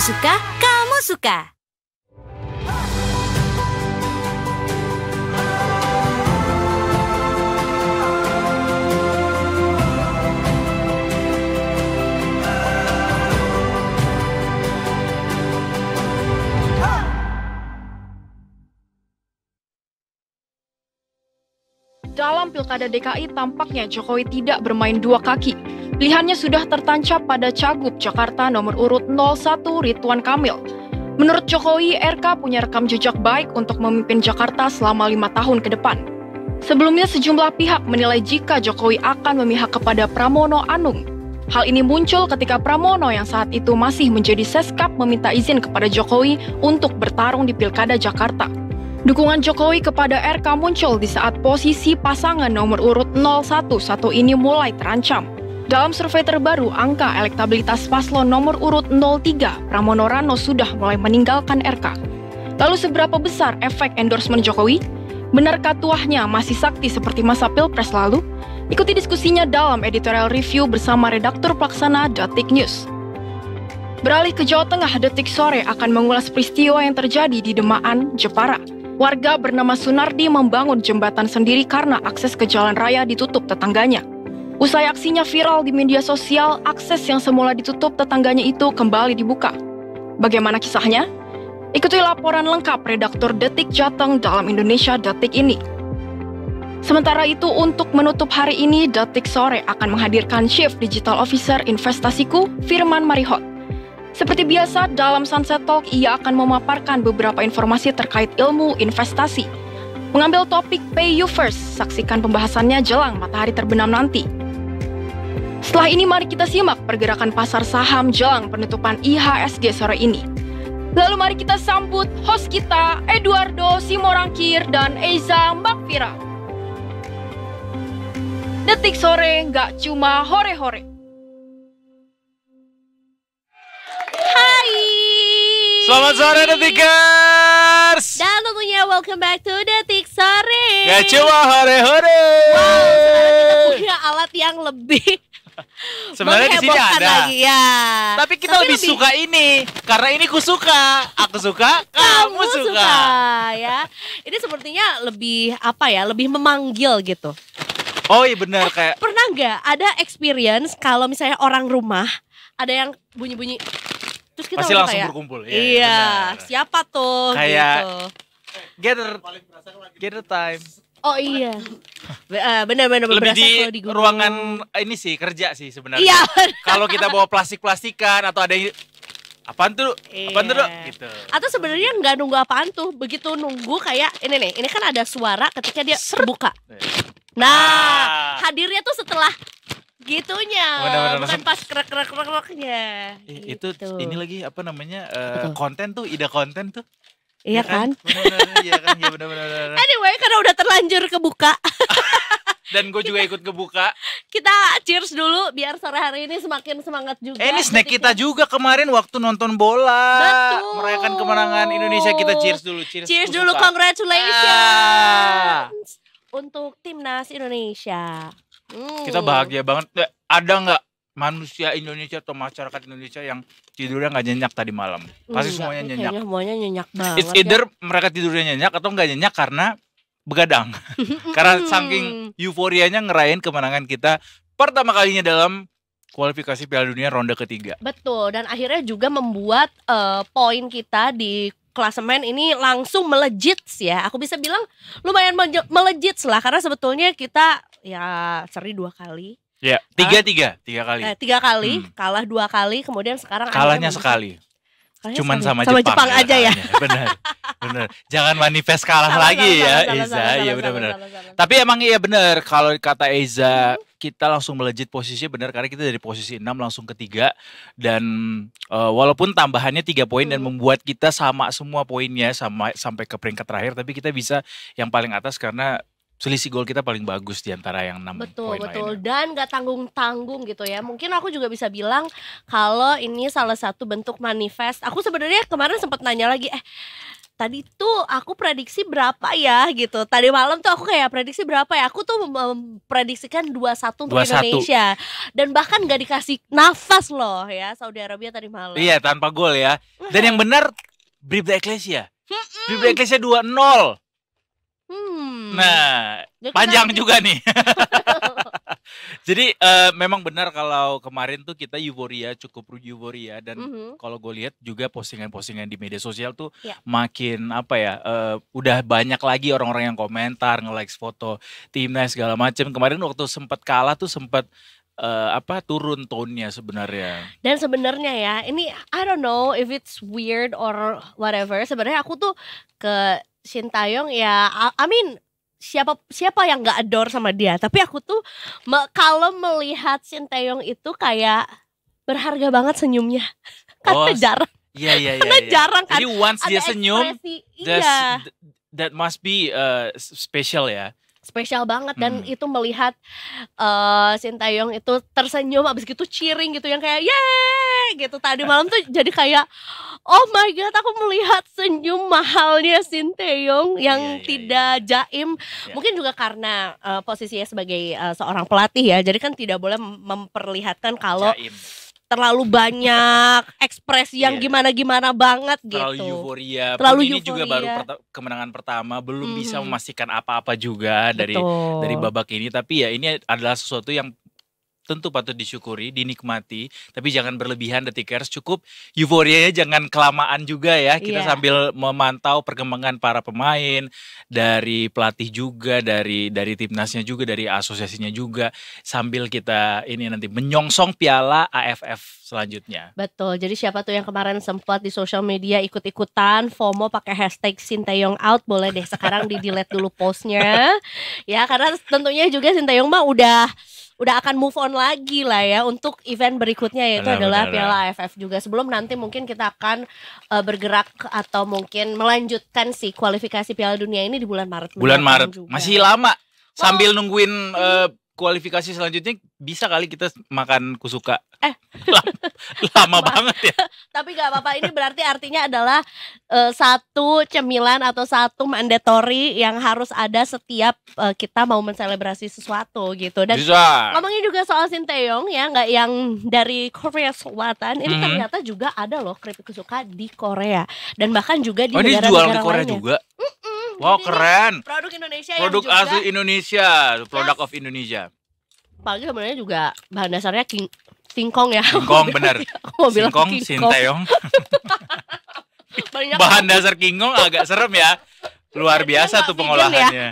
suka, kamu suka. Dalam Pilkada DKI tampaknya Jokowi tidak bermain dua kaki. Pilihannya sudah tertancap pada Cagup Jakarta nomor urut 01 Ridwan Kamil. Menurut Jokowi, RK punya rekam jejak baik untuk memimpin Jakarta selama 5 tahun ke depan. Sebelumnya sejumlah pihak menilai jika Jokowi akan memihak kepada Pramono Anung. Hal ini muncul ketika Pramono yang saat itu masih menjadi Seskap meminta izin kepada Jokowi untuk bertarung di Pilkada Jakarta. Dukungan Jokowi kepada RK muncul di saat posisi pasangan nomor urut 011 ini mulai terancam. Dalam survei terbaru, angka elektabilitas paslon nomor urut 03, Pramono Rano sudah mulai meninggalkan RK. Lalu seberapa besar efek endorsement Jokowi? Benarkah tuahnya masih sakti seperti masa Pilpres lalu? Ikuti diskusinya dalam editorial review bersama redaktur pelaksana Detik News. Beralih ke Jawa Tengah, Detik Sore akan mengulas peristiwa yang terjadi di Demaan, Jepara. Warga bernama Sunardi membangun jembatan sendiri karena akses ke jalan raya ditutup tetangganya. Usai aksinya viral di media sosial, akses yang semula ditutup tetangganya itu kembali dibuka. Bagaimana kisahnya? Ikuti laporan lengkap redaktur Detik Jateng dalam Indonesia Detik ini. Sementara itu, untuk menutup hari ini, Detik Sore akan menghadirkan Chief Digital Officer Investasiku, Firman Marihot. Seperti biasa, dalam Sunset Talk, ia akan memaparkan beberapa informasi terkait ilmu investasi. Mengambil topik Pay You First, saksikan pembahasannya jelang matahari terbenam nanti. Setelah ini, mari kita simak pergerakan pasar saham jelang penutupan IHSG sore ini. Lalu mari kita sambut host kita, Eduardo Simorangkir dan Eiza Mbakfira. Detik Sore nggak cuma hore-hore. Selamat sore Detikers. Dan tentunya welcome back to Detik Sore. Gak cuma hore-hore. Wow, sekarang kita punya alat yang lebih sebenarnya di sini menghebohkan ada. lagi, ya. Tapi kita lebih suka ini. Karena ini ku suka. Aku suka, kamu suka. Ya. Ini sepertinya lebih apa ya? Lebih memanggil gitu. Oh iya benar kayak. Pernah nggak ada experience kalau misalnya orang rumah ada yang bunyi-bunyi terus kita pasti langsung kayak, berkumpul. Iya, benar. siapa tuh Kayak gitu. gather time. Oh iya. Benar-benar Lebih berasa kalau di gunung. ruangan ini sih kerja sih sebenarnya. Iya. Kalau kita bawa plastik-plastikan atau ada yang apaan tuh? Apaan tuh, Dok? Gitu. Atau sebenarnya nggak nunggu apaan tuh, begitu nunggu kayak ini nih, ini kan ada suara ketika dia terbuka. Nah, hadirnya tuh setelah gitunya, Benar-benar bukan langsung. pas krek-krek-kreknya. Itu Gitu. ini lagi apa namanya Betul. konten tuh, ide konten tuh. Iya kan? Benar-benar, iya kan, ya benar-benar. Anyway, karena udah terlanjur kebuka, Dan gue juga ikut kebuka. kita cheers dulu biar sore hari ini semakin semangat juga. Ini snack ketika- kita juga kemarin waktu nonton bola. Betul. Merayakan kemenangan Indonesia, kita cheers dulu. Cheers Gue dulu, suka. congratulations untuk timnas Indonesia. Kita bahagia banget. Ada nggak manusia Indonesia atau masyarakat Indonesia yang tidurnya nggak nyenyak tadi malam? Pasti Enggak, semuanya ini nyenyak. kayaknya semuanya nyenyak banget. It's either mereka tidurnya nyenyak atau nggak nyenyak karena begadang. Karena saking euforianya ngerayain kemenangan kita pertama kalinya dalam kualifikasi Piala Dunia ronde ketiga. Betul, dan akhirnya juga membuat poin kita di klasemen ini langsung melejit ya. Aku bisa bilang lumayan melejit lah, karena sebetulnya kita ya seri 2 kali. Ya, tiga kali. 3 kali, kalah 2 kali, kemudian sekarang Kalahnya akhirnya sekali. kalahnya Cuman sekali. sama Jepang aja ya. kalahnya. Bener. Jangan manifest kalah lagi ya, Eiza. Iya benar-benar. Tapi emang iya benar kalau kata Eiza, kita langsung melejit posisinya benar karena kita dari posisi 6 langsung ke 3 dan walaupun tambahannya 3 poin dan membuat kita sama semua poinnya sampai ke peringkat terakhir, tapi kita bisa yang paling atas karena selisih gol kita paling bagus di antara yang 6 Betul, poin betul. lainnya. Dan gak tanggung-tanggung gitu ya. Mungkin aku juga bisa bilang kalau ini salah satu bentuk manifest. Aku sebenarnya kemarin sempat nanya lagi, tadi tuh aku prediksi berapa ya gitu. Tadi malam tuh aku kayak prediksi berapa ya. Aku tuh memprediksikan 2-1 untuk 2-1. Indonesia. Dan bahkan gak dikasih nafas loh ya Saudi Arabia tadi malam. Iya, tanpa gol ya. Dan yang benar Bribda Eklesia. Bribda Eklesia 2-0. Nah, Jadi panjang nanti- juga nih. Jadi memang benar kalau kemarin tuh kita cukup euforia dan kalau gue lihat juga postingan-postingan di media sosial tuh Ya. makin apa ya, udah banyak lagi orang-orang yang komentar, nge-like foto timnas segala macam. Kemarin waktu sempat kalah tuh sempat turun tone-nya sebenarnya. Dan sebenarnya ya, ini I don't know if it's weird or whatever. Sebenarnya aku tuh ke Sintayong ya, I mean siapa yang nggak adore sama dia. Tapi aku tuh kalau melihat Sintayong itu kayak berharga banget senyumnya. Karena jarang, Iya. karena jarang kan. Jadi once dia ada senyum, ekspresi, that's- that must be special ya. spesial banget. Dan itu melihat Sintayong itu tersenyum abis gitu cheering gitu yang kayak yeay gitu. Tadi malam tuh jadi kayak oh my god, aku melihat senyum mahalnya Sintayong yang Iya. tidak jaim. Iya. Mungkin juga karena posisinya sebagai seorang pelatih ya. Jadi kan tidak boleh memperlihatkan kalau Jaim. terlalu banyak ekspresi yang Iya. gimana-gimana banget Terlalu gitu. euforia. Terlalu Pun ini juga baru euforia. kemenangan pertama, belum bisa Mhm. memastikan apa-apa juga dari Betul. babak ini. Tapi ya ini adalah sesuatu yang tentu patut disyukuri, dinikmati, tapi jangan berlebihan detikers. Cukup euforianya jangan kelamaan juga ya. Kita Iya. sambil memantau perkembangan para pemain, dari pelatih juga, dari timnasnya juga, dari asosiasinya juga, sambil kita ini nanti menyongsong Piala AFF selanjutnya. Betul, jadi siapa tuh yang kemarin sempat di sosial media ikut-ikutan FOMO pakai hashtag Sintayong out, boleh deh sekarang di delete dulu postnya. Ya karena tentunya juga Sintayong mah udah akan move on lagi lah ya untuk event berikutnya, yaitu adalah Benar. Piala AFF juga. Sebelum nanti mungkin kita akan bergerak atau mungkin melanjutkan si kualifikasi Piala Dunia ini di bulan Maret. Bulan mendatang Maret juga. masih lama. Sambil nungguin kualifikasi selanjutnya bisa kali kita makan kusuka. Lama banget ya. Tapi gak apa-apa, ini berarti artinya adalah satu cemilan atau satu mandatory yang harus ada setiap kita mau menselebrasi sesuatu gitu. Dan Bisa. ngomongin juga soal Sintayong ya, nggak yang dari Korea Selatan, ini Mhm. ternyata juga ada loh keripik kesuka di Korea dan bahkan juga di Oh ini negara-negara jual di Korea lainnya. juga. Wow, Jadi ini keren. Produk Indonesia Produk yang juga asli Indonesia, product Yes. of Indonesia. apalagi sebenarnya juga bahan dasarnya singkong ya. Singkong bener. Aku mau bilang Singkong, kingkong. Sintayong. Banyak Bahan dasar kingkong agak serem ya. Luar biasa nggak tuh vegan pengolahannya.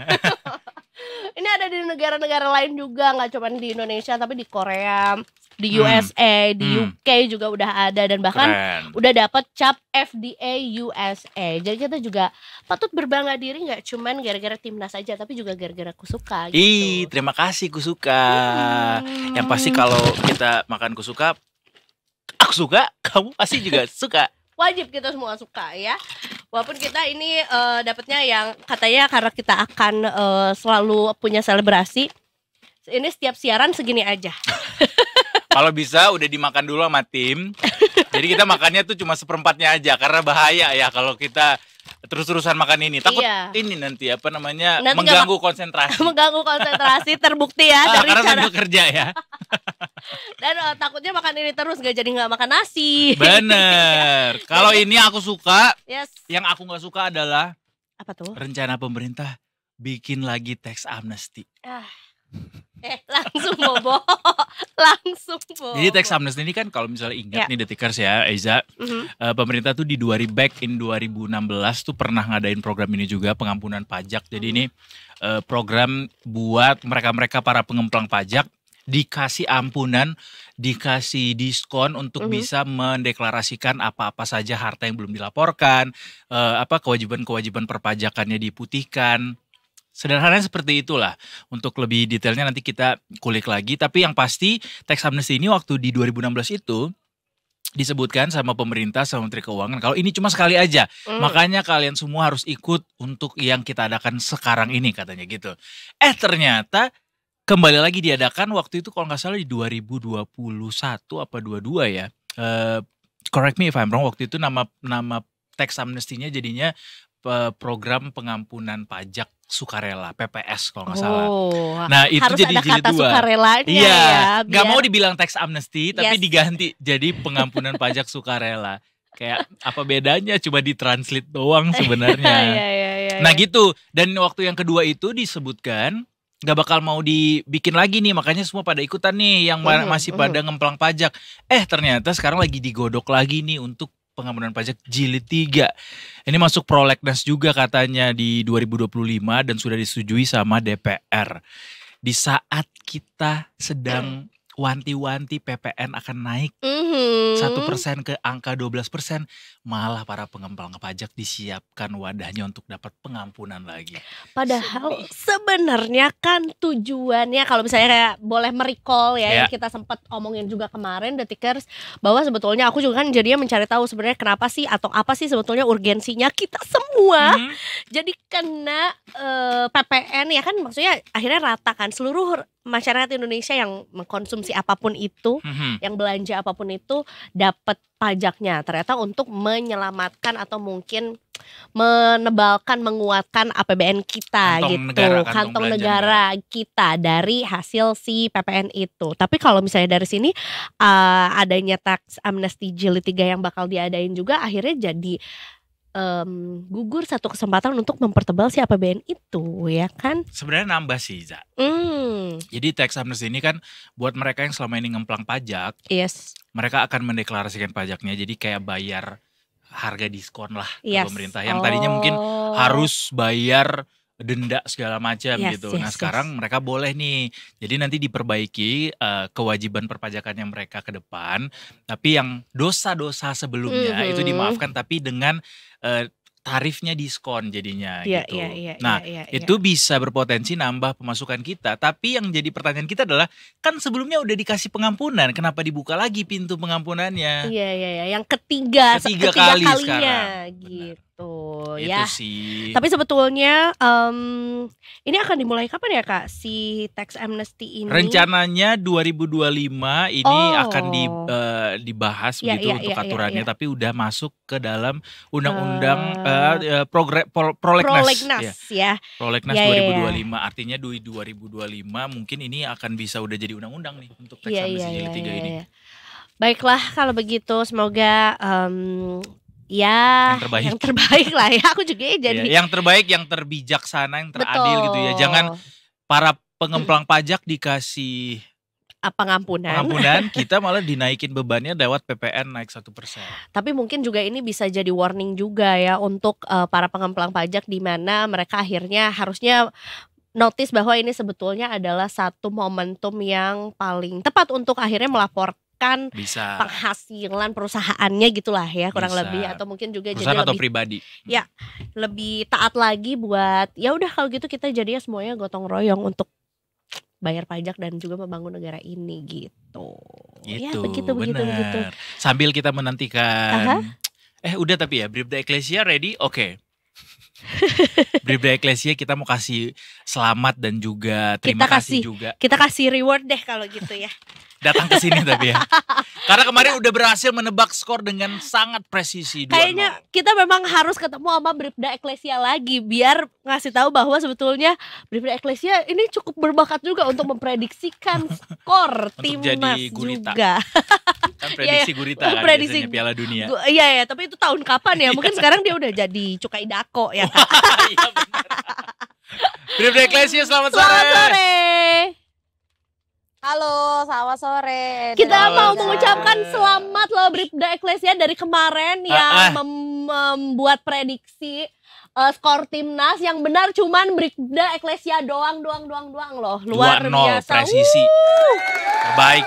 Ini ada di negara-negara lain juga, nggak cuma di Indonesia tapi di Korea, di Hmm. USA, di Hmm. UK juga udah ada dan bahkan Keren. udah dapat cap FDA USA. Jadi kita juga patut berbangga diri nggak cuman gara-gara timnas aja tapi juga gara-gara Kusuka gitu. Ih, terima kasih Kusuka. Yang pasti kalau kita makan Kusuka, aku suka, kamu pasti juga suka. Wajib kita semua suka ya. Walaupun kita ini dapatnya yang katanya karena kita akan selalu punya selebrasi. Ini setiap siaran segini aja. Kalau bisa udah dimakan dulu sama tim. Jadi kita makannya tuh cuma seperempatnya aja karena bahaya ya kalau kita terus-terusan makan ini. Takut Iya. ini nanti apa namanya Nanti mengganggu konsentrasi. Mengganggu konsentrasi terbukti ya dari Karena cara sambil kerja ya. dan takutnya makan ini terus gak jadi nggak makan nasi. Bener. Kalau ini aku suka, Yes. yang aku nggak suka adalah Apa tuh? rencana pemerintah bikin lagi tax amnesty. Langsung bobo. Langsung bobo. Jadi tax amnesty ini kan kalau misalnya ingat Ya. nih detikers ya, Eza, Mhm. pemerintah tuh back in 2016 tuh pernah ngadain program ini juga, pengampunan pajak. Jadi ini program buat mereka-mereka para pengemplang pajak dikasih ampunan, dikasih diskon untuk bisa mendeklarasikan apa-apa saja harta yang belum dilaporkan, kewajiban-kewajiban perpajakannya diputihkan. Sederhananya seperti itulah. Untuk lebih detailnya nanti kita kulik lagi. Tapi yang pasti tax amnesty ini waktu di 2016 itu disebutkan sama pemerintah, sama Menteri Keuangan kalau ini cuma sekali aja. Makanya kalian semua harus ikut untuk yang kita adakan sekarang ini katanya gitu. Ternyata kembali lagi diadakan waktu itu kalau nggak salah di 2021 apa 22 ya. Correct me if I'm wrong, waktu itu nama tax amnesty-nya jadinya program pengampunan pajak sukarela PPS kalau nggak salah. Oh, Nah itu harus jadi ada jilid kata 2. sukarelanya Iya, ya. nggak mau biar- dibilang tax amnesty tapi Yes. diganti jadi pengampunan pajak sukarela. Kayak apa bedanya? Cuma ditranslate doang sebenarnya. Iya, iya, iya, Nah iya. gitu. Dan waktu yang kedua itu disebutkan nggak bakal mau dibikin lagi nih, makanya semua pada ikutan nih yang masih pada ngemplang pajak. Ternyata sekarang lagi digodok lagi nih untuk pengampunan pajak jilid 3. Ini masuk prolegnas juga katanya di 2025 dan sudah disetujui sama DPR. Di saat kita sedang wanti-wanti PPN akan naik 1% ke angka 12%, malah para pengemplang pajak disiapkan wadahnya untuk dapat pengampunan lagi. Padahal sebenarnya kan tujuannya kalau misalnya kayak boleh merecall ya, Ya. yang kita sempat omongin juga kemarin Detikers, bahwa sebetulnya aku juga kan jadinya mencari tahu sebenarnya kenapa sih atau apa sih sebetulnya urgensinya kita semua jadi kena PPN ya kan, maksudnya akhirnya rata kan seluruh masyarakat Indonesia yang mengkonsumsi apapun itu, yang belanja apapun itu dapat pajaknya. Ternyata untuk menyelamatkan atau mungkin menebalkan, menguatkan APBN kita Kantong gitu, negara, kantong kantong belanja negara kita dari hasil si PPN itu. Tapi kalau misalnya dari sini adanya tax amnesty jilid 3 yang bakal diadain juga, akhirnya jadi gugur satu kesempatan untuk mempertebal si APBN itu, ya kan? Sebenarnya nambah sih, Za. Jadi tax amnesty ini kan buat mereka yang selama ini ngemplang pajak, Yes. mereka akan mendeklarasikan pajaknya. Jadi kayak bayar harga diskon lah ke Yes. pemerintah. Yang tadinya mungkin harus bayar denda segala macam Yes, gitu. Nah yes, sekarang mereka boleh nih. Jadi nanti diperbaiki kewajiban perpajakannya mereka ke depan. Tapi yang dosa-dosa sebelumnya itu dimaafkan, tapi dengan tarifnya diskon jadinya Iya, gitu. iya, Nah iya, iya. itu bisa berpotensi nambah pemasukan kita. Tapi yang jadi pertanyaan kita adalah, kan sebelumnya udah dikasih pengampunan, kenapa dibuka lagi pintu pengampunannya? Iya, yang ketiga Ketiga kali kalinya sekarang. gitu Itu ya. sih. Tapi sebetulnya ini akan dimulai kapan ya Kak si tax amnesty ini? Rencananya 2025 ini akan dibahas Iya, begitu iya, untuk iya, aturannya, iya. tapi udah masuk ke dalam undang-undang prolegnas. ya. Prolegnas Iya, iya, 2025. Artinya di 2025 mungkin ini akan bisa udah jadi undang-undang nih untuk tax Iya, amnesty iya, jilid 3 iya, ini. iya. Baiklah kalau begitu, semoga ya Yang terbaik. yang terbaik lah ya. Aku juga jadi Iya, yang terbaik, yang terbijaksana, yang teradil gitu ya. Betul. Jangan para pengemplang pajak dikasih pengampunan. pengampunan, kita malah dinaikin bebannya lewat PPN naik 1%. Tapi mungkin juga ini bisa jadi warning juga ya untuk para pengemplang pajak, di mana mereka akhirnya harusnya notice bahwa ini sebetulnya adalah satu momentum yang paling tepat untuk akhirnya melaporkan Bisa. penghasilan perusahaannya gitulah ya, kurang Bisa. lebih, atau mungkin juga jadi Perusahaan atau lebih pribadi. lebih taat lagi buat ya udah kalau gitu kita jadinya semuanya gotong royong untuk bayar pajak dan juga membangun negara ini gitu. Ya Gitu, begitu. bener. Sambil kita menantikan. Udah tapi ya, Bribda Ecclesia ready? Oke. Bribda Ecclesia kita mau kasih selamat dan juga terima Kita kasih kasih. juga. Kita kasih reward deh kalau gitu ya. Datang ke sini tapi ya. Karena kemarin udah berhasil menebak skor dengan sangat presisi 2-0. Kayaknya kita memang harus ketemu sama Bribda Ecclesia lagi biar ngasih tahu bahwa sebetulnya Bribda Ecclesia ini cukup berbakat juga untuk memprediksikan skor Untuk timnas jadi gurita. juga. Kan prediksi gurita kan Prediksi biasanya Piala Dunia. Iya, tapi itu tahun kapan ya? Mungkin sekarang dia udah jadi cukai dako ya Kak. Iya benar. Bribda Ecclesia selamat sore. Selamat sore. Halo, selamat sore. Kita Selamat mau sore. mengucapkan selamat loh Bribda Ecclesia dari kemarin yang membuat prediksi skor timnas yang benar cuman Bribda Ecclesia doang loh. Luar 2-0 biasa. presisi. Terbaik.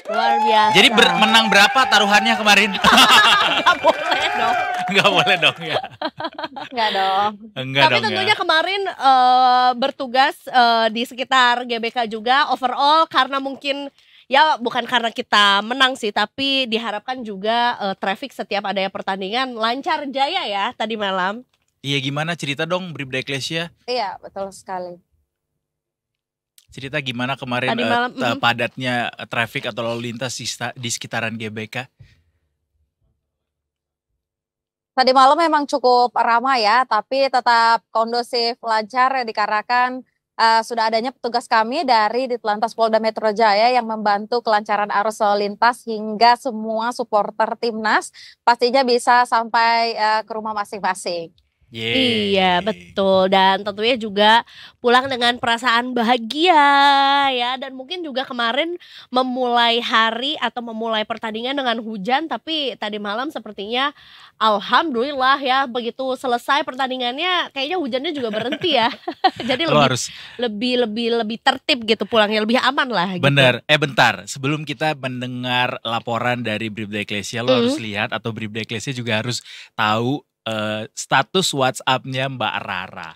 Luar biasa. Jadi menang berapa taruhannya kemarin? Nggak boleh dong. Enggak boleh dong ya. Enggak dong. Enggak Tapi dong tentunya ya. kemarin bertugas di sekitar GBK juga overall, karena mungkin ya bukan karena kita menang sih, tapi diharapkan juga traffic setiap adanya pertandingan lancar jaya ya tadi malam. Iya gimana cerita dong Bribda Ecclesia? Iya, betul sekali. Cerita gimana kemarin Tadi malam, padatnya traffic atau lalu lintas di sekitaran GBK? Tadi malam memang cukup ramai ya, tapi tetap kondusif, lancar dikarenakan sudah adanya petugas kami dari Ditlantas Polda Metro Jaya yang membantu kelancaran arus lalu lintas hingga semua supporter timnas pastinya bisa sampai ke rumah masing-masing. Iya betul, dan tentunya juga pulang dengan perasaan bahagia ya. Dan mungkin juga kemarin memulai hari atau memulai pertandingan dengan hujan, tapi tadi malam sepertinya alhamdulillah ya, begitu selesai pertandingannya kayaknya hujannya juga berhenti ya. Jadi Lo lebih harus lebih tertib gitu pulangnya, lebih aman lah gitu. bener. Bentar, sebelum kita mendengar laporan dari Bribda Eklesia, lo harus lihat, atau Bribda Eklesia juga harus tahu status WhatsApp-nya Mbak Rara.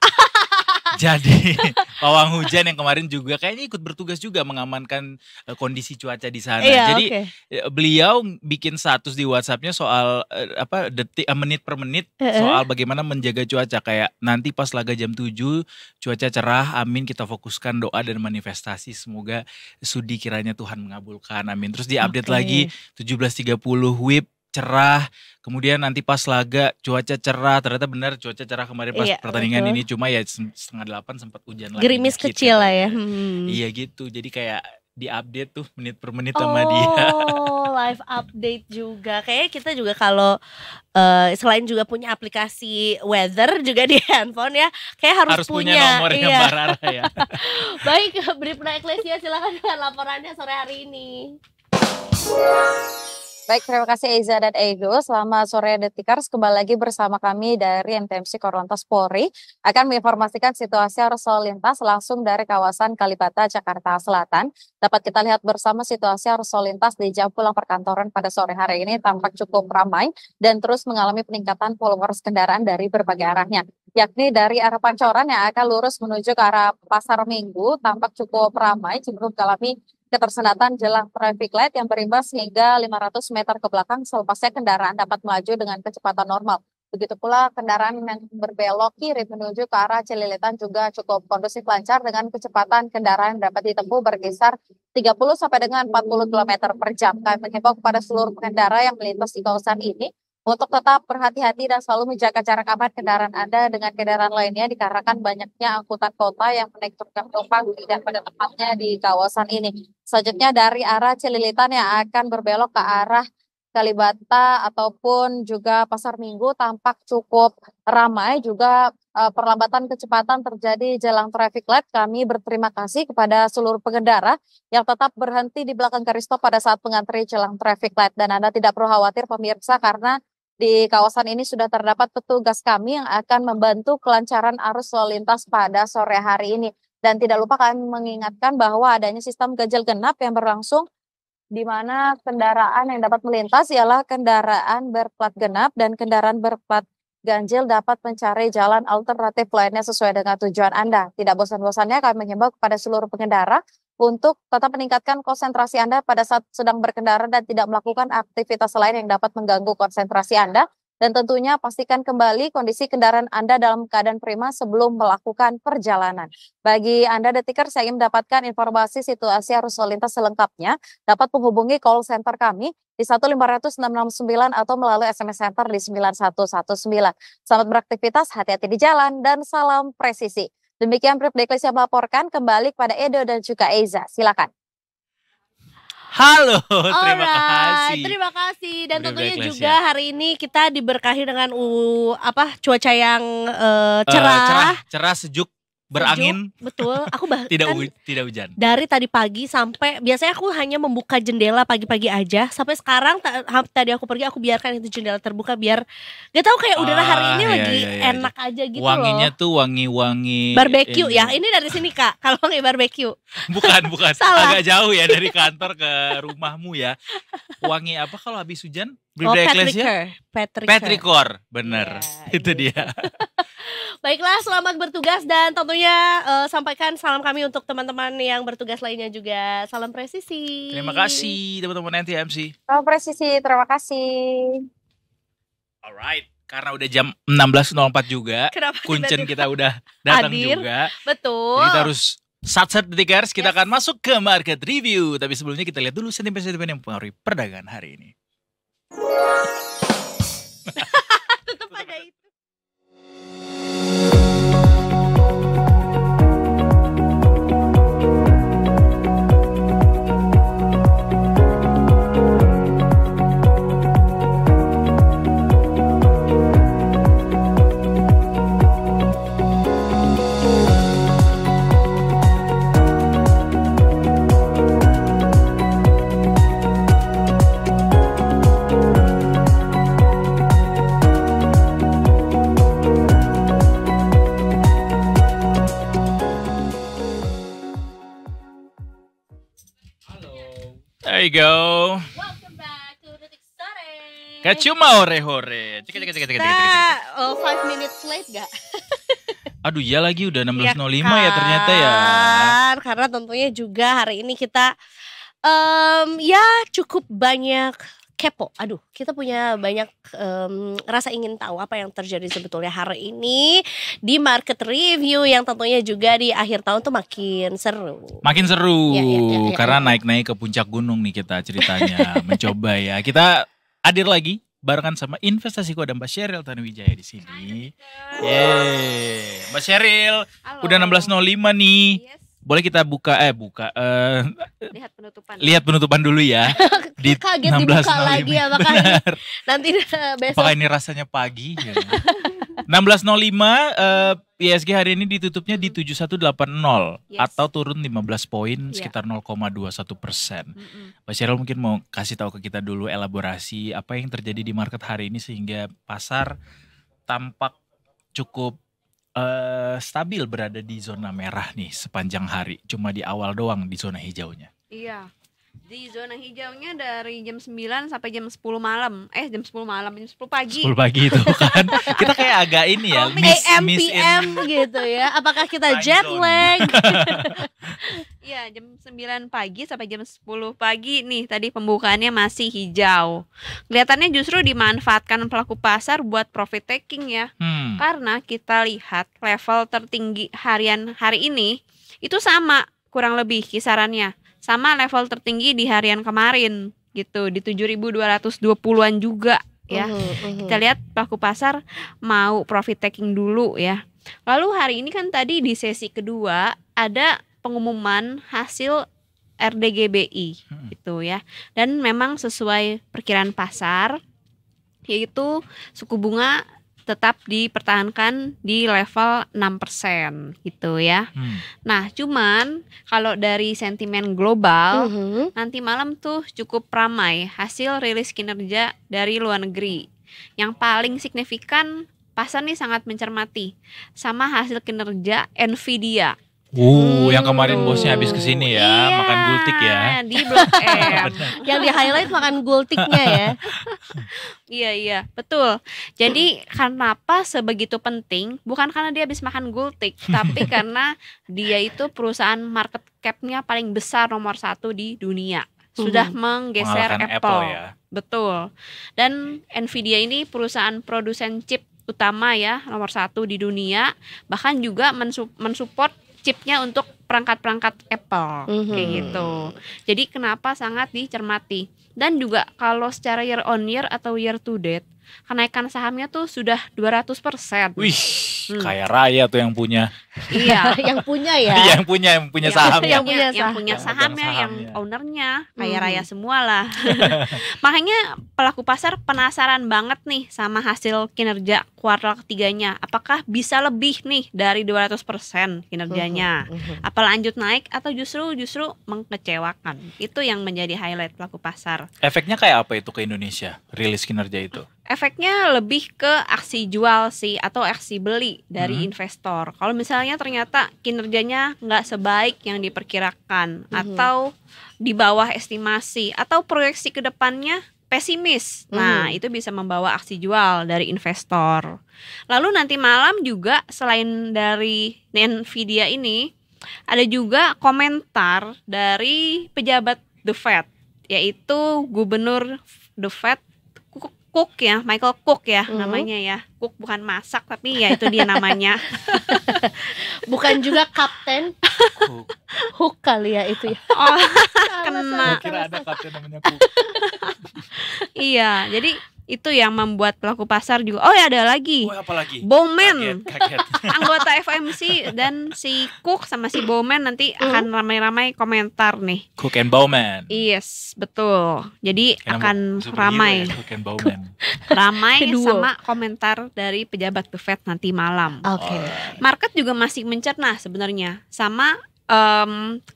Jadi pawang hujan yang kemarin juga kayaknya ikut bertugas juga mengamankan kondisi cuaca di sana. Iya, Jadi oke. beliau bikin status di WhatsApp-nya soal menit per menit soal bagaimana menjaga cuaca, kayak nanti pas laga jam 7 cuaca cerah, amin, kita fokuskan doa dan manifestasi semoga sudi kiranya Tuhan mengabulkan, amin. Terus diupdate Oke. lagi 17.30 WIB cerah, kemudian nanti pas laga cuaca cerah, ternyata benar cuaca cerah kemarin pas Iya, pertandingan betul. ini, cuma ya 7:30 sempat hujan lagi Gerimis dikit kecil lah ya. katanya. Iya gitu, jadi kayak diupdate tuh menit per menit sama dia. Oh, live update juga. Kayaknya kita juga kalau selain juga punya aplikasi weather juga di handphone ya, kayak harus punya punya. nomornya Iya. Mbak Rara ya. Baik, Bribda Eklesia silakan dengan laporannya sore hari ini. Baik, terima kasih Eiza dan Edo. Selamat sore Detikers, kembali lagi bersama kami dari NTMC Korlantas Polri akan menginformasikan situasi arus lalu lintas langsung dari kawasan Kalibata, Jakarta Selatan. Dapat kita lihat bersama situasi arus lalu lintas di jam pulang perkantoran pada sore hari ini tampak cukup ramai dan terus mengalami peningkatan volume arus kendaraan dari berbagai arahnya. Yakni dari arah Pancoran yang akan lurus menuju ke arah Pasar Minggu tampak cukup ramai, cenderung mengalami ketersendatan jelang traffic light yang berimbas hingga 500 meter ke belakang selepasnya kendaraan dapat melaju dengan kecepatan normal. Begitu pula kendaraan yang berbelok kiri menuju ke arah Cililitan juga cukup kondusif lancar dengan kecepatan kendaraan dapat ditempuh berkisar 30 sampai dengan 40 km per jam. Kami mengimbau kepada seluruh pengendara yang melintas di kawasan ini untuk tetap berhati-hati dan selalu menjaga jarak aman kendaraan Anda dengan kendaraan lainnya dikarenakan banyaknya angkutan kota yang menaikkan penumpang tidak pada tempatnya di kawasan ini. Selanjutnya dari arah Cililitan yang akan berbelok ke arah Kalibata ataupun juga Pasar Minggu tampak cukup ramai, juga perlambatan kecepatan terjadi jelang traffic light. Kami berterima kasih kepada seluruh pengendara yang tetap berhenti di belakang garis stop pada saat mengantri jelang traffic light, dan Anda tidak perlu khawatir pemirsa karena di kawasan ini sudah terdapat petugas kami yang akan membantu kelancaran arus lalu lintas pada sore hari ini. Dan tidak lupa kami mengingatkan bahwa adanya sistem ganjil genap yang berlangsung di mana kendaraan yang dapat melintas ialah kendaraan berplat genap dan kendaraan berplat ganjil dapat mencari jalan alternatif lainnya sesuai dengan tujuan Anda. Tidak bosan-bosannya kami mengimbau kepada seluruh pengendara untuk tetap meningkatkan konsentrasi Anda pada saat sedang berkendara dan tidak melakukan aktivitas lain yang dapat mengganggu konsentrasi Anda. Dan tentunya pastikan kembali kondisi kendaraan Anda dalam keadaan prima sebelum melakukan perjalanan. Bagi Anda Detiker, saya ingin mendapatkan informasi situasi arus lalu lintas selengkapnya, dapat menghubungi call center kami di 1500669 atau melalui SMS Center di 9119. Selamat beraktivitas, hati-hati di jalan, dan salam presisi. Demikian Bribda Eklesia melaporkan, kembali kepada Edo dan juga Eiza. Silakan. Halo, terima kasih. Terima kasih, dan Bribda tentunya Eklesia. juga hari ini kita diberkahi dengan cuaca yang cerah, cerah, sejuk, berangin, betul. Aku bahkan tidak hujan. dari tadi pagi sampai, biasanya aku hanya membuka jendela pagi-pagi aja, sampai sekarang tadi aku pergi aku biarkan itu jendela terbuka biar gak tahu kayak udara hari ini iya, lagi iya, iya. enak aja gitu Wanginya loh. tuh wangi-wangi Barbecue ini. ya, ini dari sini Kak, kalau wangi barbecue. Bukan, Salah. agak jauh ya dari kantor ke rumahmu ya. Wangi apa kalau habis hujan? Bribda Eklesia? Petrikor, bener. Iya, Itu gitu. dia. Baiklah, selamat bertugas dan tentunya sampaikan salam kami untuk teman-teman yang bertugas lainnya juga. Salam presisi. Terima kasih teman-teman NTMC. Salam presisi, terima kasih. Alright, karena udah jam 16.04 juga, Kenapa kuncen tiba-tiba kita udah datang hadir? juga. Betul. Jadi kita harus sat-sat Detikers, kita Yes. akan masuk ke market review. Tapi sebelumnya kita lihat dulu sentimen-sentimen yang mempengaruhi perdagangan hari ini. Tetap ada itu. There you go. Welcome back to Detik Sore. Kacuma hore-hore. Cek. Kita 5 minutes late gak? Aduh ya lagi udah 16.05 ya kan? ternyata ya. Karena tentunya juga hari ini kita ya cukup banyak kepo. Aduh, kita punya banyak rasa ingin tahu apa yang terjadi sebetulnya hari ini di market review yang tentunya juga di akhir tahun tuh makin seru. Makin seru Ya. karena naik-naik ke puncak gunung nih kita ceritanya. Mencoba ya. Kita hadir lagi barengan sama investasiku ada Mbak Sheryl Tanuwijaya di sini. Yeay. Mbak Sheryl, udah 16.05 nih. Yes. Boleh kita buka Lihat penutupan. lihat penutupan dulu ya. Di Kaget dibuka lagi ya makanya. Benar. Nanti besok. Apakah ini rasanya pagi? Ya. 16.05 ISG hari ini ditutupnya di 7180 Yes. atau turun 15 poin Iya. sekitar 0,21%. Mbak Sheryl mungkin mau kasih tahu ke kita dulu elaborasi apa yang terjadi di market hari ini sehingga pasar tampak cukup stabil berada di zona merah nih sepanjang hari. Cuma di awal doang di zona hijaunya. Iya. Di zona hijaunya dari jam 9 sampai jam 10 malam. Jam 10 malam, jam 10 pagi. 10 pagi itu kan. Kita kayak agak ini ya. AM, miss PM gitu ya. Apakah kita Time jet zone. lag? Iya, jam 9 pagi sampai jam 10 pagi nih tadi pembukaannya masih hijau. Kelihatannya justru dimanfaatkan pelaku pasar buat profit taking ya. Karena kita lihat level tertinggi harian hari ini itu sama kurang lebih kisarannya. Sama level tertinggi di harian kemarin gitu di 7.220-an juga ya. Kita lihat pelaku pasar mau profit taking dulu ya. Lalu hari ini kan tadi di sesi kedua ada pengumuman hasil RDGBI gitu ya. Dan memang sesuai perkiraan pasar yaitu suku bunga tetap dipertahankan di level 6% gitu ya. Nah, cuman kalau dari sentimen global nanti malam tuh cukup ramai hasil rilis kinerja dari luar negeri. Yang paling signifikan pasar nih sangat mencermati sama hasil kinerja Nvidia. Yang kemarin bosnya habis kesini ya, makan gultik ya. Di Blok M. Yang di highlight makan gultiknya ya. Iya, betul. Jadi kenapa sebegitu penting? Bukan karena dia habis makan gultik, tapi karena dia itu perusahaan market cap-nya paling besar nomor 1 di dunia. Sudah menggeser Mengalahkan Apple. ya. Betul. Dan Nvidia ini perusahaan produsen chip utama ya, nomor 1 di dunia. Bahkan juga mensupport chipnya untuk perangkat-perangkat Apple kayak gitu. Jadi kenapa sangat dicermati. Dan juga kalau secara year on year atau year to date, kenaikan sahamnya tuh sudah 200%. Wih, kaya raya tuh yang punya. Iya. Yang punya ya. yang punya sahamnya. Yang punya sahamnya, yang sahamnya. ownernya kaya raya semua lah. Makanya pelaku pasar penasaran banget nih sama hasil kinerja kuartal ketiganya. Apakah bisa lebih nih dari 200% kinerjanya? Apa lanjut naik atau justru mengecewakan? Itu yang menjadi highlight pelaku pasar. Efeknya kayak apa itu ke Indonesia, rilis kinerja itu? Efeknya lebih ke aksi jual sih atau aksi beli dari investor. Kalau misalnya ternyata kinerjanya nggak sebaik yang diperkirakan atau di bawah estimasi atau proyeksi ke depannya pesimis. Nah, itu bisa membawa aksi jual dari investor. Lalu nanti malam juga selain dari Nvidia ini ada juga komentar dari pejabat The Fed, yaitu Gubernur The Fed Cook ya, Michael Cook ya namanya ya. Cook bukan masak tapi ya itu dia namanya. Bukan juga kapten Hook kali ya itu ya. Kena. Kira ada kapten namanya Cook. Iya, jadi Itu yang membuat pelaku pasar juga. Oh ya, ada lagi. Oh, apa lagi? Bowman. Kaget. Anggota FOMC dan si Cook sama si Bowman nanti akan ramai-ramai komentar nih. Cook and Bowman. Yes, betul. Jadi akan ramai. Cook and Bowman. Ramai sama komentar dari pejabat The Fed nanti malam. Oke. Market juga masih mencerna sebenarnya sama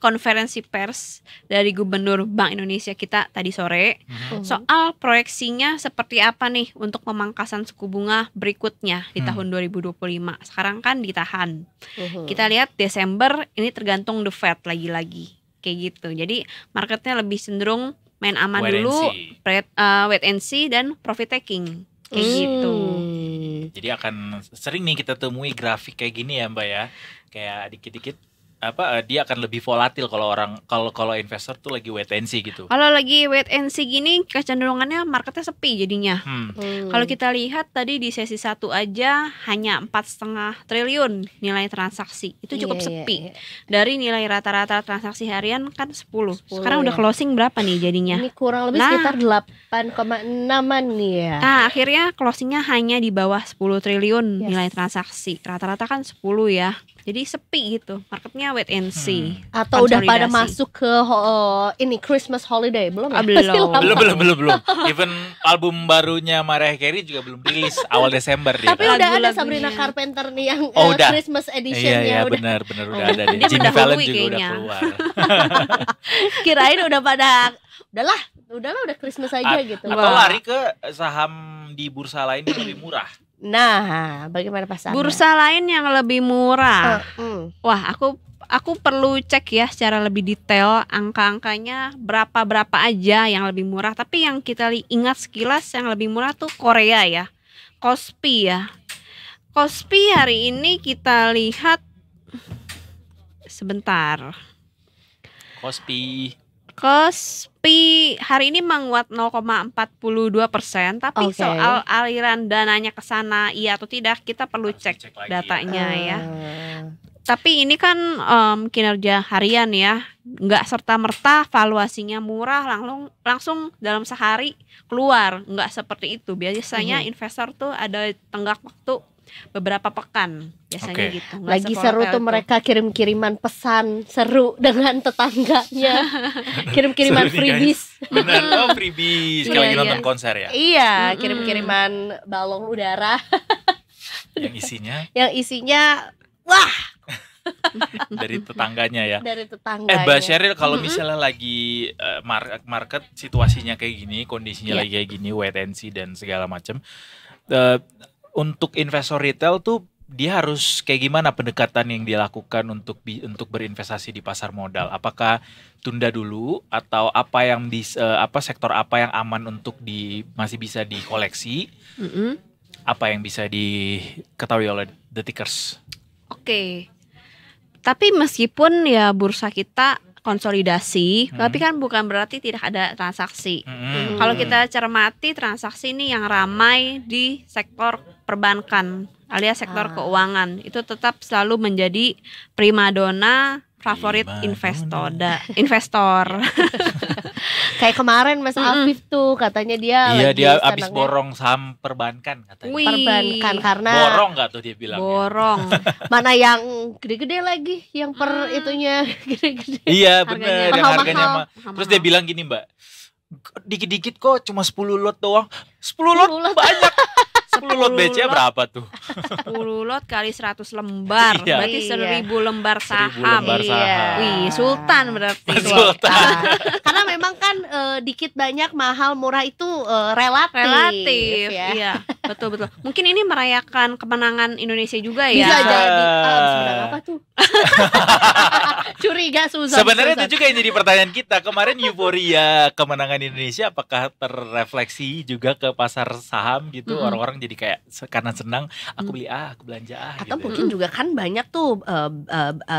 konferensi pers dari Gubernur Bank Indonesia kita tadi sore soal proyeksinya seperti apa nih untuk pemangkasan suku bunga berikutnya di tahun 2025. Sekarang kan ditahan. Kita lihat Desember ini tergantung The Fed lagi-lagi kayak gitu. Jadi marketnya lebih cenderung main aman dulu, wait and see dan profit taking kayak gitu. Jadi akan sering nih kita temui grafik kayak gini ya Mbak ya, kayak dikit-dikit dia akan lebih volatil kalau investor tuh lagi wait and see gitu. Kalau lagi wait and see gini kecenderungannya marketnya sepi jadinya. Kalau kita lihat tadi di sesi 1 aja hanya 4,5 triliun nilai transaksi. Itu cukup sepi. Dari nilai rata-rata transaksi harian kan 10. Sekarang udah closing berapa nih jadinya? Ini kurang lebih sekitar 8,6an nih ya. Nah, akhirnya closingnya hanya di bawah 10 triliun nilai transaksi. Rata-rata kan 10 ya. Jadi sepi gitu, marketnya wait and see. Atau udah pada masuk ke ini Christmas holiday belum ya? Belum. Even album barunya Mariah Carey juga belum rilis awal Desember dia. Tapi udah ada Sabrina Carpenter nih yang Christmas editionnya. Iya benar udah ada. Jimmy Fallon juga udah keluar. Kirain udah pada udahlah udah Christmas aja gitu. Atau lari ke saham di bursa lain yang lebih murah. Nah, bagaimana pasangan? Bursa lain yang lebih murah. Wah, aku perlu cek ya secara lebih detail angka-angkanya berapa aja yang lebih murah. Tapi yang kita ingat sekilas yang lebih murah tuh Korea ya, Kospi ya. Kospi hari ini kita lihat sebentar. Kospi hari ini menguat 0,42%, tapi soal aliran dananya ke sana iya atau tidak kita perlu cek datanya ya. Tapi ini kan kinerja harian ya, nggak serta-merta valuasinya murah langsung dalam sehari keluar, nggak seperti itu. Biasanya investor tuh ada tenggak waktu beberapa pekan biasanya gitu. Lagi seru tuh mereka kirim-kiriman pesan seru dengan tetangganya. Kirim-kiriman freebies. Benar, freebies kalau lagi nonton konser ya. Iya, kirim-kiriman balon udara. Yang isinya wah. Dari tetangganya ya. Dari tetangganya. Mbak Sheryl, kalau misalnya lagi market situasinya kayak gini, kondisinya lagi kayak gini, wait and see dan segala macam. Untuk investor retail tuh dia harus kayak gimana pendekatan yang dilakukan untuk berinvestasi di pasar modal? Apakah tunda dulu atau apa yang sektor apa yang aman untuk masih bisa dikoleksi? Apa yang bisa diketahui oleh The Tickers? Oke. Tapi meskipun ya bursa kita konsolidasi, tapi kan bukan berarti tidak ada transaksi. Kalau kita cermati transaksi ini yang ramai di sektor perbankan alias sektor keuangan itu tetap selalu menjadi primadona favorit investor. Kayak kemarin Mas Afif tuh katanya dia dia habis borong saham perbankan katanya. Perbankan karena borong nggak tuh dia bilang. Borong. Mana yang gede-gede lagi, yang per itunya gede-gede. Iya benar, yang harganya mahal. Terus dia bilang gini Mbak, dikit-dikit kok cuma 10 lot doang. 10 lot banyak. 10 lot BC berapa tuh? 10 lot kali 100 lembar. Berarti 1000 lembar saham. 1000 lembar saham. Wih, sultan berarti. Sultan. Karena memang kan dikit banyak mahal murah itu relatif ya. Iya, betul. Mungkin ini merayakan kemenangan Indonesia juga ya. Bisa jadi. Sebenarnya apa tuh? Curiga Susan. Sebenarnya itu juga yang jadi pertanyaan kita. Kemarin euforia kemenangan Indonesia apakah terrefleksi juga ke pasar saham gitu? Orang-orang jadi kayak karena senang aku beli aku belanja atau gitu. Mungkin juga kan banyak tuh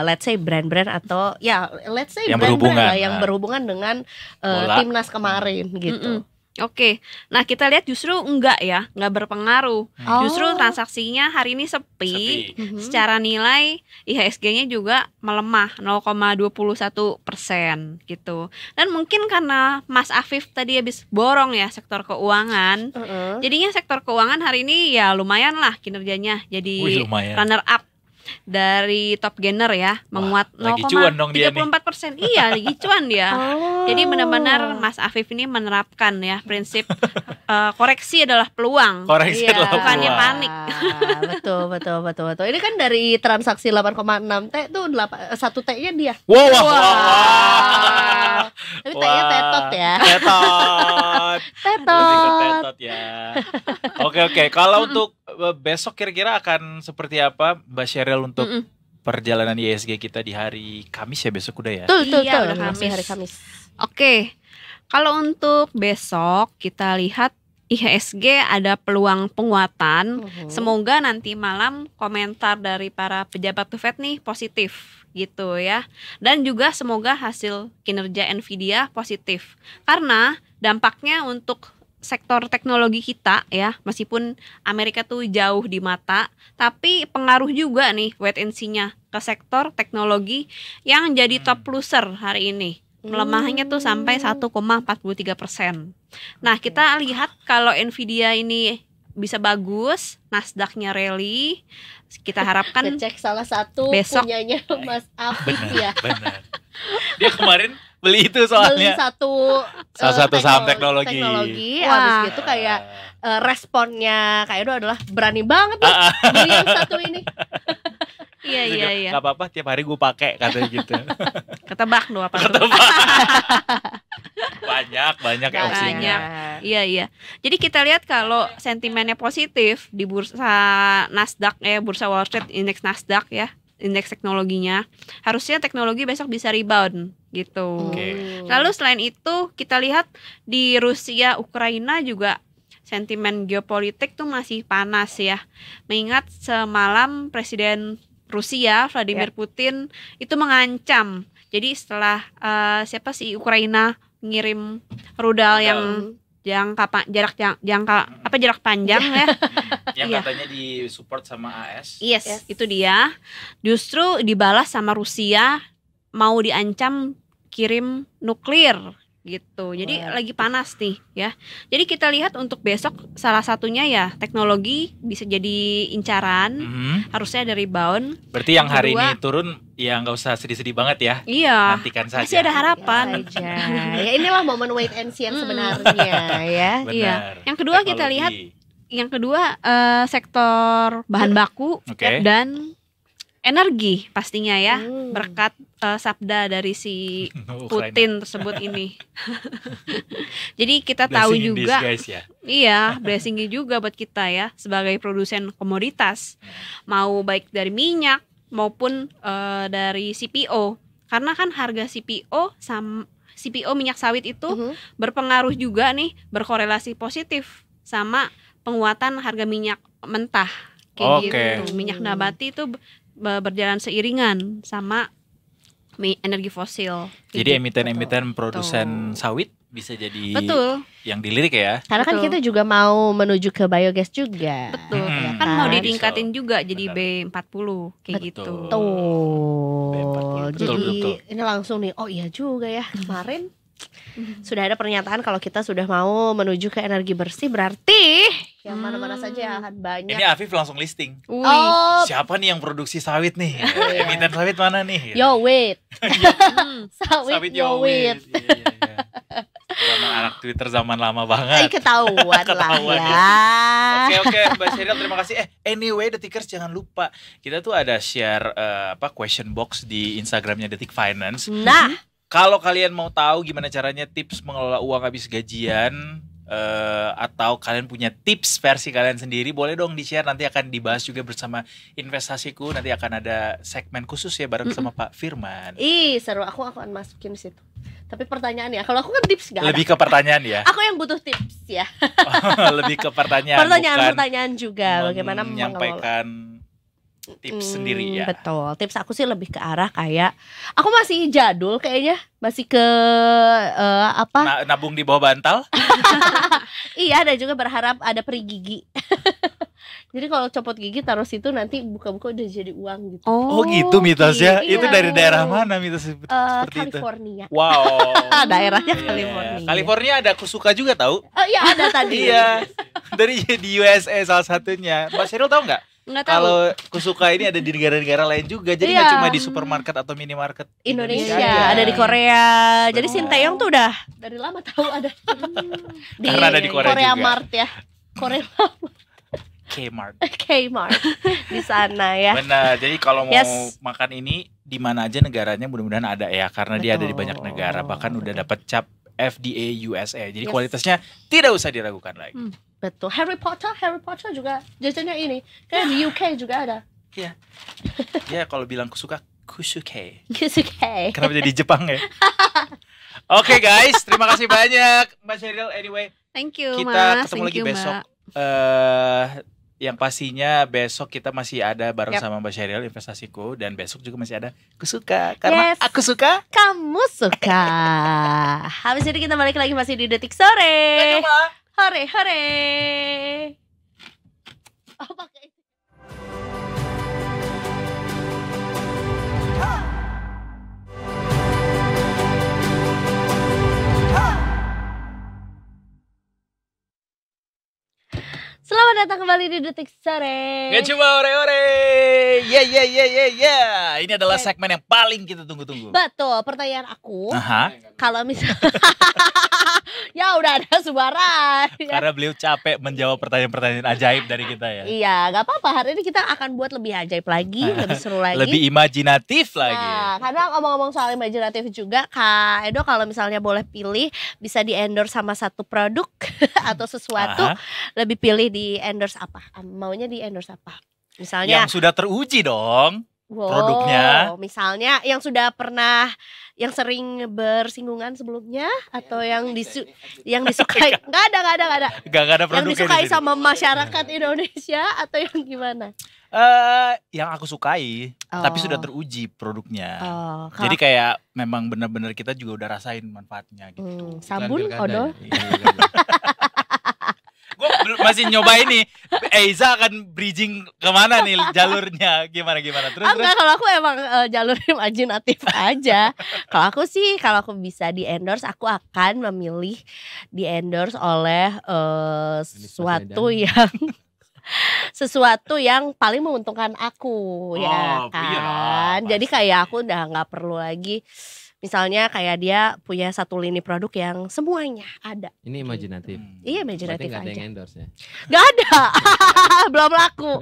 let's say brand-brand atau ya let's say yang brand-brand berhubungan yang berhubungan dengan timnas kemarin gitu. Oke, nah kita lihat justru enggak berpengaruh. Justru transaksinya hari ini sepi. Secara nilai IHSG-nya juga melemah 0,21% gitu. Dan mungkin karena Mas Afif tadi habis borong ya sektor keuangan, jadinya sektor keuangan hari ini ya lumayan lah kinerjanya, jadi runner up dari top gainer ya, menguat 0,34%. Iya, lagi cuan dia. Jadi benar-benar Mas Afif ini menerapkan ya prinsip koreksi adalah peluang. Koreksi adalah bukannya peluang. panik. Betul. Ini kan dari transaksi 8,6 T tuh 1 T-nya dia. Wow. Tapi T-nya tetot ya. Tetot ya. Oke. Kalau untuk besok kira-kira akan seperti apa Mbak Sheryl untuk perjalanan IHSG kita di hari Kamis ya, besok udah ya? Betul, udah masih hari Kamis. Oke. Kalau untuk besok kita lihat IHSG ada peluang penguatan. Semoga nanti malam komentar dari para pejabat The Fed nih positif gitu ya. Dan juga semoga hasil kinerja Nvidia positif. Karena dampaknya untuk sektor teknologi kita ya, meskipun Amerika tuh jauh di mata, tapi pengaruh juga nih wait and see-nya ke sektor teknologi yang jadi top loser hari ini. Melemahnya tuh sampai 1,43%. Nah, kita lihat kalau Nvidia ini bisa bagus, Nasdaq-nya rally, kita harapkan cek salah satu besok punyanya Mas Afif ya. Benar. Dia kemarin beli itu soalnya. Salah satu saham teknologi. Habis gitu kayak responnya kayak itu adalah berani banget nih beli yang satu ini. Iya. Gak apa-apa, tiap hari gue pakai katanya gitu. Ketebak dong apa? Banyak ya opsinya. Iya. Jadi kita lihat kalau sentimennya positif di bursa Nasdaq bursa Wall Street, indeks Nasdaq ya, indeks teknologinya, harusnya teknologi besok bisa rebound gitu. Lalu selain itu kita lihat di Rusia Ukraina juga sentimen geopolitik tuh masih panas ya. Mengingat semalam Presiden Rusia Vladimir Putin itu mengancam. Jadi setelah Ukraina ngirim rudal yang jarak panjang ya. Yang katanya disupport sama AS. Yes, itu dia. Justru dibalas sama Rusia mau diancam kirim nuklir gitu. Jadi lagi panas nih ya. Jadi kita lihat untuk besok salah satunya ya teknologi bisa jadi incaran. Harusnya ada rebound. Berarti yang hari ini turun ya nggak usah sedih-sedih banget ya. Iya. Nantikan saja. Masih ada harapan. Ya inilah momen wait and see yang sebenarnya ya. Iya. Yang kedua teknologi. Kita lihat yang kedua sektor bahan baku dan energi pastinya ya, berkat sabda dari si Putin tersebut ini. Jadi kita tahu juga, iya, blessing juga buat kita ya sebagai produsen komoditas, mau baik dari minyak maupun dari CPO, karena kan harga CPO minyak sawit itu berpengaruh juga nih, berkorelasi positif sama penguatan harga minyak mentah kayak gitu. Minyak nabati itu berjalan seiringan sama energi fosil. Jadi emiten-emiten produsen sawit bisa jadi yang dilirik ya. Karena kan kita juga mau menuju ke biogas juga. Betul. Kan mau ditingkatin juga jadi B40 kayak gitu. Jadi ini langsung nih, oh iya juga ya, kemarin sudah ada pernyataan kalau kita sudah mau menuju ke energi bersih, berarti yang mana-mana saja yang akan banyak. Ini Afif langsung listing. Siapa nih yang produksi sawit nih? Emiten sawit mana nih? Yo wait. Sawit yo wait. Zaman anak Twitter zaman lama banget. Ketahuan lah ya. Oke Mbak Sheryl, terima kasih. Anyway Detikers, jangan lupa kita tuh ada share question box di Instagramnya Detik Finance. Nah, kalau kalian mau tahu gimana caranya tips mengelola uang habis gajian, atau kalian punya tips versi kalian sendiri, boleh dong di-share, nanti akan dibahas juga bersama Investasiku. Nanti akan ada segmen khusus ya bareng sama Pak Firman. Seru, aku akan masukin situ. Tapi pertanyaannya, kalau aku kan tips gak ada. Lebih ke pertanyaan ya. Aku yang butuh tips ya. Lebih ke pertanyaan juga bagaimana menyampaikan tips sendiri ya. Betul. Tips aku sih lebih ke arah kayak aku masih jadul kayaknya, masih ke Nabung di bawah bantal. Iya, dan juga berharap ada peri gigi. Jadi kalau copot gigi taruh situ nanti buka-buka udah jadi uang gitu. Oh gitu mitosnya. Iya. Itu dari daerah mana mitos seperti itu? California. Wow. Daerahnya Iya. California. California ada Kusuka juga tahu? Oh iya ada tadi. Iya. Dari di USA salah satunya. Mbak Sheryl tahu nggak? Nggak tahu. Kalau Kusuka ini ada di negara-negara lain juga. Jadi nggak cuma di supermarket atau minimarket Indonesia, aja. ada di Korea. Jadi Betul. Sinteyong tuh udah dari lama tahu ada. Karena ada di Korea juga. Mart ya. Korea Kmart. Kmart di sana ya. Benar. Jadi kalau mau Yes. makan ini di mana aja negaranya mudah-mudahan ada ya karena dia ada di banyak Betul. negara bahkan udah dapat cap FDA USA. Jadi Yes. kualitasnya tidak usah diragukan lagi. Betul. Harry Potter juga jajannya ini. Kayak di UK juga ada. Ya kalau bilang suka Kusuke. UK. Kenapa jadi Jepang ya? Oke guys, terima kasih banyak Mbak Sheryl. Anyway, Thank you, kita Mas. ketemu Thank lagi you, besok. Mbak. Yang pastinya besok kita masih ada bareng Yap. sama Mbak Sheryl investasiku dan besok juga masih ada Kusuka karena Yes. aku suka. Kamu suka. Habis ini kita balik lagi masih di Detik Sore. Hore hore. Oh pakai. Selamat datang kembali di Detik Sore. Ya coba ore-ore. Ya. Ini adalah segmen yang paling kita tunggu-tunggu. Betul, pertanyaan aku, Aha, kalau misal ya udah ada suara. Ya. karena beliau capek menjawab pertanyaan-pertanyaan ajaib dari kita ya. Iya, gak apa-apa. Hari ini kita akan buat lebih ajaib lagi, lebih seru lagi. Lebih imajinatif lagi. Nah, karena ngomong-ngomong soal imajinatif juga, Kak Edo kalau misalnya boleh pilih, bisa di endorse sama satu produk atau sesuatu, Aha, lebih pilih di endorse apa? Maunya di endorse apa? Misalnya, yang sudah teruji dong. wow, produknya. misalnya yang sudah pernah, yang sering bersinggungan sebelumnya, atau yang disukai, nggak ada. Gak ada Yang produknya di disukai sini. sama masyarakat Indonesia atau yang gimana? Yang aku sukai, tapi sudah teruji produknya. Oh, Jadi kayak memang benar-benar kita juga udah rasain manfaatnya gitu. sabun, odol. Gue masih nyoba ini. Eiza akan bridging kemana nih jalurnya? Gimana? Terus. Enggak, kalau aku emang jalur imajinatif aja. Kalau aku sih, kalau aku bisa di endorse, aku akan memilih di endorse oleh sesuatu yang paling menguntungkan aku, ya Oh, kan. iyalah, Jadi pasti. kayak aku udah nggak perlu lagi. Misalnya kayak dia punya satu lini produk yang semuanya ada. Ini imajinatif. Iya, Berarti imajinatif nggak ada yang aja. endorse ya? Gak ada, belum laku.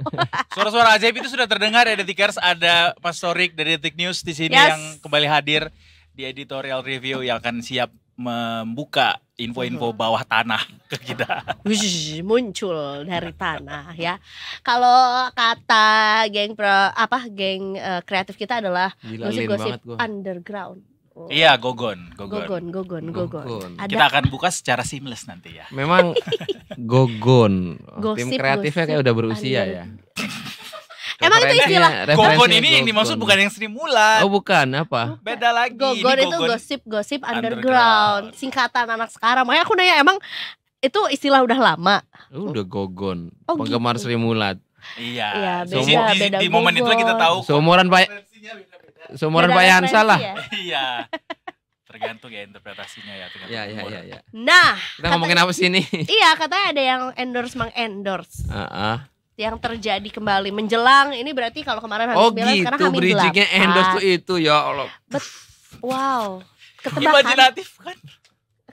Suara-suara ajaib itu sudah terdengar ya Detikers. Ada Mas Torik dari Detik News di sini Yes. yang kembali hadir di editorial review yang akan siap membuka info-info bawah tanah ke kita. Wush, muncul dari tanah ya. Kalau kata geng kreatif kita adalah Gila, gosip-gosip banget gua. underground. Oh. Iya, Gogon. Gogon. Gogon. Ada Kita akan buka secara seamless nanti ya. Memang Gogon. Tim Gosip, kreatifnya kayak udah berusia under- ya. Emang itu istilah? Gogon ini yang dimaksud bukan yang Sri Mulat. Oh bukan, apa? Beda lagi. Gogon Ini itu Gogon. gosip-gosip underground. underground. Singkatan anak sekarang. Makanya aku nanya, emang itu istilah udah lama? Udah Gogon. Oh, Penggemar gitu. Sri Mulat. Iya. Iya, beda Di momen itu kita Gogon. tahu. Seumuran Pak Beda Pak Yansa lah. referensi ya? Iya. Tergantung ya interpretasinya ya. tergantung Ya. umur. Nah, Kita ngomongin apa sih ini? iya katanya ada yang mengendorse. Yang terjadi kembali menjelang ini berarti kalau kemarin Oh H9 sekarang gitu, H8. bridgingnya endorse tuh itu ya Allah. Wow. Ketebakan. Imajinatif kan?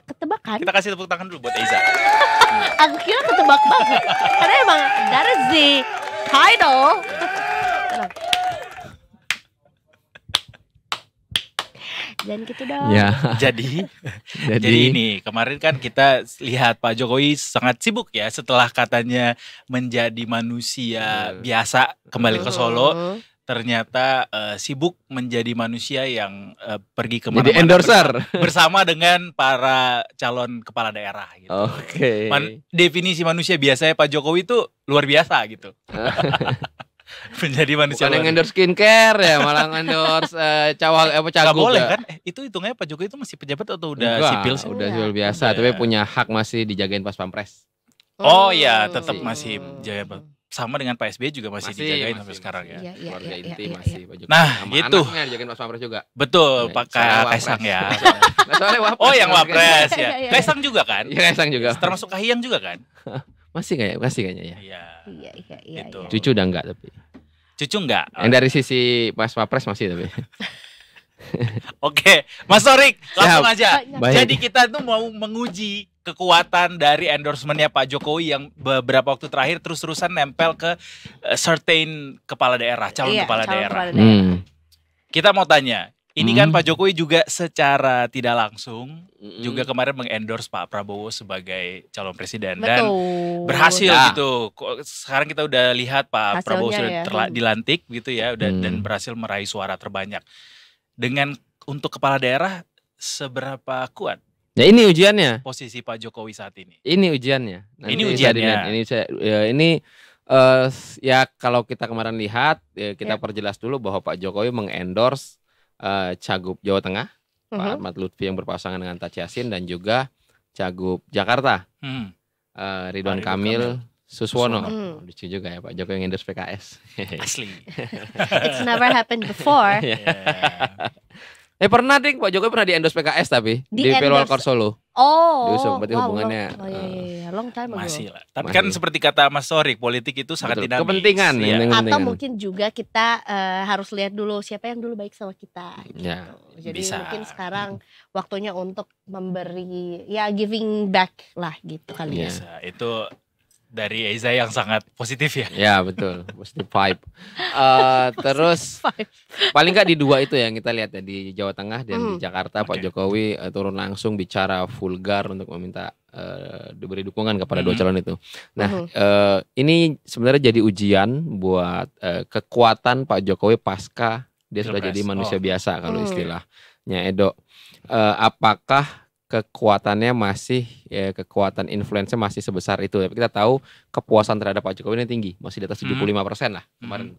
Ketebakan. Kita kasih tepuk tangan dulu buat Eiza. Aku kira ketebak banget. Karena emang that is the title. Dan gitu dong. Ya. Jadi ini kemarin kan kita lihat Pak Jokowi sangat sibuk ya setelah katanya menjadi manusia biasa kembali ke Solo. Ternyata sibuk menjadi manusia yang pergi kemana-mana Jadi endorser. bersama dengan para calon kepala daerah gitu. Oke. Definisi manusia biasanya Pak Jokowi itu luar biasa gitu. menjadi manusia Bukan yang luar endorse skincare ya, malah endorse cagup. Gak boleh kan? Itu hitungannya Pak Jokowi itu masih pejabat atau udah Enggak, sipil sih? udah sipil biasa, Udah. tapi punya hak masih dijagain pas pampres. Oh ya, Hmm. tetap masih jaga. Sama dengan Pak SBY juga masih dijagain sampai sekarang ya. Iya, iya, Keluarga iya, inti iya, masih Pak Jokowi. Nah, sama gitu. anaknya dijagain pas pampres juga. Betul, Ya, Pak soalnya wapres. Kaisang ya. Nah, soalnya wapres. Oh, yang soalnya wapres ya. Iya, iya. Kaisang juga kan? Iya, Kaisang juga. Termasuk Kahiyang juga kan? Masih kayaknya ya. Iya. Iya, iya, iya. Gitu. iya. Cucu udah enggak tapi. Cucu enggak? Yang dari sisi pas pampres masih tapi. Oke, Mas Torik, langsung Siap. aja. Baik. Jadi kita tuh mau menguji kekuatan dari endorsementnya Pak Jokowi yang beberapa waktu terakhir terus-terusan nempel ke certain kepala daerah, calon Iya, kepala calon daerah. kepala daerah. Kita mau tanya, ini kan Hmm. Pak Jokowi juga secara tidak langsung juga kemarin mengendorse Pak Prabowo sebagai calon presiden dan Betul. berhasil Ya. gitu. Sekarang kita udah lihat Pak Prabowo Hasilnya sudah ya. dilantik gitu ya, udah dan Hmm. berhasil meraih suara terbanyak. Dengan untuk kepala daerah seberapa kuat Ya ini ujiannya. posisi Pak Jokowi saat ini? Ini ujiannya. Nanti Ini saya ujiannya. dilihat. Ini ya kalau kita kemarin lihat ya kita Ya. perjelas dulu bahwa Pak Jokowi mengendorse Cagup Jawa Tengah Pak Mhm. Ahmad Lutfi yang berpasangan dengan Taci Yassin dan juga Cagup Jakarta Hmm. Ridwan Ridwan Kamil Suswono. Hmm. Lucu juga ya Pak Jokowi yang endorse PKS. Asli. It's never happened before. Ya. Pernah ding Pak Jokowi pernah di endorse PKS tapi di Di-endorse. Pilwalkor Solo. Oh. Diusung, berarti hubungannya, Oh iya, iya, iya. Long time ago. Masih lah. Tapi Masih. kan seperti kata Mas Torik, politik itu sangat Betul. dinamis. Kepentingan, Iya. yang penting Atau kepentingan. mungkin juga kita harus lihat dulu siapa yang dulu baik sama kita. Gitu. Ya, Jadi bisa. mungkin sekarang waktunya untuk memberi ya giving back lah gitu kali ya. Bisa. Itu dari Eiza yang sangat positif ya. Ya betul, positive vibe. Terus paling nggak di dua itu yang kita lihat ya di Jawa Tengah dan di Jakarta Pak Oke. Jokowi turun langsung bicara vulgar untuk meminta diberi dukungan kepada dua calon itu. Nah ini sebenarnya jadi ujian buat kekuatan Pak Jokowi pasca dia sudah Pilpres. jadi manusia biasa kalau Hmm. istilahnya Edo. Apakah kekuatannya masih kekuatan influence masih sebesar itu? Tapi kita tahu kepuasan terhadap Pak Jokowi ini tinggi, masih di atas 75% lah kemarin.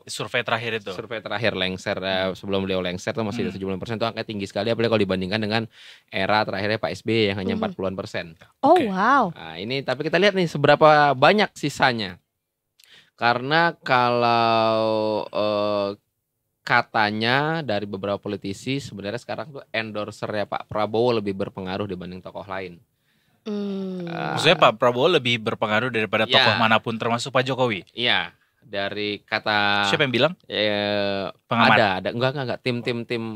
Survei terakhir itu. Survei terakhir lengser sebelum beliau lengser itu masih di 75%, itu angka tinggi sekali apalagi kalau dibandingkan dengan era terakhirnya Pak SBY yang hanya 40-an%. Oh Oke. wow. Nah, ini tapi kita lihat nih seberapa banyak sisanya. Karena kalau katanya dari beberapa politisi sebenarnya sekarang tuh endorsernya Pak Prabowo lebih berpengaruh dibanding tokoh lain. Maksudnya Pak Prabowo lebih berpengaruh daripada Ya. tokoh manapun termasuk Pak Jokowi. Iya, dari kata Siapa yang bilang? Pengamat. ada enggak tim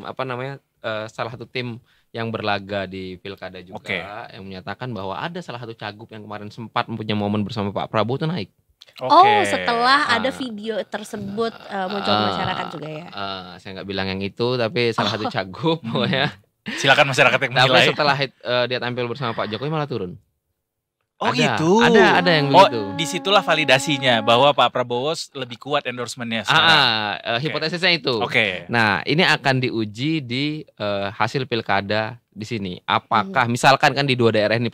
apa namanya salah satu tim yang berlaga di pilkada juga Oke. yang menyatakan bahwa ada salah satu cagup yang kemarin sempat mempunyai momen bersama Pak Prabowo itu naik. Oh setelah ada Ah. video tersebut muncul ke masyarakat juga ya. Saya nggak bilang yang itu tapi salah satu cagup pokoknya. Silakan masyarakat yang Tapi menilai. setelah dia tampil bersama Pak Jokowi malah turun. Oh Ada, gitu. Ada yang Oh, begitu. disitulah validasinya bahwa Pak Prabowo lebih kuat endorsementnya sekarang. Hipotesisnya itu. Oke. Nah, ini akan diuji di hasil pilkada di sini. Apakah misalkan kan di dua daerah ini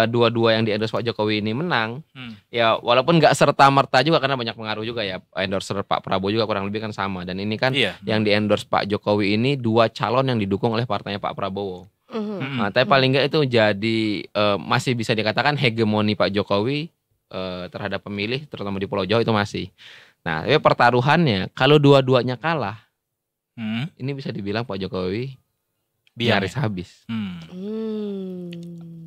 dua-dua yang di-endorse Pak Jokowi ini menang, ya walaupun nggak serta merta juga karena banyak pengaruh juga ya. Endorser Pak Prabowo juga kurang lebih kan sama. Dan ini kan Iya. yang di-endorse Pak Jokowi ini dua calon yang didukung oleh partainya Pak Prabowo. Nah, tapi paling nggak itu jadi masih bisa dikatakan hegemoni Pak Jokowi terhadap pemilih terutama di Pulau Jawa itu masih. Nah, tapi pertaruhannya kalau dua-duanya kalah, ini bisa dibilang Pak Jokowi nyaris habis.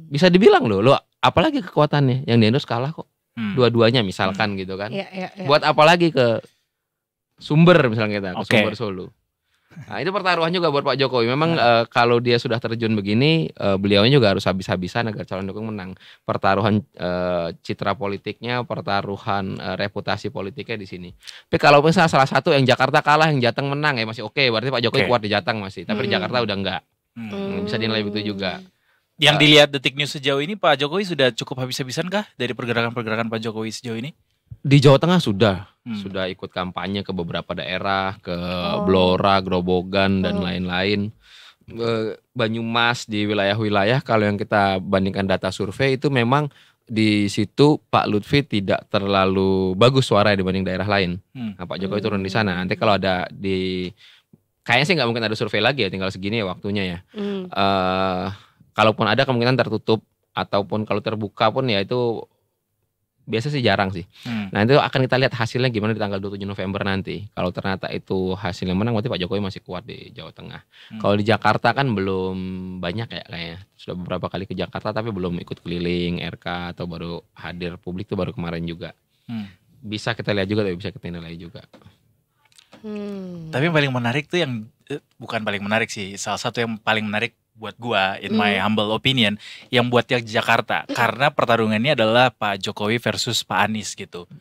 Bisa dibilang loh, apalagi kekuatannya yang di-endorse kalah kok. Dua-duanya misalkan gitu kan. Iya, iya, iya. Buat apa lagi ke Sumber misalnya kita, ke Oke. Sumber Solo. Nah, itu pertaruhan juga buat Pak Jokowi. Memang kalau dia sudah terjun begini, beliaunya juga harus habis-habisan agar calon dukung menang. Pertaruhan citra politiknya, pertaruhan reputasi politiknya di sini. Tapi kalau misalnya salah satu yang Jakarta kalah, yang Jateng menang ya masih oke. Berarti Pak Jokowi Oke. kuat di Jateng masih. Tapi di Jakarta udah enggak. Bisa dinilai begitu juga. Yang dilihat Detik News sejauh ini Pak Jokowi sudah cukup habis-habisan kah dari pergerakan-pergerakan Pak Jokowi sejauh ini? Di Jawa Tengah sudah ikut kampanye ke beberapa daerah, ke Blora, Grobogan dan lain-lain. Banyumas di wilayah-wilayah kalau yang kita bandingkan data survei itu memang di situ Pak Lutfi tidak terlalu bagus suara dibanding daerah lain. Nah, Pak Jokowi turun di sana. Nanti kalau ada kayaknya sih nggak mungkin ada survei lagi ya, tinggal segini ya waktunya ya. Kalaupun ada kemungkinan tertutup ataupun kalau terbuka pun ya itu biasa sih jarang sih. Nah itu akan kita lihat hasilnya gimana di tanggal 27 November nanti. Kalau ternyata itu hasilnya menang, berarti Pak Jokowi masih kuat di Jawa Tengah. Kalau di Jakarta kan belum banyak ya kayaknya. Sudah beberapa kali ke Jakarta tapi belum ikut keliling RK atau baru hadir publik tuh baru kemarin juga. Bisa kita lihat juga tapi bisa kita nilai juga. Tapi yang paling menarik tuh yang bukan paling menarik sih, salah satu yang paling menarik buat gua in my humble opinion yang buat yang Jakarta, karena pertarungannya adalah Pak Jokowi versus Pak Anies gitu.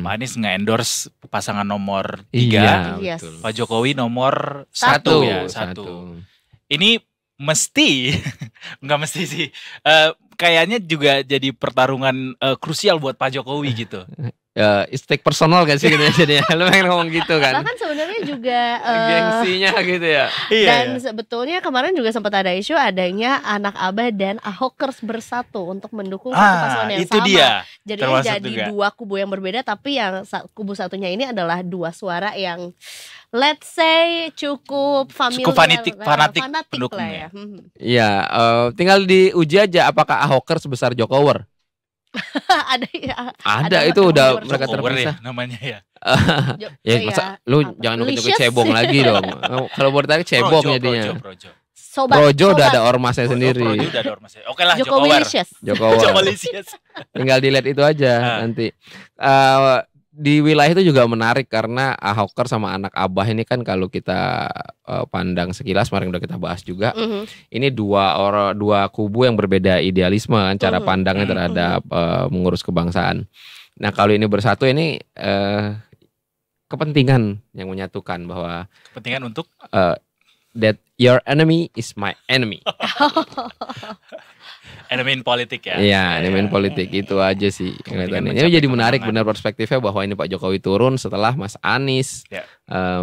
Pak Anies nge-endorse pasangan nomor 3, Pak Jokowi nomor 1 ya, 1. Ini mesti nggak mesti sih, kayaknya juga jadi pertarungan krusial buat Pak Jokowi gitu. Take personal kan sih jadinya. Lu pengen ngomong gitu kan. Bahkan sebenarnya juga gengsinya gitu ya. Dan sebetulnya kemarin juga sempat ada isu adanya anak Abah dan Ahokers bersatu untuk mendukung satu paslon yang itu sama. Dia. Jadi jadi juga 2 kubu yang berbeda, tapi yang kubu satunya ini adalah 2 suara yang let's say cukup familiar, fanatik lah ya. pendukungnya. Iya, tinggal diuji aja apakah Ahokers sebesar Jokower. ada itu udah mereka terpisah ya, namanya ya. Ya masa lu jangan nukit-nukit cebong lagi dong. Kalau buat tarik cebong jadinya. Projo udah ada ormasnya sendiri. Projo udah ada ormasnya. Oke lah, Jokower. Tinggal dilihat itu aja nanti. Di wilayah itu juga menarik karena Ahoker sama anak Abah ini kan kalau kita pandang sekilas, kemarin udah kita bahas juga. Ini dua kubu yang berbeda idealisme kan, cara pandangnya terhadap mengurus kebangsaan. Nah kalau ini bersatu ini kepentingan yang menyatukan, bahwa kepentingan untuk that your enemy is my enemy. Enemy in politik ya. Iya, enemy in politik itu aja sih kelihatannya. Ini jadi menarik benar perspektifnya bahwa ini Pak Jokowi turun setelah Mas Anies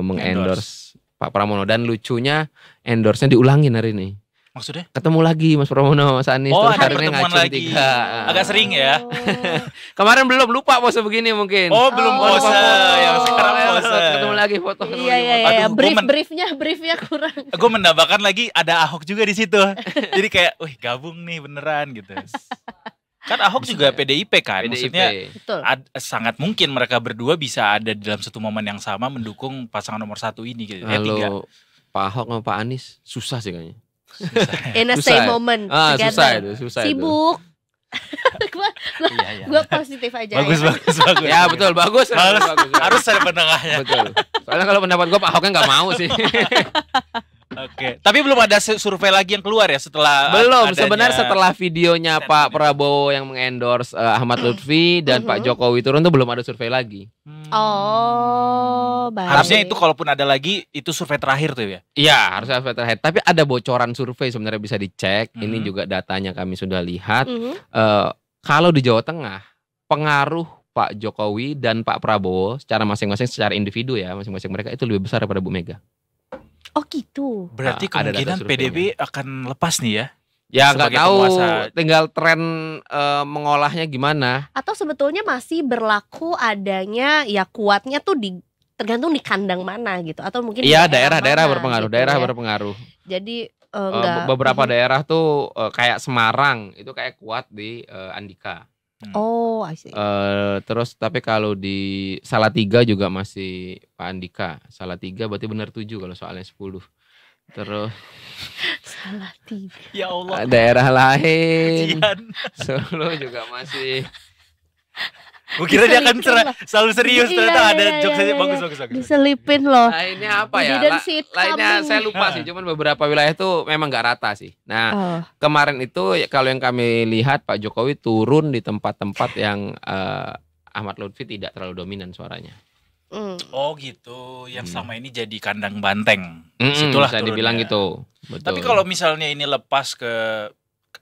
mengendorse Pak Pramono, dan lucunya endorse-nya diulangin hari ini. Maksudnya? Ketemu lagi Mas Pramono, Mas Anies, terus hari ini ngacung lagi. 3. Agak sering ya. Kemarin belum, lupa pose begini mungkin. Oh, belum pose. Yang sekarang pose. Ketemu lagi foto. Iya. Briefnya kurang. Gue mendambakan lagi ada Ahok juga di situ. Jadi kayak, wih gabung nih beneran gitu. Kan Ahok juga PDIP kan. Maksudnya sangat mungkin mereka berdua bisa ada dalam satu momen yang sama mendukung pasangan nomor 1 ini gitu. Kalau Pak Ahok sama Pak Anies susah sih kayaknya. In a same moment susah itu. Sibuk. Gue positif aja. Bagus. Ya betul, bagus. Harus ada penengahnya. Betul. Soalnya kalau pendapat gue Pak Ahoknya nggak mau sih. Oke. Tapi belum ada survei lagi yang keluar ya setelah. Belum. Sebenarnya setelah videonya Pak Prabowo yang mengendorse Ahmad Lutfi dan Pak Jokowi turun tuh belum ada survei lagi. Oh, baik. Harusnya itu kalaupun ada lagi itu survei terakhir tuh ya. Iya, harusnya survei terakhir. Tapi ada bocoran survei sebenarnya bisa dicek. Ini juga datanya kami sudah lihat. Kalau di Jawa Tengah, pengaruh Pak Jokowi dan Pak Prabowo secara masing-masing, secara individu ya, masing-masing mereka itu lebih besar daripada Bu Mega. Oh gitu. Berarti kemungkinan PDB akan lepas nih ya? Ya nggak tahu, tinggal tren mengolahnya gimana. Atau sebetulnya masih berlaku adanya ya kuatnya tuh tergantung di kandang mana gitu, atau mungkin daerah berpengaruh, gitu, berpengaruh. Jadi beberapa daerah tuh kayak Semarang itu kayak kuat di Andika. Oh, I see. Terus tapi kalau di Salatiga juga masih Pak Andika. Salatiga berarti benar 7 kalau soalnya 10. Terus Salatiga. Ya Allah. Daerah lain. Solo juga masih. Gue kira dia akan selalu serius, ternyata ada jokes aja bagus. Diselipin loh. Nah ini apa ya? Lainnya saya lupa sih, cuman beberapa wilayah itu memang gak rata sih. Nah kemarin itu kalau yang kami lihat Pak Jokowi turun di tempat-tempat yang Ahmad Lutfi tidak terlalu dominan suaranya. Oh gitu, yang selama ini jadi kandang banteng. Situlah bisa dibilang gitu. Betul. Tapi kalau misalnya ini lepas ke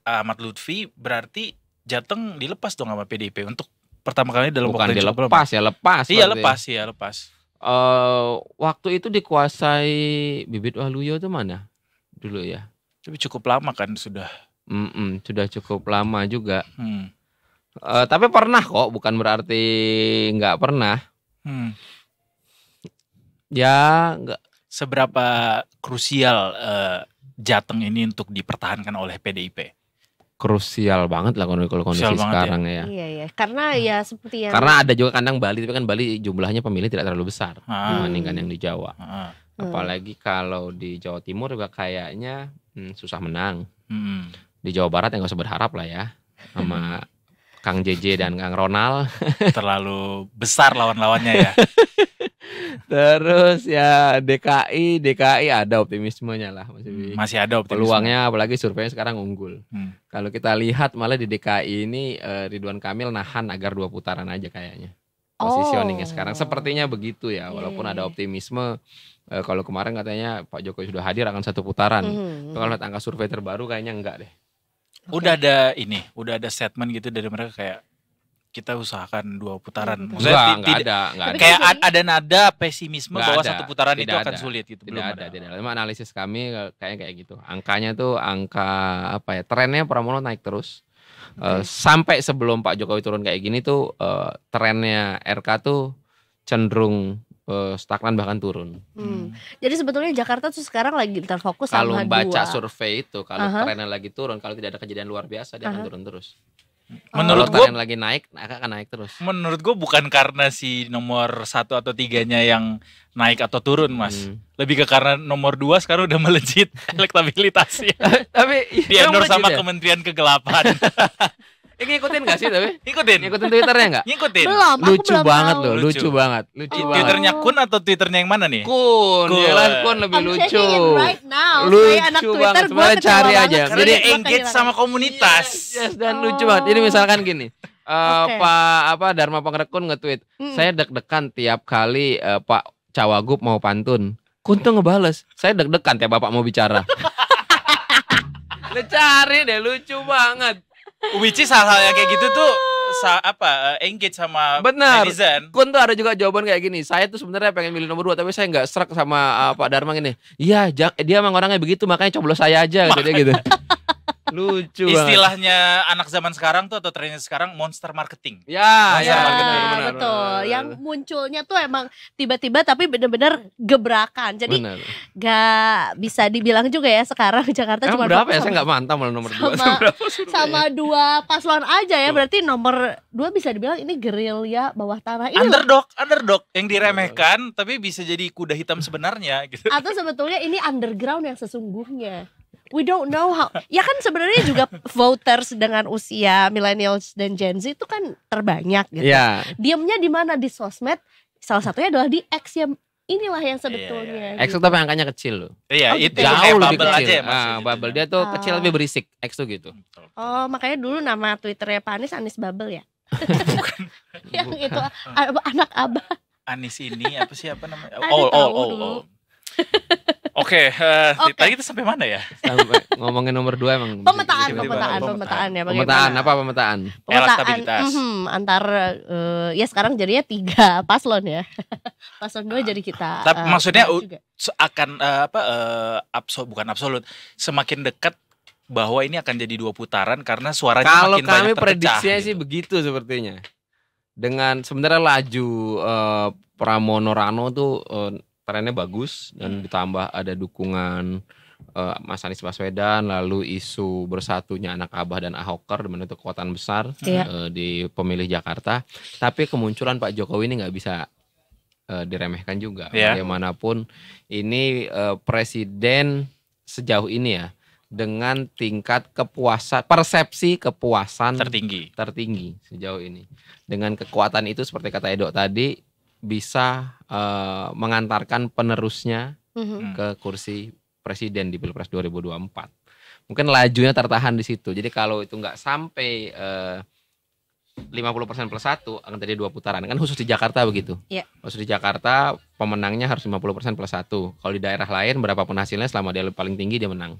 Ahmad Lutfi, berarti Jateng dilepas dong sama PDIP untuk pertama kali dalam waktu lepas. Iya lepas. Waktu itu dikuasai Bibit Waluyo itu mana dulu ya? Tapi cukup lama kan sudah. Sudah cukup lama juga. Tapi pernah kok, bukan berarti nggak pernah. Ya nggak. Seberapa krusial Jateng ini untuk dipertahankan oleh PDIP? Krusial banget lah kalau kondisi sekarang ya. Iya. Karena ya seperti yang. Karena ada juga kandang Bali, tapi kan Bali jumlahnya pemilih tidak terlalu besar dibandingkan yang di Jawa. Apalagi kalau di Jawa Timur juga kayaknya susah menang. Di Jawa Barat ya nggak usah berharap lah ya, sama Kang JJ dan Kang Ronald. Terlalu besar lawan-lawannya ya. Terus ya DKI ada optimismenya lah, masih ada optimisme. Peluangnya apalagi surveinya sekarang unggul. Kalau kita lihat malah di DKI ini Ridwan Kamil nahan agar 2 putaran aja kayaknya. Positioningnya sekarang sepertinya begitu ya, walaupun ada optimisme. Kalau kemarin katanya Pak Jokowi sudah hadir akan 1 putaran. Kalau lihat angka survei terbaru kayaknya enggak deh. Udah ada statement gitu dari mereka kayak kita usahakan 2 putaran. Maksudnya enggak ada. Kayak ada nada pesimisme bahwa 1 putaran itu akan sulit gitu. Tidak ada. Cuma analisis kami kayak gitu. Angkanya tuh angka apa ya? Trennya Pramono naik terus. Sampai sebelum Pak Jokowi turun kayak gini tuh trennya RK tuh cenderung stagnan bahkan turun. Jadi sebetulnya Jakarta tuh sekarang lagi terfokus sama 2. Kalau baca survei itu, kalau trennya lagi turun, kalau tidak ada kejadian luar biasa dia akan turun terus. Menurut gue lagi naik, akan naik terus. Menurut gue bukan karena si nomor 1 atau 3-nya yang naik atau turun, Mas. Lebih ke karena nomor 2 sekarang udah melejit elektabilitasnya. Tapi di endorse sama Kementerian Kegelapan. Ngikutin gak sih tapi? Ngikutin Twitternya gak? Ngikutin. Belum, lucu banget loh, lucu banget. Twitternya Kun atau Twitternya yang mana nih? Kun. Kun lebih lucu. Right now. Lucu banget. Sebenarnya cari aja. Jadi engage sama komunitas. Yes, dan lucu banget. Jadi misalkan gini. Pak Dharma Pangrekun nge-tweet, saya deg-degan tiap kali Pak Cawagup mau pantun. Kun tuh ngebales, saya deg-degan tiap Bapak mau bicara. Cari deh, lucu banget. Which is hal-hal yang kayak gitu tuh engage sama netizen. Kun tuh ada juga jawaban kayak gini. Saya tuh sebenarnya pengen milih nomor 2 tapi saya nggak serak sama Pak Dharma ini. Iya, dia emang orangnya begitu makanya coblos saya aja gitu. Lucu banget. Istilahnya anak zaman sekarang tuh atau trennya sekarang monster marketing. Monster marketing betul. Yang munculnya tuh emang tiba-tiba tapi benar-benar gebrakan. Jadi gak bisa dibilang juga ya sekarang Jakarta cuma berapa ya? Saya gak mantap malah nomor 2 sama 2 paslon aja ya. Berarti nomor 2 bisa dibilang ini gerilya bawah tanah. Underdog yang diremehkan tapi bisa jadi kuda hitam sebenarnya gitu. Atau sebetulnya ini underground yang sesungguhnya. We don't know how. Ya kan sebenarnya juga voters dengan usia millennials dan Gen Z itu kan terbanyak gitu. Diamnya di mana di sosmed? Salah satunya adalah di X yang inilah yang sebetulnya. X tapi angkanya kecil loh. Iya, itu jauh lebih kecil. Aja ya, Bubble dia tuh kecil lebih berisik. X tuh gitu. Oh, makanya dulu nama Twitternya Pak Anies Bubble ya. Yang itu anak abah. Anis ini apa namanya? All. Oke, tadi kita sampai mana ya? Sampai ngomongin nomor 2 emang. Pemetaan ya. Pemetaan apa pemetaan? Elektabilitas. Antar ya sekarang jadinya 3 paslon ya. Paslon 2 jadi kita. Tapi maksudnya akan bukan absolut, semakin dekat bahwa ini akan jadi 2 putaran karena suaranya makin banyak terpecah. Kalau kami prediksinya sih begitu sepertinya. Dengan sebenarnya laju Pramono Rano tuh trennya bagus dan ditambah ada dukungan Mas Anies Baswedan, lalu isu bersatunya anak Abah dan Ahoker dimana itu kekuatan besar di pemilih Jakarta. Tapi kemunculan Pak Jokowi ini nggak bisa diremehkan juga. Bagaimanapun ini presiden sejauh ini ya dengan tingkat persepsi kepuasan tertinggi sejauh ini. Dengan kekuatan itu seperti kata Edo tadi bisa mengantarkan penerusnya ke kursi presiden di Pilpres 2024. Mungkin lajunya tertahan di situ. Jadi kalau itu nggak sampai 50% plus 1 akan terjadi 2 putaran. Kan khusus di Jakarta begitu. Khusus di Jakarta pemenangnya harus 50% plus 1. Kalau di daerah lain berapapun hasilnya selama dia paling tinggi dia menang.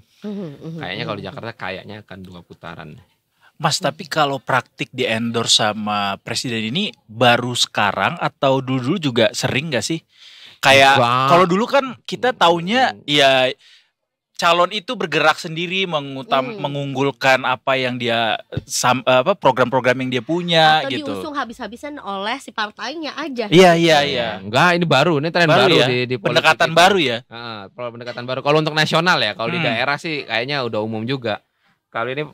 Kayaknya kalau di Jakarta kayaknya akan 2 putaran. Mas, tapi kalau praktik di endorse sama presiden ini baru sekarang atau dulu juga sering gak sih? Kayak kalau dulu kan kita taunya ya calon itu bergerak sendiri mengunggulkan apa yang dia program-program yang dia punya atau gitu. diusung habis-habisan oleh si partainya aja. Iya. Enggak, ini baru, ini tren baru ya? di pendekatan politik baru ya. Pendekatan baru. Kalau untuk nasional ya, kalau di daerah sih kayaknya udah umum juga. Kalau ini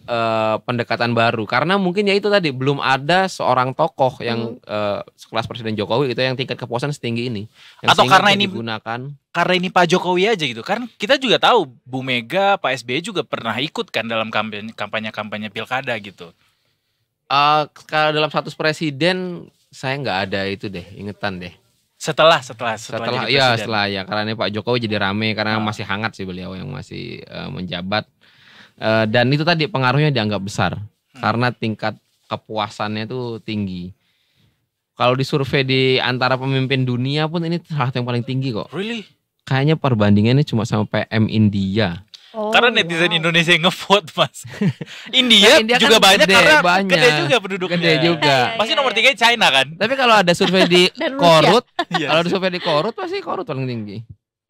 pendekatan baru karena mungkin ya itu tadi belum ada seorang tokoh yang sekelas Presiden Jokowi itu yang tingkat kepuasan setinggi ini. Atau karena ini digunakan karena ini Pak Jokowi aja gitu. Kan kita juga tahu Bu Mega, Pak SBY juga pernah ikut kan dalam kampanye pilkada gitu. Kalau dalam status presiden saya nggak ada itu deh, ingetan deh. Setelah ya karena ini Pak Jokowi jadi rame karena masih hangat sih beliau yang masih menjabat. Dan itu tadi pengaruhnya dianggap besar karena tingkat kepuasannya itu tinggi. Kalau di survei di antara pemimpin dunia pun ini salah satu yang paling tinggi kok. Really? Kayaknya perbandingannya cuma sama PM India. Karena netizen Indonesia yang nge-vote mas. India juga kan banyak karena gede juga penduduknya. Gede juga. Pasti nomor 3 China kan. Tapi kalau ada survei di Korut, kalau ada survei di Korut pasti Korut paling tinggi.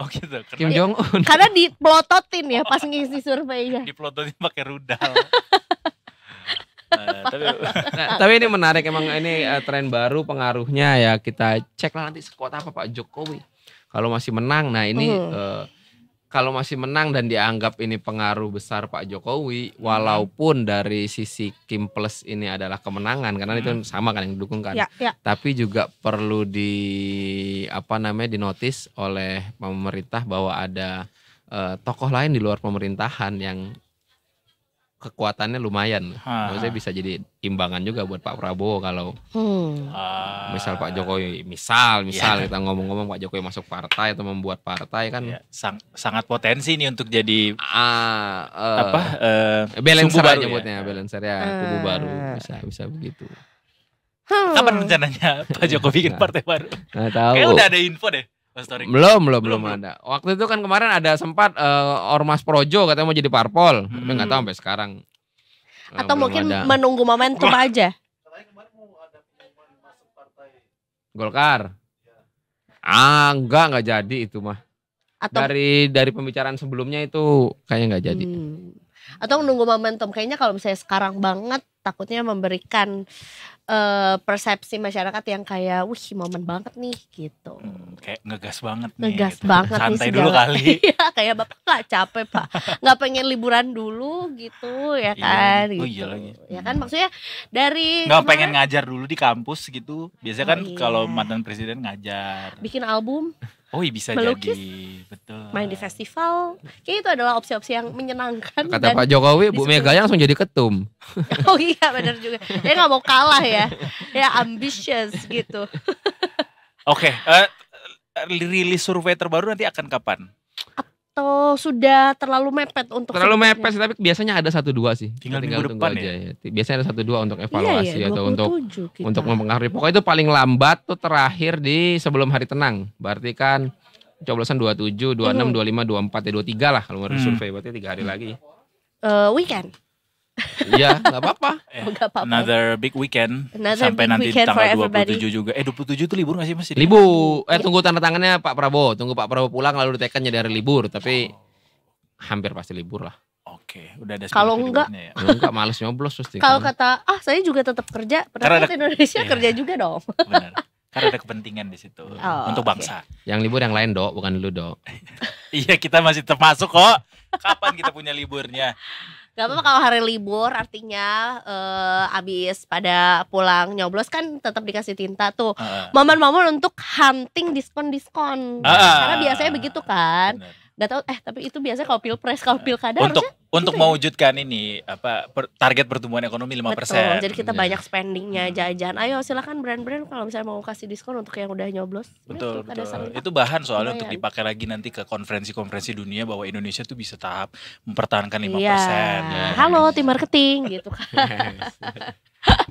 Oh gitu. Kim Jong Un. Karena dipelototin ya pas ngisi surveinya. Dipelototin pakai rudal. Tapi ini menarik emang ini tren baru pengaruhnya ya kita cek lah nanti sekuat apa Pak Jokowi. Kalau masih menang, nah ini kalau masih menang dan dianggap ini pengaruh besar Pak Jokowi, walaupun dari sisi Kim Plus ini adalah kemenangan karena itu sama kan yang didukung kan. Ya. Tapi juga perlu dinotis oleh pemerintah bahwa ada tokoh lain di luar pemerintahan yang kekuatannya lumayan. Maksudnya bisa jadi imbangan juga buat Pak Prabowo kalau misal Pak Jokowi misal kita ngomong-ngomong Pak Jokowi masuk partai atau membuat partai kan sangat potensi nih untuk jadi balancer nyebutnya balancer ya kubu baru bisa begitu. Kapan rencananya Pak Jokowi bikin partai baru? Nggak tahu. Kayak udah ada info deh. Belum ada. Waktu itu kan kemarin ada sempat Ormas Projo katanya mau jadi parpol, tapi nggak tahu sampai sekarang. Atau mungkin menunggu momentum aja. Golkar. Enggak jadi itu mah. Atau dari pembicaraan sebelumnya itu kayaknya nggak jadi. Atau menunggu momentum. Kayaknya kalau misalnya sekarang banget takutnya memberikan persepsi masyarakat yang kayak momen banget nih gitu. Kayak ngegas banget nih. Ngegas gitu. banget Santai nih dulu kali. Iya, kayak Bapak gak capek Pak. Gak pengen liburan dulu gitu ya kan. Oh gitu. iya lagi. Ya kan maksudnya dari nggak pengen ngajar dulu di kampus gitu. Biasanya kan iya. kalau mantan presiden ngajar. Bikin album. Oh iya bisa melukis, jadi. Betul. Main di festival. Kayaknya itu adalah opsi-opsi yang menyenangkan. Kata Pak Jokowi, Bu Mega langsung jadi ketum. Oh iya benar juga. Dia gak mau kalah ya. Ya ambitious gitu. Oke, rilis survei terbaru nanti akan kapan? Atau sudah terlalu mepet untuk mepet sih, tapi biasanya ada 1-2 sih. Tinggal minggu depan aja ya. Biasanya ada 1-2 untuk evaluasi iya, atau kita. untuk mempengaruhi. Pokoknya itu paling lambat tuh terakhir di sebelum hari tenang. Berarti kan coblosan 27, 26, 25, 24, 23 lah kalau menurut survei. Berarti 3 hari lagi. Weekend. Iya, nggak apa-apa. Another big weekend. Another sampai big nanti weekend tanggal for 27 juga. 27 itu libur nggak sih masih? Libur. Tunggu tanda tangannya Pak Prabowo. Tunggu Pak Prabowo pulang lalu ditekan jadi hari libur. Tapi hampir pasti libur lah. Oke, udah ada. Kalau enggak, ya. Enggak males nyoblos pasti. Kalau kata, saya juga tetap kerja. Padahal Indonesia kerja juga dong. Benar. Karena ada kepentingan di situ untuk bangsa. Yang libur yang lain Dok, bukan lu Dok. Iya, kita masih termasuk kok. Kapan kita punya liburnya? Gak apa-apa kalau hari libur artinya abis pada pulang nyoblos kan tetap dikasih tinta tuh. Momen-momen untuk hunting diskon-diskon. Karena biasanya begitu kan. Bener. Gak tau tapi itu biasanya kalau pilpres, kalau pilkada untuk mewujudkan ini target pertumbuhan ekonomi 5%. Betul, jadi kita banyak spendingnya, jajan. Ayo silakan brand-brand kalau misalnya mau kasih diskon untuk yang udah nyoblos. Betul. Itu bahan soalnya untuk dipakai lagi nanti ke konferensi-konferensi dunia bahwa Indonesia tuh bisa tahap mempertahankan 5%. Iya. Halo tim marketing gitu kan.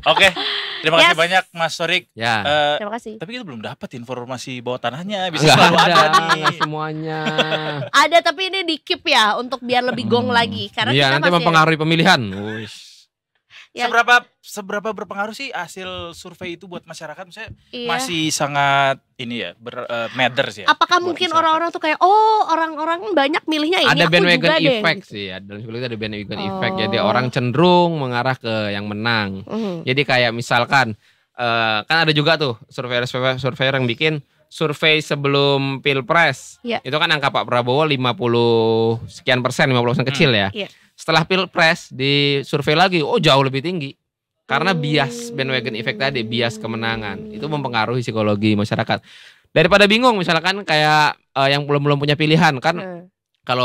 Oke, terima kasih banyak Mas Sorik. Ya. Terima kasih. Tapi kita belum dapat informasi bawah tanahnya. Bisa selalu ada nih semuanya. Ada tapi ini di keep ya untuk biar lebih gong lagi. Karena kita nanti masih mempengaruhi pemilihan. Ya. Seberapa berpengaruh sih hasil survei itu buat masyarakat? Misalnya Iya. masih sangat ini ya matters ya. Apakah buat mungkin masyarakat. orang-orang tuh kayak orang-orang banyak milihnya ini Ada aku bandwagon juga deh. effect gitu. sih ya. Dalam psikologi ada bandwagon Oh. effect. Jadi orang cenderung mengarah ke yang menang. Jadi kayak misalkan kan ada juga tuh survei yang bikin survei sebelum Pilpres. Iya. Itu kan angka Pak Prabowo 50 sekian persen, 50% kecil ya. Iya. Setelah Pilpres di survei lagi, jauh lebih tinggi. Karena bias bandwagon effect tadi, bias kemenangan. Itu mempengaruhi psikologi masyarakat. Daripada bingung misalkan kayak yang belum punya pilihan kan. Kalau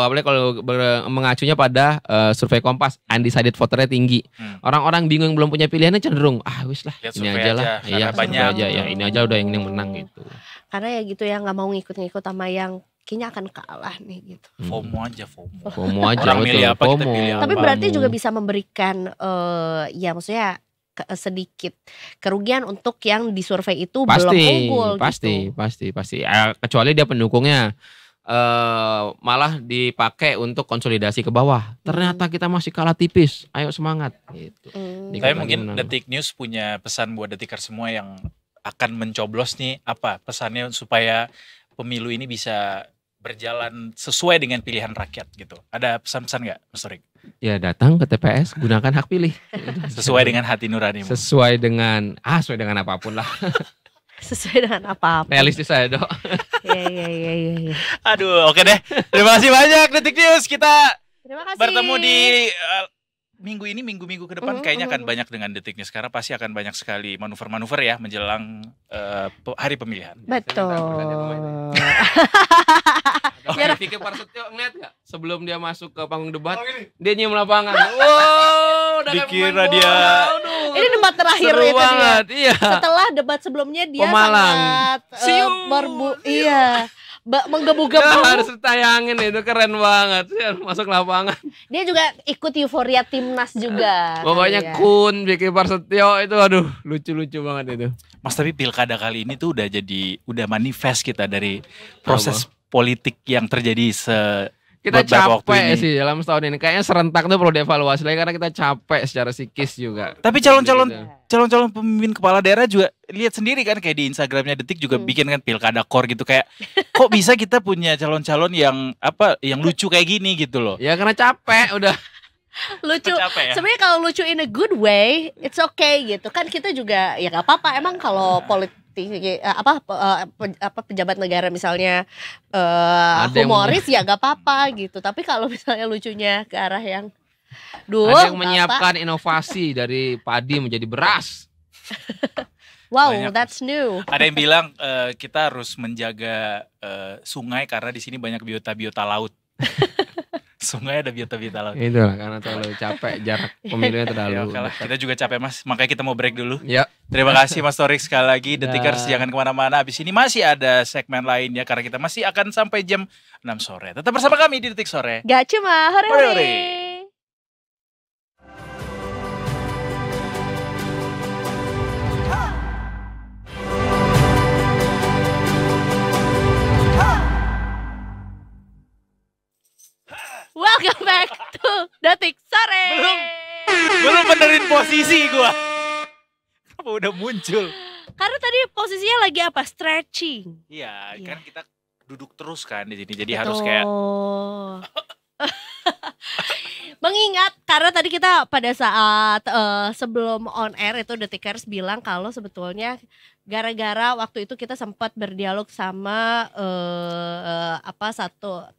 mengacunya pada survei Kompas, undecided voternya tinggi. Orang-orang bingung belum punya pilihannya cenderung wis lah, Lihat ini survei aja lah. aja, Iya, karena banyak. survei aja ya. Ini aja udah yang menang gitu. Karena ya gitu ya nggak mau ngikut-ngikut sama yang kayaknya akan kalah nih gitu. FOMO aja FOMO. FOMO aja Orang betul. milih apa, kita FOMO. pilih apa. Tapi berarti juga bisa memberikan ya maksudnya sedikit kerugian untuk yang di survei itu belum unggul gitu. Pasti. Kecuali dia pendukungnya malah dipakai untuk konsolidasi ke bawah. Ternyata kita masih kalah tipis. Ayo semangat gitu. Tapi mungkin Detik News punya pesan buat Detikers semua yang akan mencoblos nih, apa pesannya supaya pemilu ini bisa berjalan sesuai dengan pilihan rakyat gitu. Ada pesan-pesan nggak, Mas Torik? Ya datang ke TPS, gunakan hak pilih. Sesuai dengan hati nurani. Sesuai dengan apapun lah. Sesuai dengan apa-apa. Realistis saya, Dok. Iya. Aduh, oke deh. Terima kasih banyak Detik News. Kita Terima kasih. bertemu di minggu ini, minggu-minggu ke depan kayaknya akan banyak dengan Detik News karena pasti akan banyak sekali manuver-manuver ya menjelang hari pemilihan. Betul. Vicky Parsetyo ngeliat gak? Sebelum dia masuk ke panggung debat, dia nyium lapangan. Wow, udah kayak Dikira pemain dia bola. Aduh, Ini debat terakhir seru itu banget, dia. iya. Setelah debat sebelumnya dia Pemalang. sangat Siu. iya. Nah, Menggebu-gebu. harus ditayangin itu keren banget. Masuk lapangan. Dia juga ikut euforia timnas juga. Pokoknya kali ya. Kun, Vicky Parsetyo itu aduh lucu-lucu banget itu. Mas, tapi pilkada kali ini tuh udah manifest kita dari proses politik yang terjadi Kita beberapa waktu capek ini. sih dalam setahun ini. Kayaknya serentak tuh perlu dievaluasi lagi karena kita capek secara psikis juga. Tapi calon-calon pemimpin kepala daerah juga lihat sendiri kan kayak di Instagramnya Detik juga bikin kan pilkada core gitu kayak kok bisa kita punya calon-calon yang lucu kayak gini gitu loh. Ya karena capek udah. Lucu. Capek ya? Sebenarnya kalau lucu in a good way, it's okay gitu. Kan kita juga ya nggak apa-apa. Emang kalau politik pejabat negara misalnya Ada yang humoris ya nggak apa-apa gitu. Tapi kalau misalnya lucunya ke arah yang Ada yang menyiapkan inovasi dari padi menjadi beras. wow, Banyak. that's new. Ada yang bilang kita harus menjaga sungai karena di sini banyak biota-biota laut. Sungai ada biota-biota laut. Itulah karena terlalu capek jarak pemilunya terlalu. Ya, oke lah. Kita juga capek Mas, makanya kita mau break dulu. Ya. Terima kasih Mas Torik sekali lagi. Detikers jangan kemana-mana. Abis ini masih ada segmen lainnya karena kita masih akan sampai jam 6 sore. Tetap bersama kami di Detik Sore. Gak cuma Hore-hore. hore-hore. Welcome back to Detik Sore. Belum benerin posisi gua. Apa udah muncul? Karena tadi posisinya lagi apa? Stretching. Iya, Iya. kan kita duduk terus kan di sini. Jadi harus kayak Mengingat karena tadi kita pada saat sebelum on air itu Detikers bilang kalau sebetulnya gara-gara waktu itu kita sempat berdialog sama satu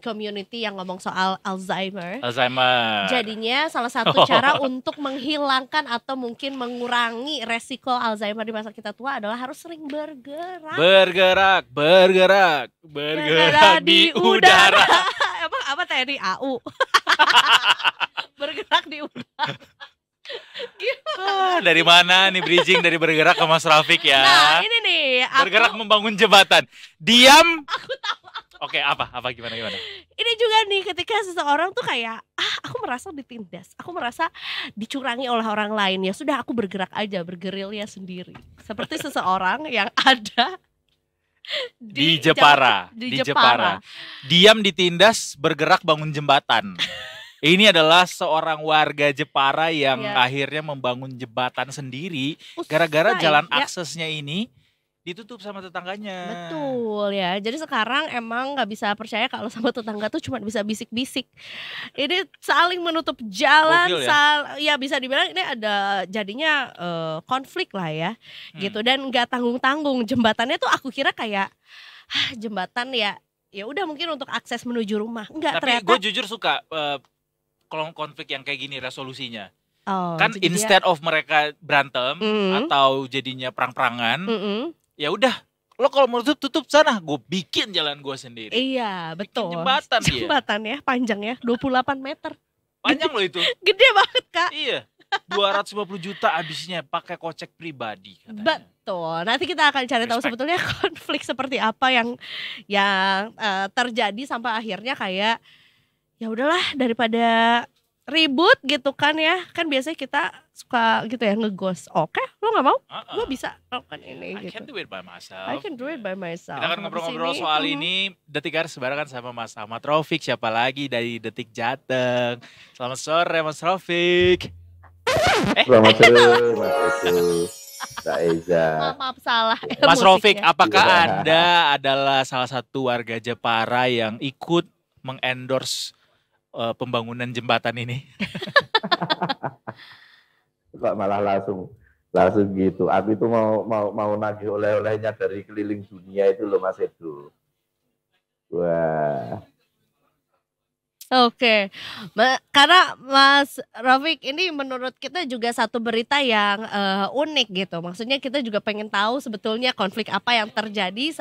community yang ngomong soal Alzheimer. Jadinya salah satu cara untuk menghilangkan atau mungkin mengurangi resiko Alzheimer di masa kita tua adalah harus sering bergerak. Bergerak di udara. Emang apa TNI AU? Bergerak di udara. Dari mana nih bridging dari bergerak ke Mas Rafiq ya? Nah ini nih Bergerak membangun jembatan. Diam. Oke, apa gimana? Ini juga nih ketika seseorang tuh kayak aku merasa ditindas, aku merasa dicurangi oleh orang lain, ya sudah aku bergerak aja, bergerilya sendiri. Seperti seseorang yang ada di Jepara. Diam ditindas, bergerak bangun jembatan. Ini adalah seorang warga Jepara yang Ya. akhirnya membangun jembatan sendiri gara-gara Usai, jalan ya. aksesnya ini ditutup sama tetangganya. Betul ya. Jadi sekarang emang nggak bisa percaya kalau sama tetangga tuh cuma bisa bisik-bisik. Ini saling menutup jalan, Gokil ya. ya bisa dibilang ini ada jadinya konflik lah ya, gitu. Dan nggak tanggung-tanggung jembatannya tuh aku kira kayak jembatan ya udah mungkin untuk akses menuju rumah. Enggak, Tapi ternyata. gue jujur suka kalau konflik yang kayak gini resolusinya. Oh, Kan jadi dia- instead of mereka berantem atau jadinya perang-perangan, ya udah lo kalau mau tutup sana, gue bikin jalan gue sendiri. Iya, betul. jembatan dia. Jembatan ya, panjang ya, 28 meter. Panjang loh itu. Gede banget, Kak. Iya. 250 juta habisnya pakai kocek pribadi katanya. Betul. Nanti kita akan cari tahu Respect. sebetulnya konflik seperti apa yang terjadi sampai akhirnya kayak ya udahlah daripada ribut gitu kan ya. Kan biasanya kita suka gitu ya ngeghost. Oke, lo nggak mau? Gue bisa lakukan ini I gitu. can do it by myself. I can do it by myself. Kita akan ngobrol-ngobrol soal ini Detikers barengan sama Mas Ahmad Raufik. Siapa lagi dari Detik Jateng. Selamat sore Mas Raufik. Selamat sore Mas Edu, Mbak Eza. Maaf salah. Mas Raufik, musiknya. apakah Iya. Anda adalah salah satu warga Jepara yang ikut mengendorse pembangunan jembatan ini? Kok malah langsung gitu. Aku itu mau nagih oleh-olehnya dari keliling dunia itu loh Mas Edu. Wah, Oke, karena Mas Rafiq ini menurut kita juga satu berita yang unik gitu. Maksudnya kita juga pengen tahu sebetulnya konflik apa yang terjadi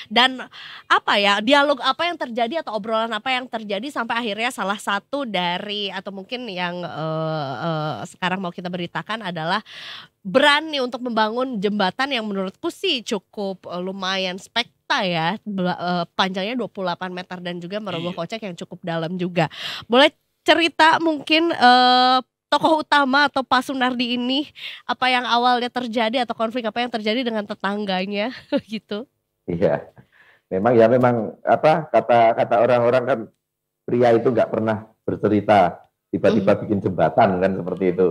dan apa ya dialog apa yang terjadi atau obrolan apa yang terjadi sampai akhirnya salah satu dari atau mungkin yang sekarang mau kita beritakan adalah berani untuk membangun jembatan yang menurutku sih cukup lumayan ya, panjangnya 28 meter dan juga meroboh kocek yang cukup dalam juga. Boleh cerita mungkin tokoh utama atau Pak Sunardi ini apa yang awalnya terjadi atau konflik apa yang terjadi dengan tetangganya gitu? iya. Memang apa kata orang-orang kan pria itu nggak pernah bercerita tiba-tiba bikin jembatan kan seperti itu.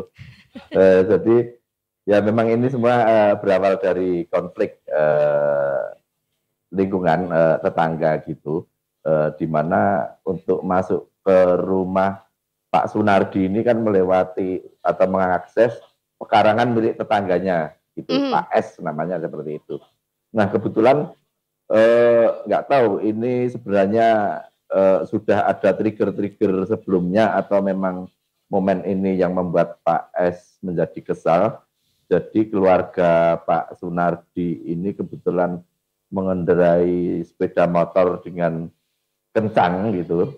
Jadi ya memang ini semua berawal dari konflik lingkungan tetangga gitu, di mana untuk masuk ke rumah Pak Sunardi ini kan melewati atau mengakses pekarangan milik tetangganya gitu, Pak S namanya seperti itu. Nah kebetulan nggak tahu ini sebenarnya sudah ada trigger-trigger sebelumnya atau memang momen ini yang membuat Pak S menjadi kesal. Jadi keluarga Pak Sunardi ini kebetulan mengendarai sepeda motor dengan kencang gitu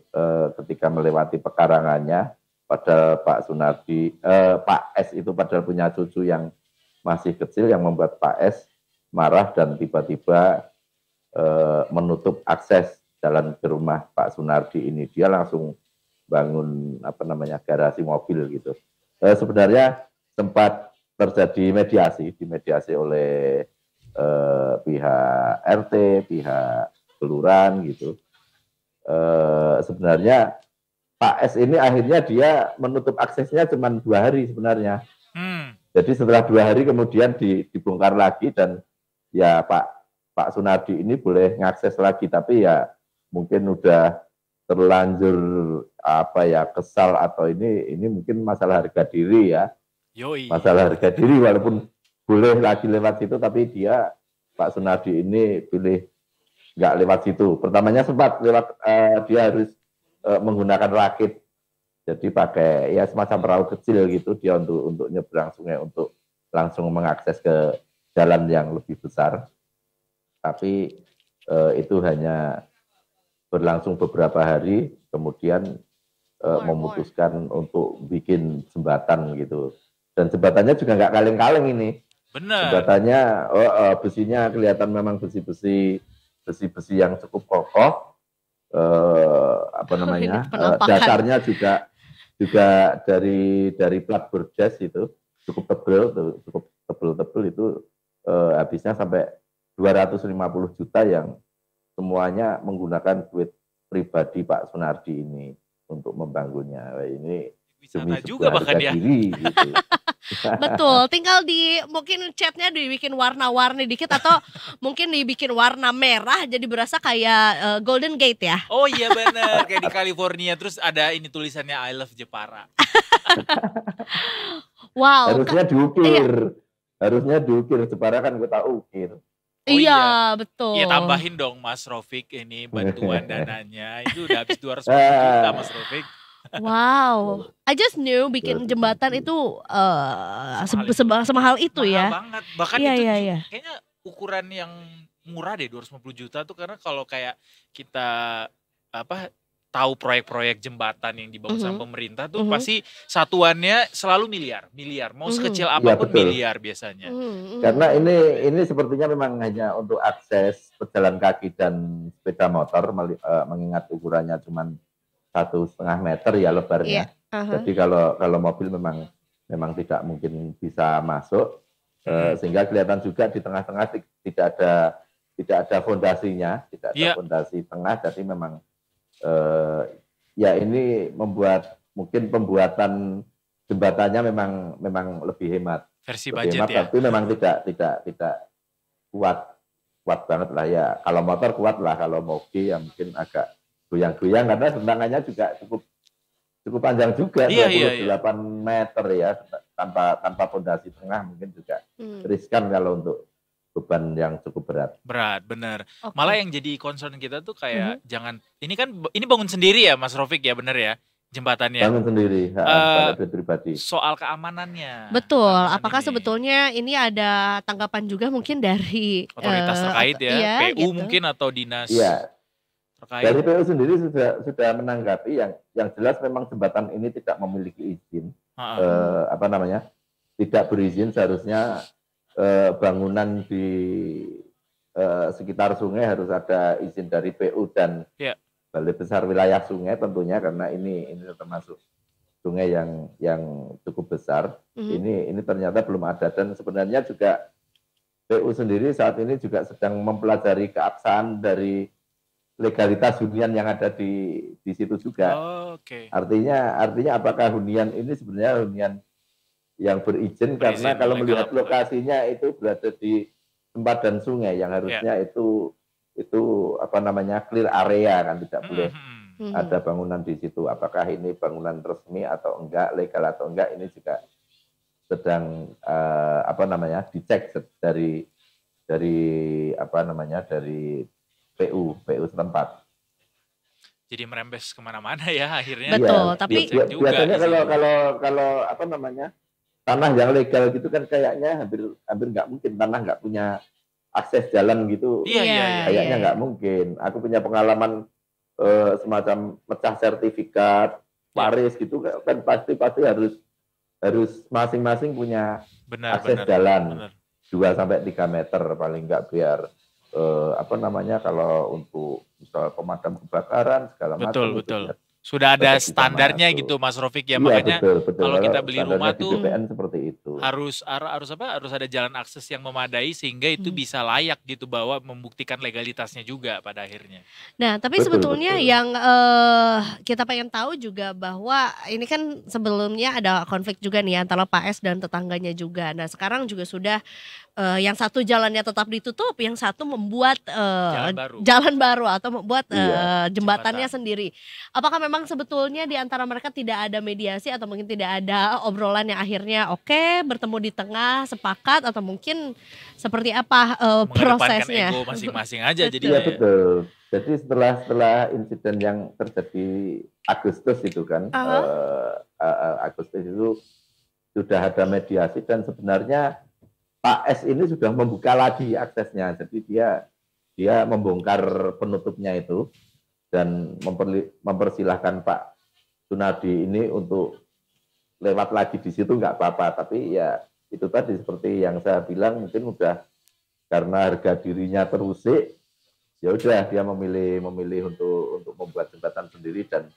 ketika melewati pekarangannya. Padahal Pak Sunardi, Pak S itu padahal punya cucu yang masih kecil yang membuat Pak S marah dan tiba-tiba menutup akses jalan ke rumah Pak Sunardi ini. Dia langsung bangun garasi mobil gitu. Sebenarnya sempat terjadi dimediasi oleh pihak RT, pihak kelurahan gitu. Sebenarnya Pak S ini akhirnya dia menutup aksesnya cuma 2 hari sebenarnya. Jadi setelah 2 hari kemudian dibongkar lagi dan ya Pak Sunardi ini boleh ngakses lagi, tapi ya mungkin udah terlanjur kesal atau ini mungkin masalah harga diri ya. Yoi. Masalah harga diri walaupun boleh lagi lewat situ, tapi dia Pak Sunardi ini pilih nggak lewat situ. Pertamanya sempat lewat, dia harus menggunakan rakit, jadi pakai ya semacam perahu kecil gitu dia untuk nyebrang sungai untuk langsung mengakses ke jalan yang lebih besar. Tapi itu hanya berlangsung beberapa hari, kemudian memutuskan untuk bikin jembatan gitu. Dan jembatannya juga nggak kaleng-kaleng ini. Benar. Jembatannya besinya kelihatan memang besi-besi yang cukup kokoh. Dasarnya juga dari plat berjas itu cukup tebel itu habisnya sampai 250 juta yang semuanya menggunakan duit pribadi Pak Sunardi ini. untuk membangunnya. Wah, ini Wisata demi juga sebuah bahkan harga ya. diri gitu. Betul, tinggal mungkin catnya dibikin warna-warni dikit atau mungkin dibikin warna merah jadi berasa kayak Golden Gate ya. Oh iya bener, kayak di California. Terus ada ini tulisannya I love Jepara. Wow. Harusnya diukir. Harusnya diukir. Jepara kan kita ukir. Oh iya, betul. Iya tambahin dong Mas Rofik ini bantuan dananya. Itu udah habis 250 juta Mas Rofik. Wow, I just knew bikin jembatan itu semahal itu Mahal ya. banget. Bahkan Iya, itu iya, iya. kayaknya ukuran yang murah deh 250 juta tuh karena kalau kayak kita tahu proyek-proyek jembatan yang dibangun sama pemerintah tuh pasti satuannya selalu miliar. Mau sekecil apapun betul. miliar biasanya. Karena ini sepertinya memang hanya untuk akses pejalan kaki dan sepeda motor, mengingat ukurannya cuma 1,5 meter ya lebarnya. Jadi kalau mobil memang tidak mungkin bisa masuk, sehingga kelihatan juga di tengah-tengah tidak ada fondasinya, tidak ada fondasi tengah. Jadi memang ya ini membuat mungkin pembuatan jembatannya memang lebih hemat. Versi budget hemat, ya. tapi memang tidak kuat banget lah ya. Kalau motor kuat lah, kalau mobil ya mungkin agak goyang-goyang karena bentangannya juga cukup panjang juga, 28 meter ya, tanpa fondasi tengah mungkin juga riskan kalau untuk beban yang cukup berat. Berat, bener. Okay. Malah yang jadi concern kita tuh kayak jangan, ini bangun sendiri ya Mas Rofik ya, bener ya? Jembatannya. Bangun sendiri, pribadi. Soal keamanannya. Betul. Apakah sebetulnya ini ada tanggapan juga mungkin dari otoritas terkait ya, iya, PU gitu. mungkin atau dinas terkait. Dari PU sendiri sudah menanggapi yang jelas memang jembatan ini tidak memiliki izin, tidak berizin. Seharusnya bangunan di sekitar sungai harus ada izin dari PU dan Balai Besar Wilayah Sungai tentunya, karena ini termasuk sungai yang cukup besar. Ini ternyata belum ada, dan sebenarnya juga PU sendiri saat ini juga sedang mempelajari keabsahan dari legalitas hunian yang ada di situ juga. Artinya apakah hunian ini sebenarnya hunian yang berizin, karena kalau melihat lokasinya itu berada di tempat dan sungai yang harusnya itu clear area, kan tidak boleh ada bangunan di situ. Apakah ini bangunan resmi atau enggak, legal atau enggak, ini juga sedang dicek dari PU setempat. Jadi merembes kemana-mana ya akhirnya. Betul, tapi biasanya kalau tanah yang legal gitu kan kayaknya hampir nggak mungkin tanah nggak punya akses jalan gitu. Kayaknya nggak mungkin. Aku punya pengalaman semacam pecah sertifikat waris gitu kan, pasti harus masing-masing punya akses jalan 2-3 meter paling nggak, biar kalau untuk misal pemadam kebakaran segala macam. Betul. Sudah ada standarnya gitu Mas Rofik ya, makanya betul. Kalau kita beli rumah tuh seperti itu. Harus ada jalan akses yang memadai sehingga itu bisa layak gitu, bahwa membuktikan legalitasnya juga pada akhirnya. Nah, tapi sebetulnya yang kita pengen tahu juga bahwa ini kan sebelumnya ada konflik juga nih antara Pak S dan tetangganya juga. Nah, sekarang juga sudah yang satu jalannya tetap ditutup, yang satu membuat jalan baru atau membuat jembatannya sendiri. Apakah memang sebetulnya di antara mereka tidak ada mediasi atau mungkin tidak ada obrolan yang akhirnya bertemu di tengah, sepakat, atau mungkin seperti apa prosesnya? Ego masing-masing aja jadi. Iya betul. Jadi setelah insiden yang terjadi Agustus itu kan, Agustus itu sudah ada mediasi, dan sebenarnya Pak S ini sudah membuka lagi aksesnya. Jadi dia membongkar penutupnya itu dan mempersilahkan Pak Sunardi ini untuk lewat lagi di situ, nggak apa-apa. Tapi ya itu tadi seperti yang saya bilang, mungkin udah karena harga dirinya terusik, ya udah dia memilih untuk membuat jembatan sendiri dan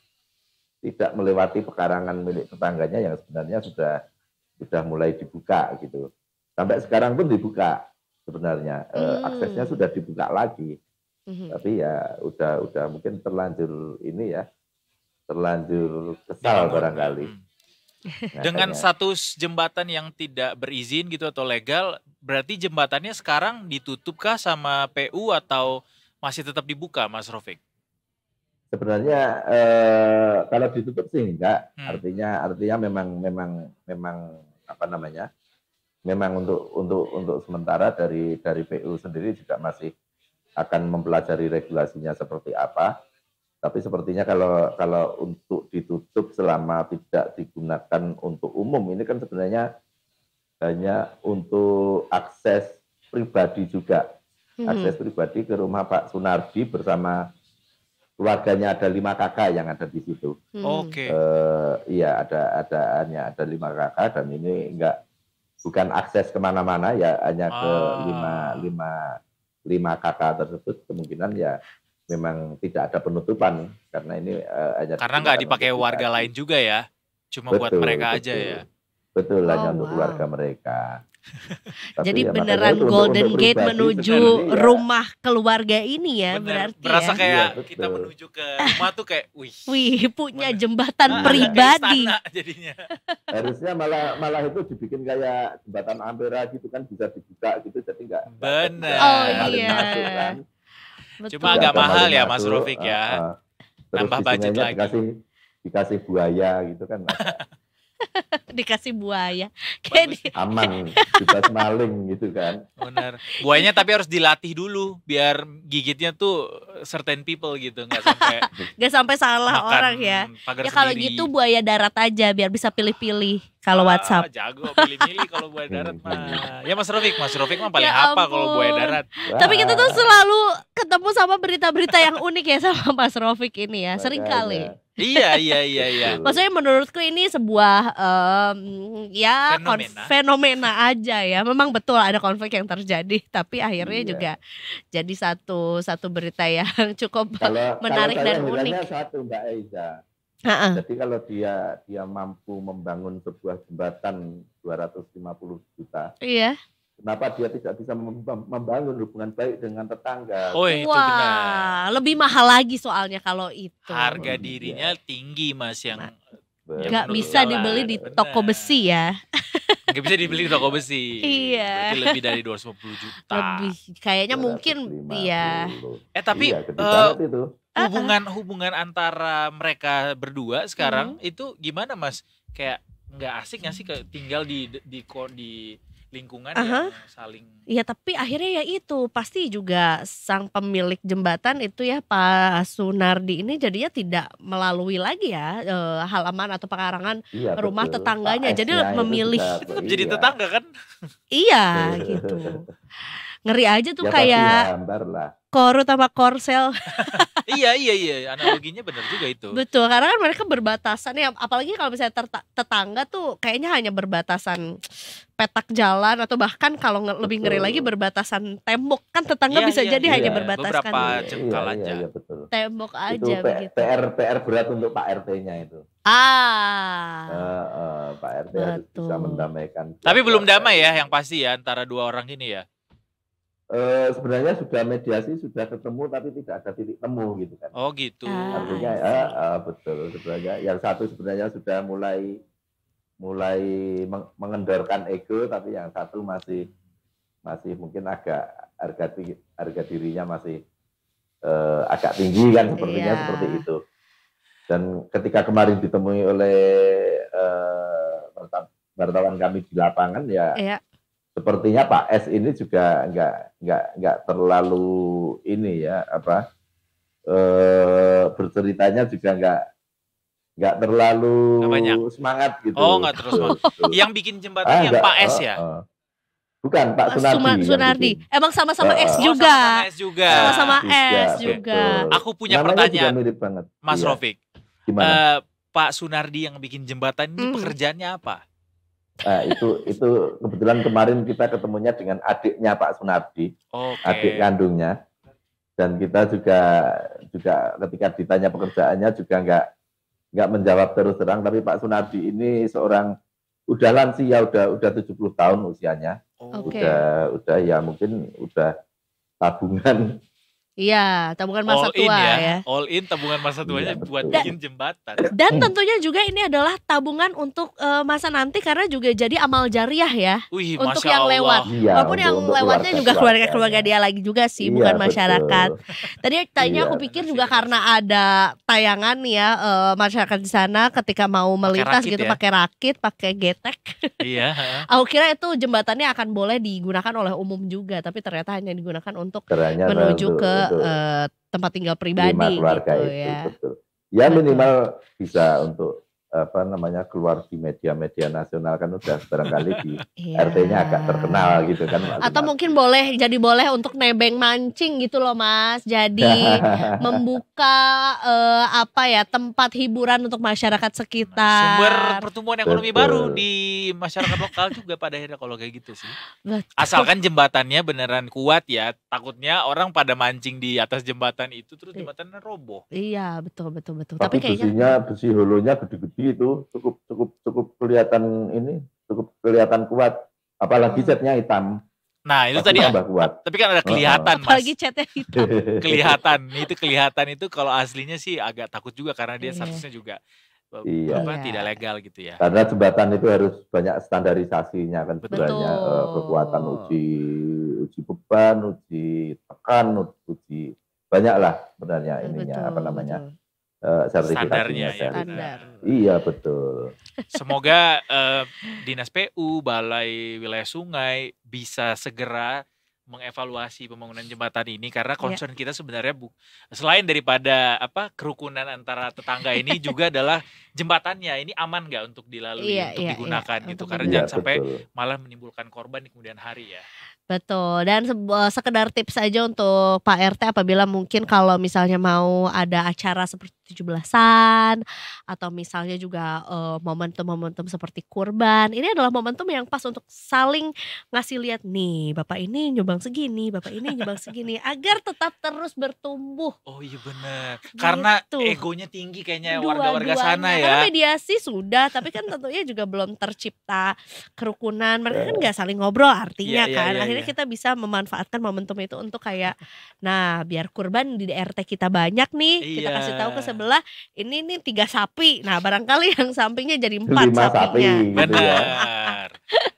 tidak melewati pekarangan milik tetangganya yang sebenarnya sudah mulai dibuka gitu. Sampai sekarang pun dibuka sebenarnya, aksesnya sudah dibuka lagi. Tapi ya udah mungkin terlanjur ini ya, kesal barangkali. Nah, Dengan makanya. status jembatan yang tidak berizin gitu atau legal, berarti jembatannya sekarang ditutupkah sama PU atau masih tetap dibuka, Mas Rofik? Sebenarnya kalau ditutup sih enggak, artinya memang apa namanya, memang untuk sementara dari PU sendiri juga masih akan mempelajari regulasinya seperti apa. Tapi sepertinya kalau untuk ditutup selama tidak digunakan untuk umum, ini kan sebenarnya hanya untuk akses pribadi juga. Akses pribadi ke rumah Pak Sunardi bersama keluarganya, ada 5 kakak yang ada di situ. Oke. Iya, hanya ada 5 kakak, dan ini bukan akses kemana-mana ya, hanya ke lima kakak tersebut. Kemungkinan ya memang tidak ada penutupan karena ini hanya karena nggak dipakai warga lain juga ya, cuma buat mereka aja ya. Betul, hanya untuk keluarga mereka. Jadi ya, beneran Golden Gate menuju rumah keluarga ini ya. Bener, berarti berasa ya. kayak kita menuju ke rumah tuh kayak wih punya jembatan pribadi. Jadinya. Harusnya malah itu dibikin kayak jembatan Ampera gitu kan, bisa dibuka gitu, jadi enggak. Bener. Oh iya. Cuma agak mahal ya Mas Rofik ya. Nambah budget lagi. Dikasih buaya gitu kan. Dikasih buaya. Aman, bebas maling gitu kan. Benar. Buayanya tapi harus dilatih dulu biar gigitnya tuh certain people gitu, nggak sampai salah orang ya. Ya kalau gitu buaya darat aja biar bisa pilih-pilih kalau WhatsApp. Jago pilih-pilih kalau buaya darat mah. Ya Mas Rofik mah paling hafal kalau buaya darat. Tapi kita tuh selalu ketemu sama berita-berita yang unik ya sama Mas Rofik ini ya, sering kali. Iya. Maksudnya menurutku ini sebuah fenomena aja ya. Memang betul ada konflik yang terjadi, tapi akhirnya juga jadi satu berita yang cukup menarik dan unik. Satu Mbak Eiza. Jadi kalau dia mampu membangun sebuah jembatan 250 juta. Iya. Kenapa dia tidak bisa membangun hubungan baik dengan tetangga? Oh itu benar. Lebih mahal lagi soalnya kalau itu. Harga dirinya tinggi Mas yang nggak bisa dibeli di toko besi ya. Nggak bisa dibeli di toko besi. Iya. Berarti lebih dari 250 juta. Lebih. Kayaknya mungkin ya. Tapi hubungan antara mereka berdua sekarang itu gimana Mas? Kayak nggak asik nggak sih tinggal di lingkungan yang saling. Iya, tapi akhirnya ya itu pasti juga sang pemilik jembatan itu ya Pak Sunardi ini jadinya tidak melalui lagi ya halaman atau pekarangan rumah tetangganya. Jadi memilih tetap jadi tetangga kan? Iya gitu. Ngeri aja tuh kayak Korut sama Korsel. Iya, analoginya benar juga itu. Betul, karena kan mereka berbatasan ya, apalagi kalau misalnya tetangga tuh kayaknya hanya berbatasan petak jalan atau bahkan kalau lebih ngeri lagi berbatasan tembok kan tetangga bisa jadi hanya berbataskan beberapa jengkal aja. Betul. Tembok aja itu begitu. PR berat untuk Pak RT-nya itu. Pak RT harus bisa mendamaikan. Tapi belum damai ya yang pasti ya antara dua orang ini ya. Sebenarnya sudah mediasi, sudah ketemu tapi tidak ada titik temu gitu kan. Oh gitu. Artinya betul sebenarnya yang satu sebenarnya sudah mulai mengendorkan ego, tapi yang satu masih mungkin agak harga dirinya masih agak tinggi kan, sepertinya seperti itu. Dan ketika kemarin ditemui oleh wartawan kami di lapangan ya. Sepertinya Pak S ini juga nggak terlalu ini ya berceritanya juga nggak terlalu semangat gitu. Oh nggak terus semangat. Yang bikin jembatan yang Pak S ya? Bukan Pak Sunardi. Emang sama-sama S juga. Sama-sama S juga. Aku punya pertanyaan, Mas Rofik. Gimana? Pak Sunardi yang bikin jembatan ini pekerjaannya apa? Nah, itu kebetulan kemarin kita ketemunya dengan adiknya Pak Sunardi, adik kandungnya, dan kita juga ketika ditanya pekerjaannya juga nggak menjawab terus terang. Tapi Pak Sunardi ini seorang udah lansia, udah 70 tahun usianya, udah ya mungkin udah tabungan Iya, tabungan masa All in tua ya. ya. All in tabungan masa tuanya Iya, buat betul. bikin jembatan. Dan tentunya juga ini adalah tabungan untuk masa nanti karena juga jadi amal jariah ya. Wih, Untuk Masya yang Allah. lewat. Iya, Walaupun yang untuk lewatnya juga keluarga-keluarga dia lagi juga sih, Iya, bukan betul. masyarakat. Tadi tanya aku Iya. pikir Benar juga sih, karena ada tayangan nih ya masyarakat di sana ketika mau melintas rakit gitu ya? pakai rakit, pakai getek. Iya. heeh. Aku kira itu jembatannya akan boleh digunakan oleh umum juga, tapi ternyata hanya digunakan untuk Ternyata menuju ke untuk tempat tinggal lima pribadi keluarga gitu itu, ya. betul. Ya Betul. minimal bisa untuk keluar di media-media nasional kan udah barangkali di Iya. RT-nya agak terkenal gitu kan. Atau mungkin boleh untuk nebeng mancing gitu loh Mas. Jadi membuka tempat hiburan untuk masyarakat sekitar. Sumber pertumbuhan ekonomi Betul. baru di masyarakat lokal juga pada akhirnya kalau kayak gitu sih. Betul. Asalkan jembatannya beneran kuat ya. Takutnya orang pada mancing di atas jembatan itu terus jembatannya roboh. Iya, betul. Tapi Tapi kayaknya besi holonya gede-gede itu cukup kelihatan kuat. Apalagi catnya hitam. Nah itu Pasti tadi tambah kuat. tapi kan ada kelihatan Mas. apalagi catnya hitam. Kelihatan itu kalau aslinya sih agak takut juga karena dia Iya. statusnya juga Iya. Iya. tidak legal gitu ya. Karena jembatan itu harus banyak standarisasinya kan, Betul. banyak kekuatan uji beban, uji tekan, uji banyak lah sebenarnya ininya Betul. sertifikasinya. Standarnya ya. Standar. Iya betul. Semoga Dinas PU, Balai Wilayah Sungai bisa segera mengevaluasi pembangunan jembatan ini karena concern kita sebenarnya selain daripada kerukunan antara tetangga ini juga adalah jembatannya ini aman nggak untuk dilalui untuk digunakan gitu untuk karena Iya, jangan sampai betul. malah menimbulkan korban di kemudian hari ya. Betul, dan sekedar tips aja untuk Pak RT apabila mungkin kalau misalnya mau ada acara seperti 17-an atau misalnya juga momentum-momentum seperti kurban. Ini adalah momentum yang pas untuk saling ngasih lihat nih, Bapak ini nyumbang segini, Bapak ini nyumbang segini agar tetap terus bertumbuh. Oh iya benar. Karena Gitu. egonya tinggi kayaknya warga-warga sana Dua-duanya. ya. Karena mediasi sudah, tapi kan tentunya juga belum tercipta kerukunan. Mereka kan nggak saling ngobrol artinya Iya, kan. iya, Akhirnya kita bisa memanfaatkan momentum itu untuk kayak, nah biar kurban di RT kita banyak nih, kita Iya. kasih tahu ke sebelah ini nih 3 sapi. Nah barangkali yang sampingnya jadi 4 5 sapi sapinya. gitu ya. Benar.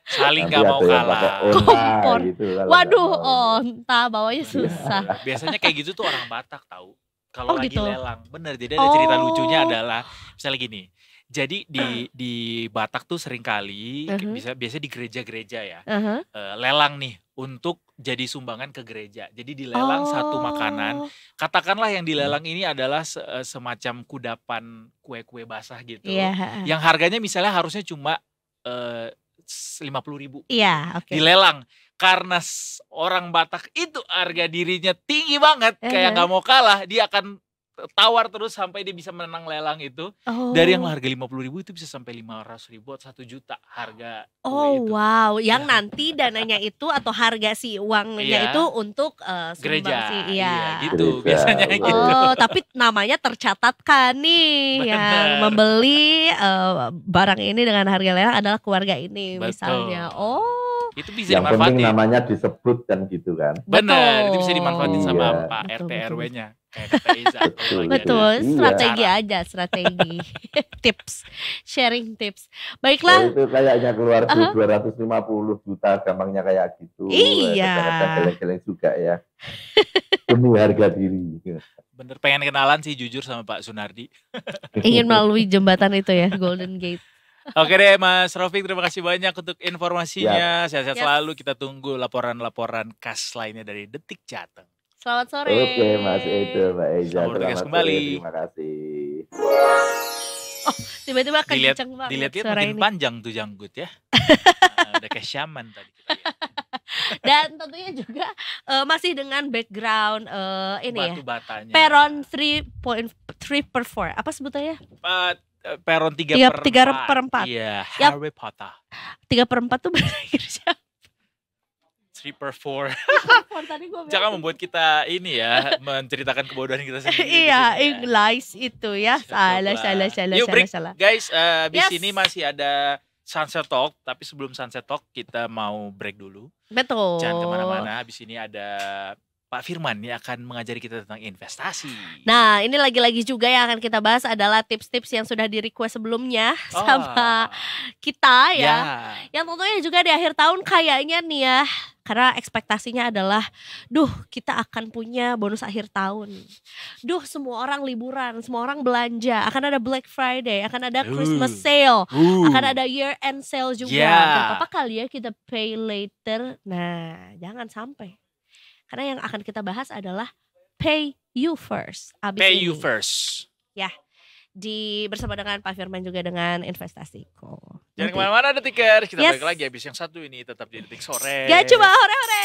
Saling Nanti nggak mau ada yang pakai kalah. onta Kompor. gitu, kalau Waduh, nggak mau ini. onta bawanya susah. Biasanya kayak gitu tuh orang Batak tahu. Kalau Oh, lagi gitu. lelang, bener. Jadi ada cerita Oh. lucunya adalah misalnya gini. Jadi di Batak tuh seringkali biasanya di gereja-gereja ya Uh-huh. lelang nih untuk jadi sumbangan ke gereja. Jadi dilelang satu makanan. Katakanlah yang dilelang ini adalah semacam kudapan kue-kue basah gitu. Iya. Yang harganya misalnya harusnya cuma 50.000. Iya, oke. Dilelang karena orang Batak itu harga dirinya tinggi banget, kayak nggak mau kalah, dia akan tawar terus sampai dia bisa menang lelang itu. Dari yang harga 50.000 itu bisa sampai 500.000 atau 1 juta harga kue Oh itu. wow, yang nanti dananya itu atau harga si uangnya Iya. itu untuk Gereja, sumbangsi, iya iya. gitu Gereja, biasanya betul. gitu. Oh, tapi namanya tercatatkan nih yang Bener. membeli barang ini dengan harga lelang adalah keluarga ini Betul. misalnya. Oh, Itu bisa Yang penting dimanfaatin. namanya disebut kan gitu kan. Benar, itu bisa dimanfaatin sama Iya. Pak Betul, RT betul. RW-nya. Kayak kata Iza. kalau lagi ada betul. Iya. Strategi acara. aja, strategi. Tips, sharing tips. Oh, Baiklah. itu kayaknya keluar Aha. 250 juta gampangnya kayak gitu. Iya. Kadang-kadang geleng-geleng juga ya. Demi harga diri. Bener, pengen kenalan sih jujur sama Pak Sunardi. Ingin melalui jembatan itu ya, Golden Gate. Oke deh Mas Rofik, terima kasih banyak untuk informasinya. Sehat-sehat Yap. selalu. Kita tunggu laporan-laporan khas lainnya dari Detik Jateng. Selamat sore. Oke Mas Edo, Mbak Eza. Selamat bertugas Selamat kembali. sore, terima kasih. Tiba-tiba Dilihat, kenceng banget dilihat-lihat suara makin ini. panjang tuh janggut ya. Udah kayak shaman tadi kita lihat. Dan tentunya juga masih dengan background ini ya. Batu batanya. Peron 3.3/4. Apa sebutannya? Peron 3 per 4. Iya, Yap. Harry Potter. 3/4 tuh bahasa Inggrisnya. 3/4. Tadi gua bilang. Jangan membuat kita ini ya menceritakan kebodohan kita sendiri. di Iya, sini ya. English itu ya. Salah. Yuk break, salah. guys. Abis Yes. ini masih ada Sunset Talk, tapi sebelum Sunset Talk kita mau break dulu. Betul. Jangan kemana-mana. Abis ini ada Pak Firman ini akan mengajari kita tentang investasi. Nah, ini lagi-lagi juga yang akan kita bahas adalah tips-tips yang sudah di-request sebelumnya sama kita ya. Yang tentunya juga di akhir tahun kayaknya nih ya, karena ekspektasinya adalah, kita akan punya bonus akhir tahun. Semua orang liburan, semua orang belanja, akan ada Black Friday, akan ada Christmas sale, akan ada year end sale juga. Gak apa-apa kali ya kita pay later. Nah, jangan sampai. Karena yang akan kita bahas adalah pay you first. Pay you first. Ya, bersama dengan Pak Firman juga dengan investasiku. Jangan kemana-mana Detikers, kita balik lagi habis yang satu ini tetap di Detik Sore. Ya coba hore-hore.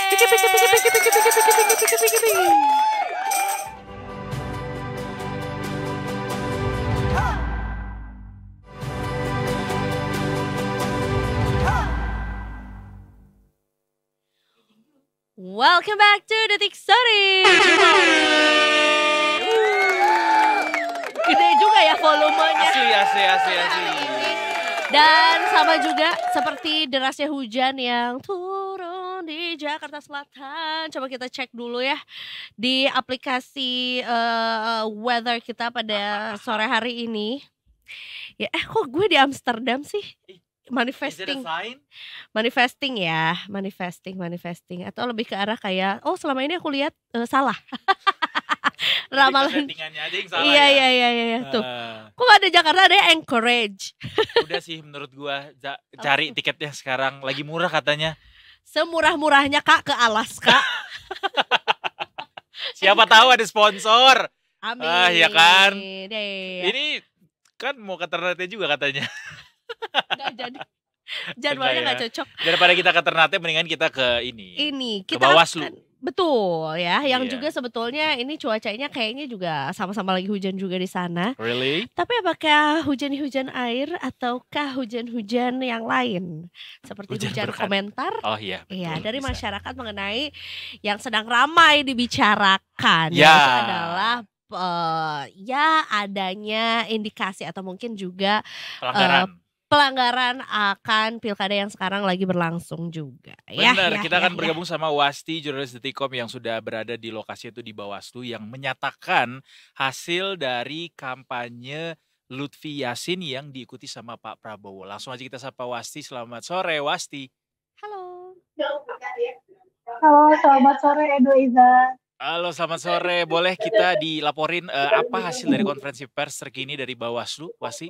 Welcome back to Detik Sore. Gede juga ya volumenya. Asli. Dan sama juga seperti derasnya hujan yang turun di Jakarta Selatan. Coba kita cek dulu ya di aplikasi weather kita pada sore hari ini. Ya kok gue di Amsterdam sih? Manifesting atau lebih ke arah kayak selama ini aku lihat salah. Ramalan iya tuh. Kok gak ada Jakarta, ada Anchorage. Udah sih menurut gua cari tiketnya sekarang lagi murah katanya. Semurah-murahnya Kak ke Alaska. Siapa tahu ada sponsor. Amin. Ya kan. Ini kan mau ke Ternate juga katanya. Gak jadi. Jadwalnya gak cocok. Daripada kita ke Ternate mendingan kita ke kita ke Bawaslu. Betul ya, yang juga sebetulnya ini cuacanya kayaknya juga sama-sama lagi hujan juga di sana. Really? Tapi apakah hujan-hujan air ataukah hujan-hujan yang lain? Seperti hujan komentar. Oh iya. Iya, dari masyarakat mengenai yang sedang ramai dibicarakan. Yaitu adalah adanya indikasi atau mungkin juga pelanggaran akan pilkada yang sekarang lagi berlangsung juga. Benar, kita akan bergabung sama Wasti, jurnalis Detikom yang sudah berada di lokasi itu di Bawaslu yang menyatakan hasil dari kampanye Lutfi Yassin yang diikuti sama Pak Prabowo. Langsung aja kita sapa Wasti. Selamat sore Wasti. Halo, selamat sore Edo Iza. Halo, selamat sore. Boleh kita dilaporin apa hasil dari konferensi pers terkini dari Bawaslu, Wasti?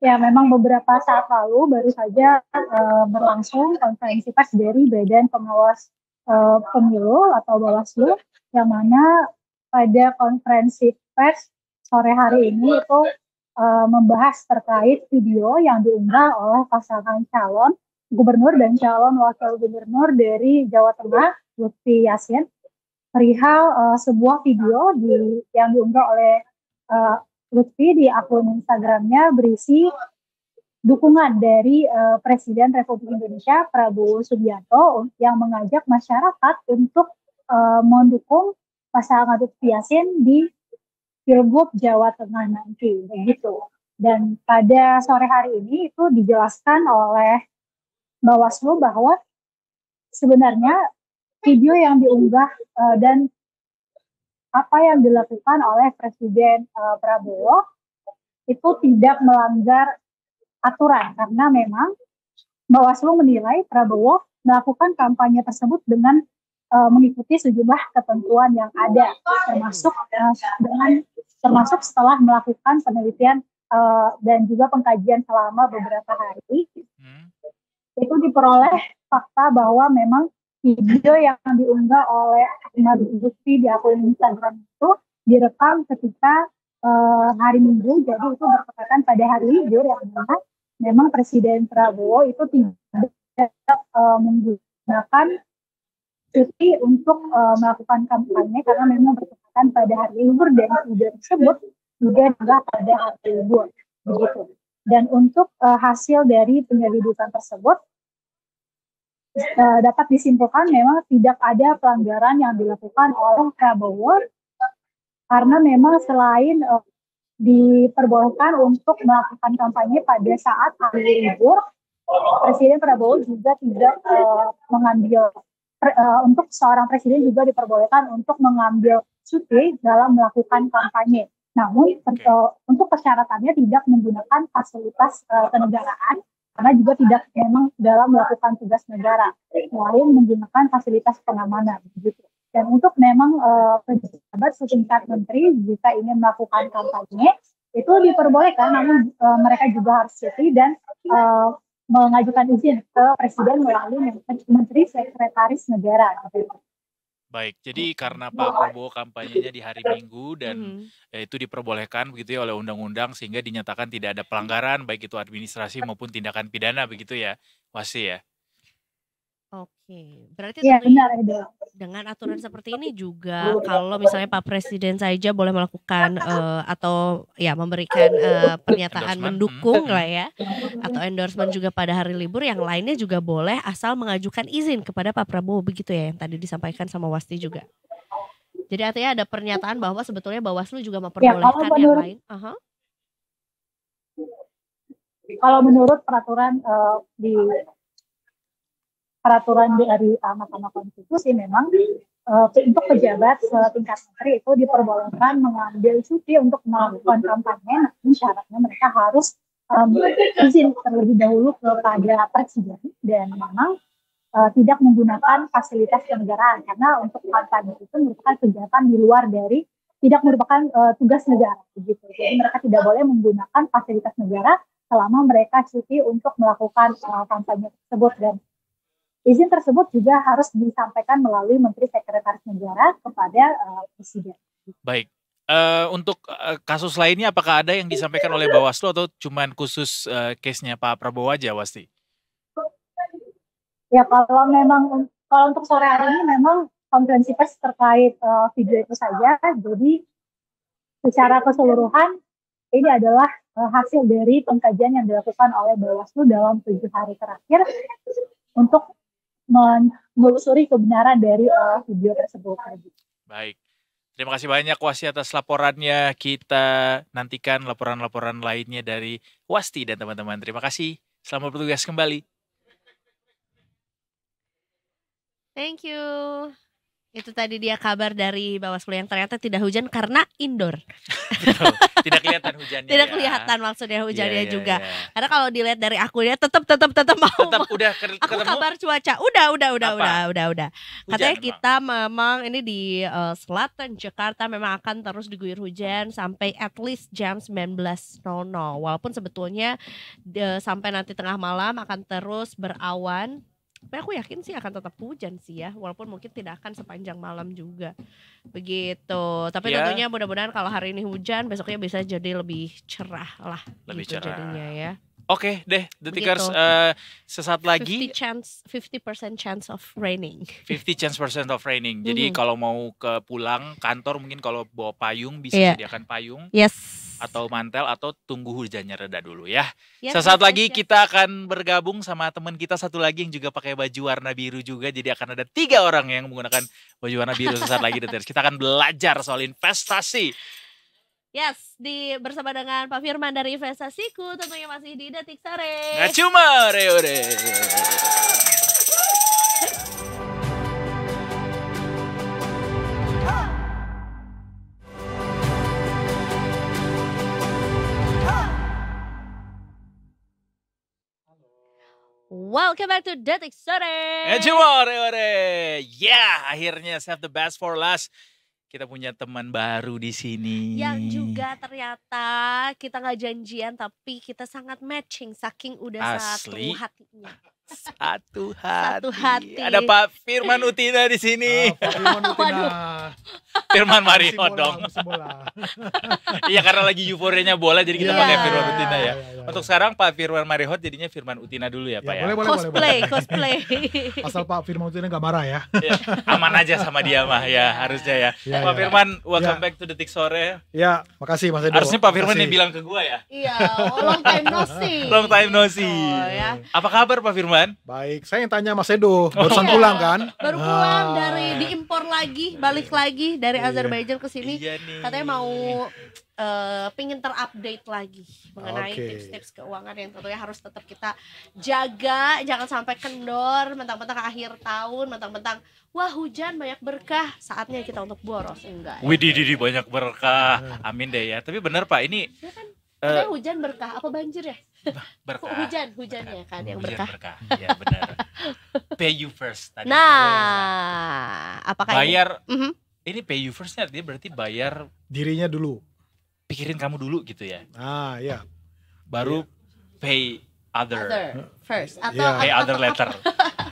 Ya, memang beberapa saat lalu baru saja berlangsung konferensi pers dari Badan Pengawas Pemilu atau Bawaslu, yang mana pada konferensi pers sore hari ini itu membahas terkait video yang diunggah oleh pasangan calon gubernur dan calon wakil gubernur dari Jawa Tengah, Lutfi Yassin, perihal sebuah video yang diunggah oleh Lutfi di akun Instagramnya berisi dukungan dari Presiden Republik Indonesia Prabowo Subianto yang mengajak masyarakat untuk mendukung pasangan Lutfi Yassin di Pilgub Jawa Tengah nanti, begitu. Dan pada sore hari ini itu dijelaskan oleh Bawaslu bahwa sebenarnya video yang diunggah dan apa yang dilakukan oleh Presiden Prabowo itu tidak melanggar aturan, karena memang Bawaslu menilai Prabowo melakukan kampanye tersebut dengan mengikuti sejumlah ketentuan yang ada, termasuk setelah melakukan penelitian dan juga pengkajian selama beberapa hari. Itu diperoleh fakta bahwa memang video yang diunggah oleh Ahmad Lutfi di akun Instagram itu direkam ketika hari Minggu, jadi itu bertepatan pada hari libur yang mana memang Presiden Prabowo itu tidak menggunakan cuti untuk melakukan kampanye karena memang bertepatan pada hari libur dan video tersebut juga pada hari libur, begitu. Dan untuk hasil dari penyelidikan tersebut dapat disimpulkan memang tidak ada pelanggaran yang dilakukan oleh Prabowo, karena memang selain diperbolehkan untuk melakukan kampanye pada saat hari libur, Presiden Prabowo juga tidak mengambil untuk seorang presiden juga diperbolehkan untuk mengambil cuti dalam melakukan kampanye. Namun untuk persyaratannya tidak menggunakan fasilitas kenegaraan karena juga tidak memang dalam melakukan tugas negara, selain menggunakan fasilitas pengamanan begitu. Dan untuk memang pejabat setingkat menteri jika ingin melakukan kampanye itu diperbolehkan, namun mereka juga harus cuti dan mengajukan izin ke presiden melalui menteri sekretaris negara. Baik, jadi karena Pak Prabowo kampanyenya di hari Minggu dan itu diperbolehkan begitu ya oleh undang-undang sehingga dinyatakan tidak ada pelanggaran baik itu administrasi maupun tindakan pidana begitu ya, Wasti ya. Oke, berarti Iya, tentunya benar Edo. dengan aturan seperti ini juga kalau misalnya Pak Presiden saja boleh melakukan atau ya memberikan pernyataan Endorsement. mendukung lah ya, atau endorsement juga pada hari libur, yang lainnya juga boleh asal mengajukan izin kepada Pak Prabowo begitu ya, yang tadi disampaikan sama Wasti juga. Jadi artinya ada pernyataan bahwa sebetulnya Bawaslu juga memperbolehkan yang lain. Kalau menurut peraturan di peraturan dari Mahkamah Konstitusi memang untuk pejabat setingkat menteri itu diperbolehkan mengambil cuti untuk melakukan kampanye, namun syaratnya mereka harus izin terlebih dahulu kepada presiden dan memang tidak menggunakan fasilitas kenegaraan karena untuk kampanye itu merupakan kegiatan di luar dari tidak merupakan tugas negara begitu. Jadi mereka tidak boleh menggunakan fasilitas negara selama mereka cuti untuk melakukan kampanye tersebut, dan izin tersebut juga harus disampaikan melalui Menteri Sekretaris Negara kepada Presiden. Baik, untuk kasus lainnya apakah ada yang disampaikan oleh Bawaslu atau cuman khusus case-nya Pak Prabowo aja, Wasti? Ya kalau untuk sore hari ini memang konferensi pers terkait video itu saja. Jadi secara keseluruhan ini adalah hasil dari pengkajian yang dilakukan oleh Bawaslu dalam 7 hari terakhir untuk menelusuri kebenaran dari video tersebut. Baik, terima kasih banyak Wasti atas laporannya. Kita nantikan laporan-laporan lainnya dari Wasti dan teman-teman. Terima kasih, selamat bertugas kembali. Thank you. Itu tadi dia kabar dari Bawaslu yang ternyata tidak hujan karena indoor. Betul, tidak kelihatan hujannya. Tidak ya. kelihatan maksudnya hujannya Iya, juga. iya. Karena kalau dilihat dari akunnya tetap mau. Tetap udah Aku ketemu. kabar cuaca. Udah. Katanya Hujan, kita memang ini di selatan Jakarta memang akan terus diguyur hujan sampai at least jam 19.00. Walaupun sebetulnya sampai nanti tengah malam akan terus berawan. Tapi aku yakin sih akan tetap hujan sih ya, walaupun mungkin tidak akan sepanjang malam juga. Begitu. Tapi Ya. tentunya mudah-mudahan kalau hari ini hujan, besoknya bisa jadi lebih cerah lah. Lebih gitu cerah. jadinya ya. Oke deh, Detikers, Begitu. sesaat lagi 50% chance of raining. 50% of raining. Jadi kalau mau ke pulang kantor mungkin kalau bawa payung bisa Iya. sediakan payung Yes. atau mantel atau tunggu hujannya reda dulu ya. Yes, Sesaat yes, lagi yes. kita akan bergabung sama teman kita satu lagi yang juga pakai baju warna biru juga. Jadi akan ada 3 orang yang menggunakan baju warna biru sesaat lagi Detikers. Kita akan belajar soal investasi. Yes, bersama dengan Pak Firman dari Investasiku, tentunya masih di Detik Sore. Nggak cuma reore. Welcome back to Detik Sore. Nggak cuma reore. Ya, akhirnya save the best for last. Kita punya teman baru di sini. Yang juga ternyata kita nggak janjian tapi kita sangat matching saking udah satu Asli. hatinya. Satu Satu hati. Ada Pak Firman Utina di sini. Pak Firman Utina. Firman Musim Marihot bola, dong. musim bola. Iya karena lagi euforianya bola jadi kita Iya. pakai Firman Utina ya. Iya. Untuk sekarang Pak Firman Marihot jadinya Firman Utina dulu ya Pak ya. Boleh. Cosplay. Asal Pak Firman Utina nggak marah ya. Ya, aman aja sama dia mah ya harusnya ya. Iya, Pak iya. Firman, welcome Iya. back to Detik Sore. Ya, makasih Mas Edo. Harusnya Pak Firman Makasih. yang bilang ke gua ya. Iya, long time no see. Long time no see. Oh, ya. Apa kabar Pak Firman? Baik, saya yang tanya Mas Edo, barusan Iya. pulang kan? Baru pulang dari diimpor lagi, balik lagi dari Iya. Azerbaijan ke sini. Iya nih. Katanya mau pingin terupdate lagi mengenai tips-tips keuangan yang tentunya harus tetap kita jaga, jangan sampai kendor, mentang-mentang akhir tahun, mentang-mentang wah hujan banyak berkah, saatnya kita untuk boros, enggak. Widih, banyak berkah, amin deh ya. Tapi benar Pak, ini ya kan, katanya hujan berkah, apa banjir ya? Berkah. Hujannya kan yang berkah. Ya benar. Pay you first tadi. Nah, apakah bayar ini pay you first-nya dia berarti bayar dirinya dulu. Pikirin kamu dulu gitu ya. Iya. Baru pay other first atau pay other later.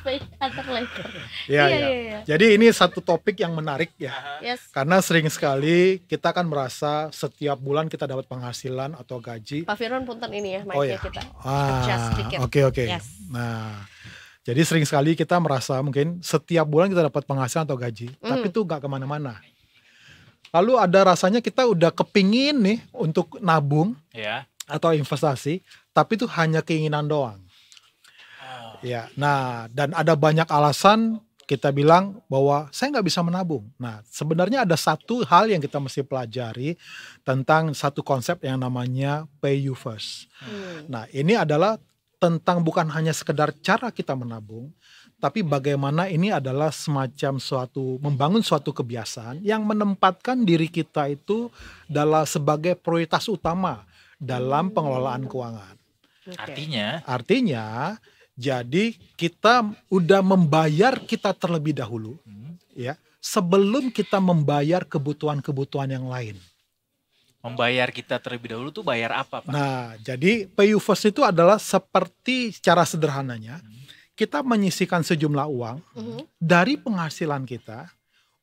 Pay other later. Iya. Jadi ini satu topik yang menarik ya. Yes. Karena sering sekali kita kan merasa setiap bulan kita dapat penghasilan atau gaji. Pak Firman punten ini ya mic-nya kita. Adjust dikit. Oke. Yes. Nah, jadi sering sekali kita merasa mungkin setiap bulan kita dapat penghasilan atau gaji, tapi itu nggak kemana-mana. Lalu ada rasanya kita udah kepingin nih untuk nabung atau investasi, tapi itu hanya keinginan doang. Ya, nah dan ada banyak alasan kita bilang bahwa saya nggak bisa menabung. Nah sebenarnya ada satu hal yang kita mesti pelajari tentang satu konsep yang namanya pay you first. Nah ini adalah tentang bukan hanya sekedar cara kita menabung, tapi bagaimana ini adalah semacam membangun suatu kebiasaan yang menempatkan diri kita itu sebagai prioritas utama dalam pengelolaan keuangan. Artinya, jadi kita udah membayar kita terlebih dahulu, ya, sebelum kita membayar kebutuhan-kebutuhan yang lain. Membayar kita terlebih dahulu tuh bayar apa, Pak? Nah, jadi pay you first itu adalah seperti secara sederhananya, kita menyisihkan sejumlah uang dari penghasilan kita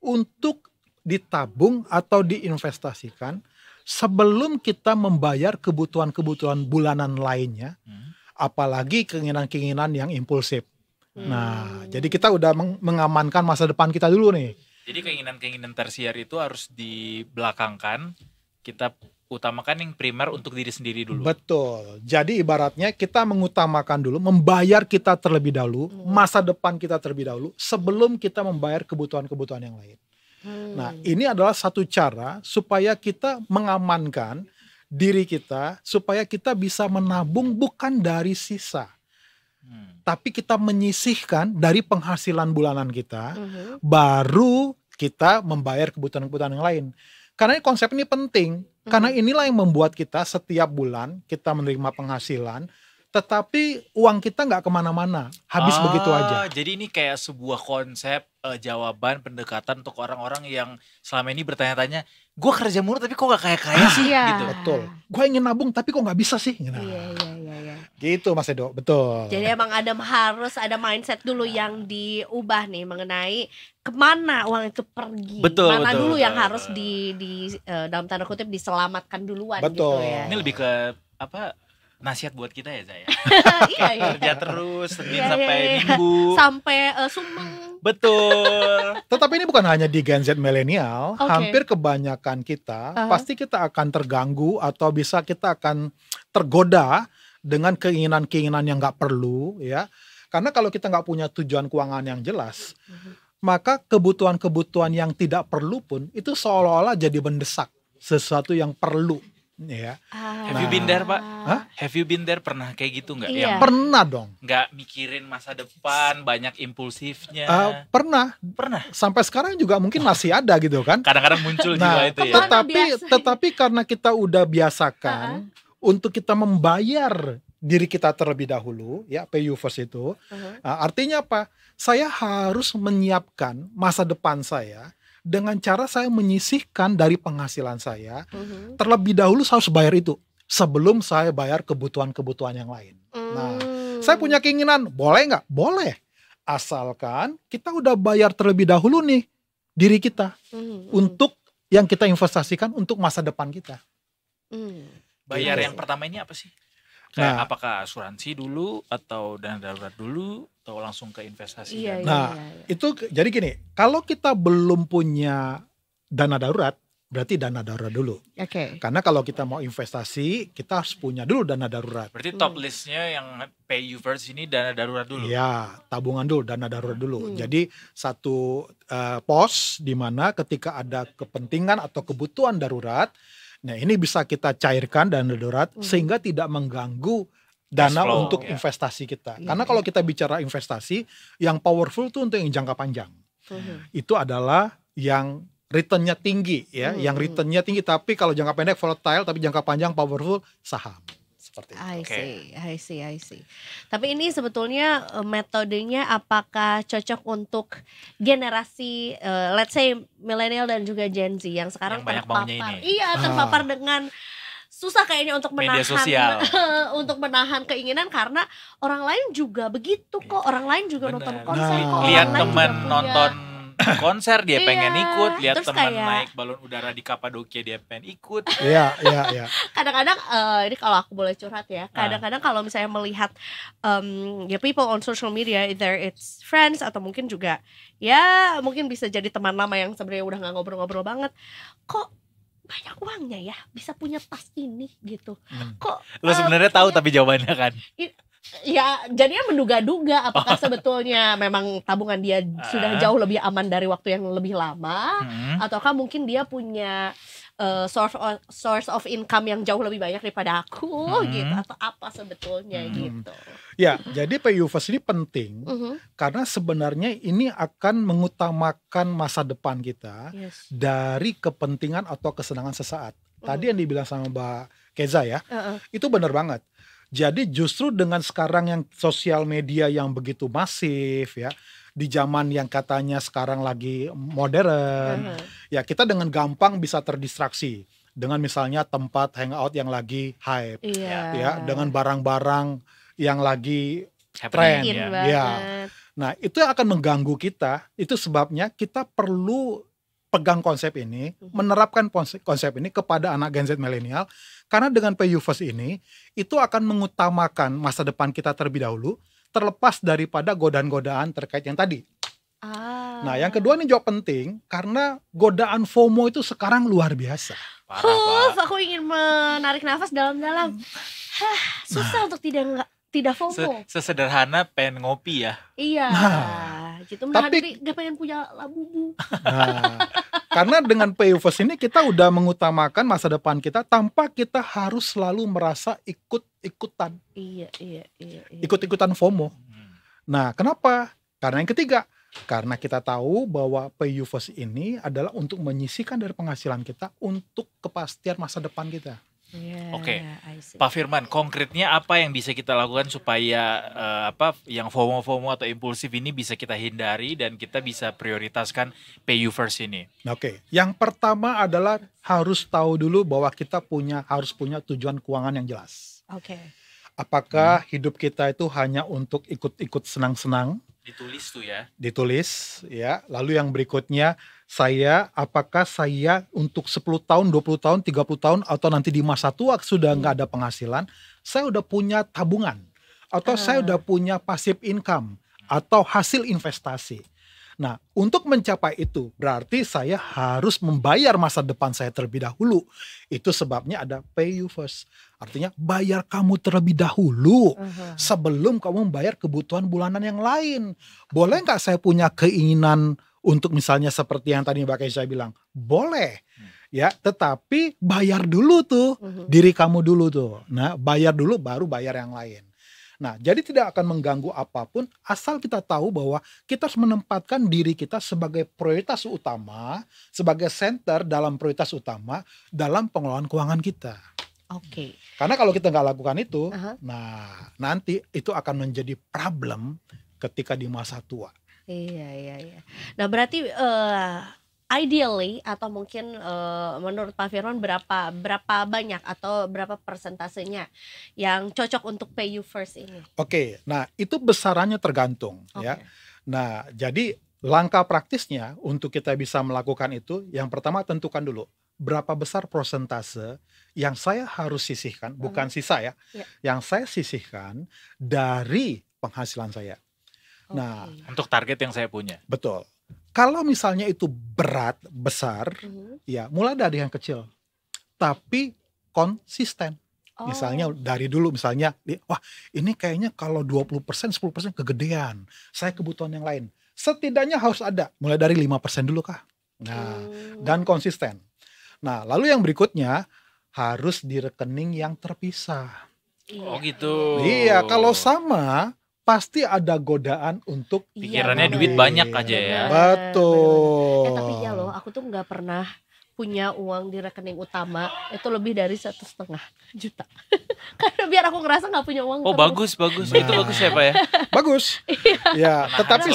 untuk ditabung atau diinvestasikan sebelum kita membayar kebutuhan-kebutuhan bulanan lainnya, apalagi keinginan-keinginan yang impulsif. Nah, jadi kita udah mengamankan masa depan kita dulu nih. Jadi keinginan-keinginan tersier itu harus dibelakangkan, kita utamakan yang primer untuk diri sendiri dulu. Betul. Jadi ibaratnya kita mengutamakan dulu, membayar kita terlebih dahulu, masa depan kita terlebih dahulu, sebelum kita membayar kebutuhan-kebutuhan yang lain. Nah, ini adalah satu cara supaya kita mengamankan diri kita, supaya kita bisa menabung bukan dari sisa. Tapi kita menyisihkan dari penghasilan bulanan kita, baru kita membayar kebutuhan-kebutuhan yang lain. Karena konsep ini penting, karena inilah yang membuat kita setiap bulan kita menerima penghasilan, tetapi uang kita nggak kemana-mana, habis begitu aja. Jadi ini kayak sebuah konsep jawaban pendekatan untuk orang-orang yang selama ini bertanya-tanya, gue kerja mulu tapi kok gak kaya-kaya sih? Gitu. Betul. Gue ingin nabung tapi kok nggak bisa sih? Nah, gitu Mas Edo, betul. Jadi emang harus ada mindset dulu yang diubah nih mengenai kemana uang itu pergi. Mana dulu yang harus di dalam tanda kutip diselamatkan duluan. Betul. Gitu ya. Ini lebih ke nasihat buat kita ya Zaya. Iya. Kerja terus Senin sampai Minggu. Sampai Sumeng. Betul. Tetapi ini bukan hanya di Gen Z milenial, hampir kebanyakan kita pasti kita akan terganggu atau kita akan tergoda dengan keinginan-keinginan yang nggak perlu, ya. Karena kalau kita nggak punya tujuan keuangan yang jelas, maka kebutuhan-kebutuhan yang tidak perlu pun itu seolah-olah jadi mendesak, sesuatu yang perlu. Ya. Have you been there, Pak? Have you been there? Pernah kayak gitu nggak? Iya. Pernah dong. Nggak mikirin masa depan, banyak impulsifnya. Pernah. Sampai sekarang juga mungkin masih ada gitu kan. Kadang-kadang muncul juga itu ya. Tetapi karena kita udah biasakan untuk kita membayar diri kita terlebih dahulu, ya, pay you first itu. Artinya apa? Saya harus menyiapkan masa depan saya dengan cara saya menyisihkan dari penghasilan saya, terlebih dahulu saya harus bayar itu sebelum saya bayar kebutuhan-kebutuhan yang lain. Nah, saya punya keinginan, boleh nggak? Boleh, asalkan kita udah bayar terlebih dahulu nih diri kita untuk yang kita investasikan untuk masa depan kita. Bayar yang pertama ini apa sih? Kayak apakah asuransi dulu atau dana darurat dulu atau langsung ke investasi? Itu jadi gini, kalau kita belum punya dana darurat, berarti dana darurat dulu. Karena kalau kita mau investasi, kita harus punya dulu dana darurat. Berarti top listnya yang pay you first ini dana darurat dulu? Iya, tabungan dulu, dana darurat dulu. Jadi satu pos di mana ketika ada kepentingan atau kebutuhan darurat, Nah, ini bisa kita cairkan dana darurat sehingga tidak mengganggu dana flow, untuk investasi kita. Karena kalau kita bicara investasi, yang powerful tuh untuk yang jangka panjang. Itu adalah yang return-nya tinggi ya, yang return-nya tinggi tapi kalau jangka pendek volatile tapi jangka panjang powerful saham. Seperti itu. I see. Tapi ini sebetulnya metodenya apakah cocok untuk generasi let's say milenial dan juga Gen Z yang sekarang terpapar terpapar dengan susah kayaknya untuk media sosial. untuk menahan keinginan karena orang lain juga begitu kok. Orang lain juga nonton konser kok. Lihat teman nonton konser dia pengen ikut, lihat teman kayak, naik balon udara di Kapadokia dia pengen ikut. Iya. Kadang-kadang ini kalau aku boleh curhat ya. Kadang-kadang kalau misalnya melihat ya people on social media, either it's friends atau mungkin juga ya mungkin bisa jadi teman lama yang sebenarnya udah nggak ngobrol-ngobrol banget. Kok banyak uangnya ya, bisa punya tas ini gitu. Kok lo sebenarnya tahu tapi jawabannya kan? Ya jadinya menduga-duga apakah sebetulnya memang tabungan dia sudah jauh lebih aman dari waktu yang lebih lama, ataukah mungkin dia punya source of income yang jauh lebih banyak daripada aku gitu, atau apa sebetulnya gitu. Ya, jadi pay you first ini penting karena sebenarnya ini akan mengutamakan masa depan kita dari kepentingan atau kesenangan sesaat. Tadi yang dibilang sama Mbak Keza ya, itu benar banget. Jadi justru dengan sekarang yang sosial media yang begitu masif ya, di zaman yang katanya sekarang lagi modern, ya kita dengan gampang bisa terdistraksi dengan misalnya tempat hangout yang lagi hype, ya dengan barang-barang yang lagi tren, ya. Nah itu akan mengganggu kita. Itu sebabnya kita perlu pegang konsep ini, menerapkan konsep ini kepada anak Gen Z milenial. Karena dengan pay you first ini, itu akan mengutamakan masa depan kita terlebih dahulu, terlepas daripada godaan-godaan terkait yang tadi. Nah yang kedua ini juga penting, karena godaan FOMO itu sekarang luar biasa. Aku ingin menarik nafas dalam-dalam. Susah untuk tidak FOMO. Sesederhana pengen ngopi ya. Iya. Gitu tapi gak pengen punya labubu. Karena dengan pay you first ini kita udah mengutamakan masa depan kita tanpa kita harus selalu merasa ikut-ikutan. Iya. Ikut-ikutan FOMO. Nah, kenapa? Karena yang ketiga, karena kita tahu bahwa pay you first ini adalah untuk menyisihkan dari penghasilan kita untuk kepastian masa depan kita. Oke. Pak Firman, konkretnya apa yang bisa kita lakukan supaya yang FOMO atau impulsif ini bisa kita hindari dan kita bisa prioritaskan pay you first ini? Oke. Yang pertama adalah harus tahu dulu bahwa kita harus punya tujuan keuangan yang jelas. Apakah hidup kita itu hanya untuk ikut-ikut senang-senang? Ditulis tuh ya. Ditulis ya. Lalu yang berikutnya, apakah saya untuk 10 tahun, 20 tahun, 30 tahun atau nanti di masa tua sudah nggak ada penghasilan, saya udah punya tabungan atau saya udah punya passive income atau hasil investasi. Nah, untuk mencapai itu berarti saya harus membayar masa depan saya terlebih dahulu. Itu sebabnya ada pay you first. Artinya bayar kamu terlebih dahulu sebelum kamu membayar kebutuhan bulanan yang lain. Boleh nggak saya punya keinginan untuk misalnya seperti yang tadi Mbak Keisha bilang? Boleh. Ya, tetapi bayar dulu tuh diri kamu dulu tuh. Nah, bayar dulu baru bayar yang lain. Nah, jadi tidak akan mengganggu apapun asal kita tahu bahwa kita harus menempatkan diri kita sebagai prioritas utama, sebagai center dalam prioritas utama dalam pengelolaan keuangan kita. Karena kalau kita nggak lakukan itu, nah nanti itu akan menjadi problem ketika di masa tua. Iya. Nah berarti ideally atau mungkin menurut Pak Firman berapa banyak atau berapa persentasenya yang cocok untuk pay you first ini? Oke, nah itu besarannya tergantung ya. Nah jadi langkah praktisnya untuk kita bisa melakukan itu, yang pertama tentukan dulu berapa besar persentase yang saya harus sisihkan, bukan sisa ya, yang saya sisihkan dari penghasilan saya. Nah, untuk target yang saya punya. Betul. Kalau misalnya itu berat, besar, ya mulai dari yang kecil. Tapi konsisten. Misalnya dari dulu misalnya, wah ini kayaknya kalau 20%, 10% kegedean. Saya kebutuhan yang lain. Setidaknya harus ada, mulai dari 5% dulu kah. Nah, dan konsisten. Nah, lalu yang berikutnya, harus di rekening yang terpisah. Oh gitu. Iya, kalau sama pasti ada godaan untuk pikirannya duit banyak aja ya. Betul. Tapi ya loh, aku tuh nggak pernah punya uang di rekening utama itu lebih dari 1,5 juta. Karena biar aku ngerasa nggak punya uang. Oh bagus. Itu bagus ya Pak ya. Bagus. Ya, tetapi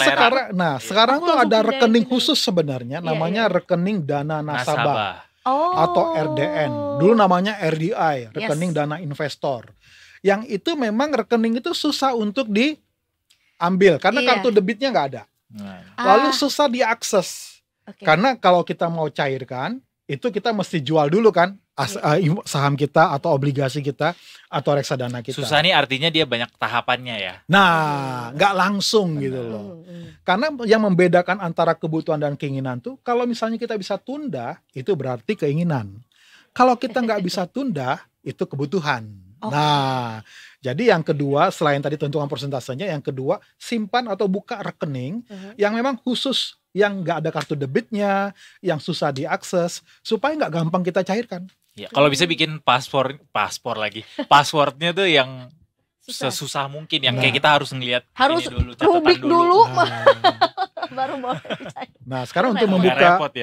sekarang tuh ada rekening khusus sebenarnya, namanya rekening dana nasabah. Atau RDN. Dulu namanya RDI, rekening dana investor. Yang itu memang rekening itu susah untuk diambil karena kartu debitnya nggak ada. Lalu susah diakses. Karena kalau kita mau cairkan, itu kita mesti jual dulu kan saham kita atau obligasi kita atau reksadana kita. Susah nih artinya dia banyak tahapannya ya. Nah, nggak langsung gitu loh. Karena yang membedakan antara kebutuhan dan keinginan tuh, kalau misalnya kita bisa tunda, itu berarti keinginan. Kalau kita nggak bisa tunda, itu kebutuhan. Nah, jadi yang kedua, selain tadi tentukan persentasenya, yang kedua simpan atau buka rekening yang memang khusus, yang nggak ada kartu debitnya, yang susah diakses, supaya nggak gampang kita cairkan. Ya, kalau bisa bikin paspor lagi, passwordnya tuh yang sesusah mungkin, yang kayak kita harus ngelihat, harus dulu, rubik dulu. Baru boleh cair. Nah, sekarang untuk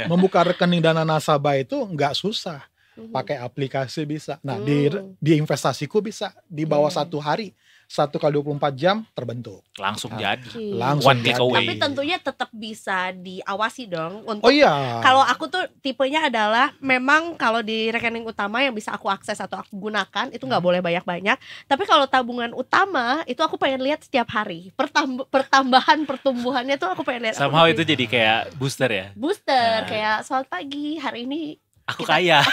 membuka rekening dana nasabah itu nggak susah. Pakai aplikasi bisa. Nah, di investasiku bisa di bawah 1 hari, 1 kali 24 jam terbentuk. Langsung jadi. Langsung one click away. Tapi tentunya tetap bisa diawasi dong. Untuk kalau aku tuh tipenya adalah memang kalau di rekening utama yang bisa aku akses atau aku gunakan itu nggak boleh banyak-banyak. Tapi kalau tabungan utama itu aku pengen lihat setiap hari. Pertambahan pertumbuhannya tuh aku pengen lihat. Somehow itu jadi kayak booster ya. Booster kayak selamat pagi, hari ini aku kaya.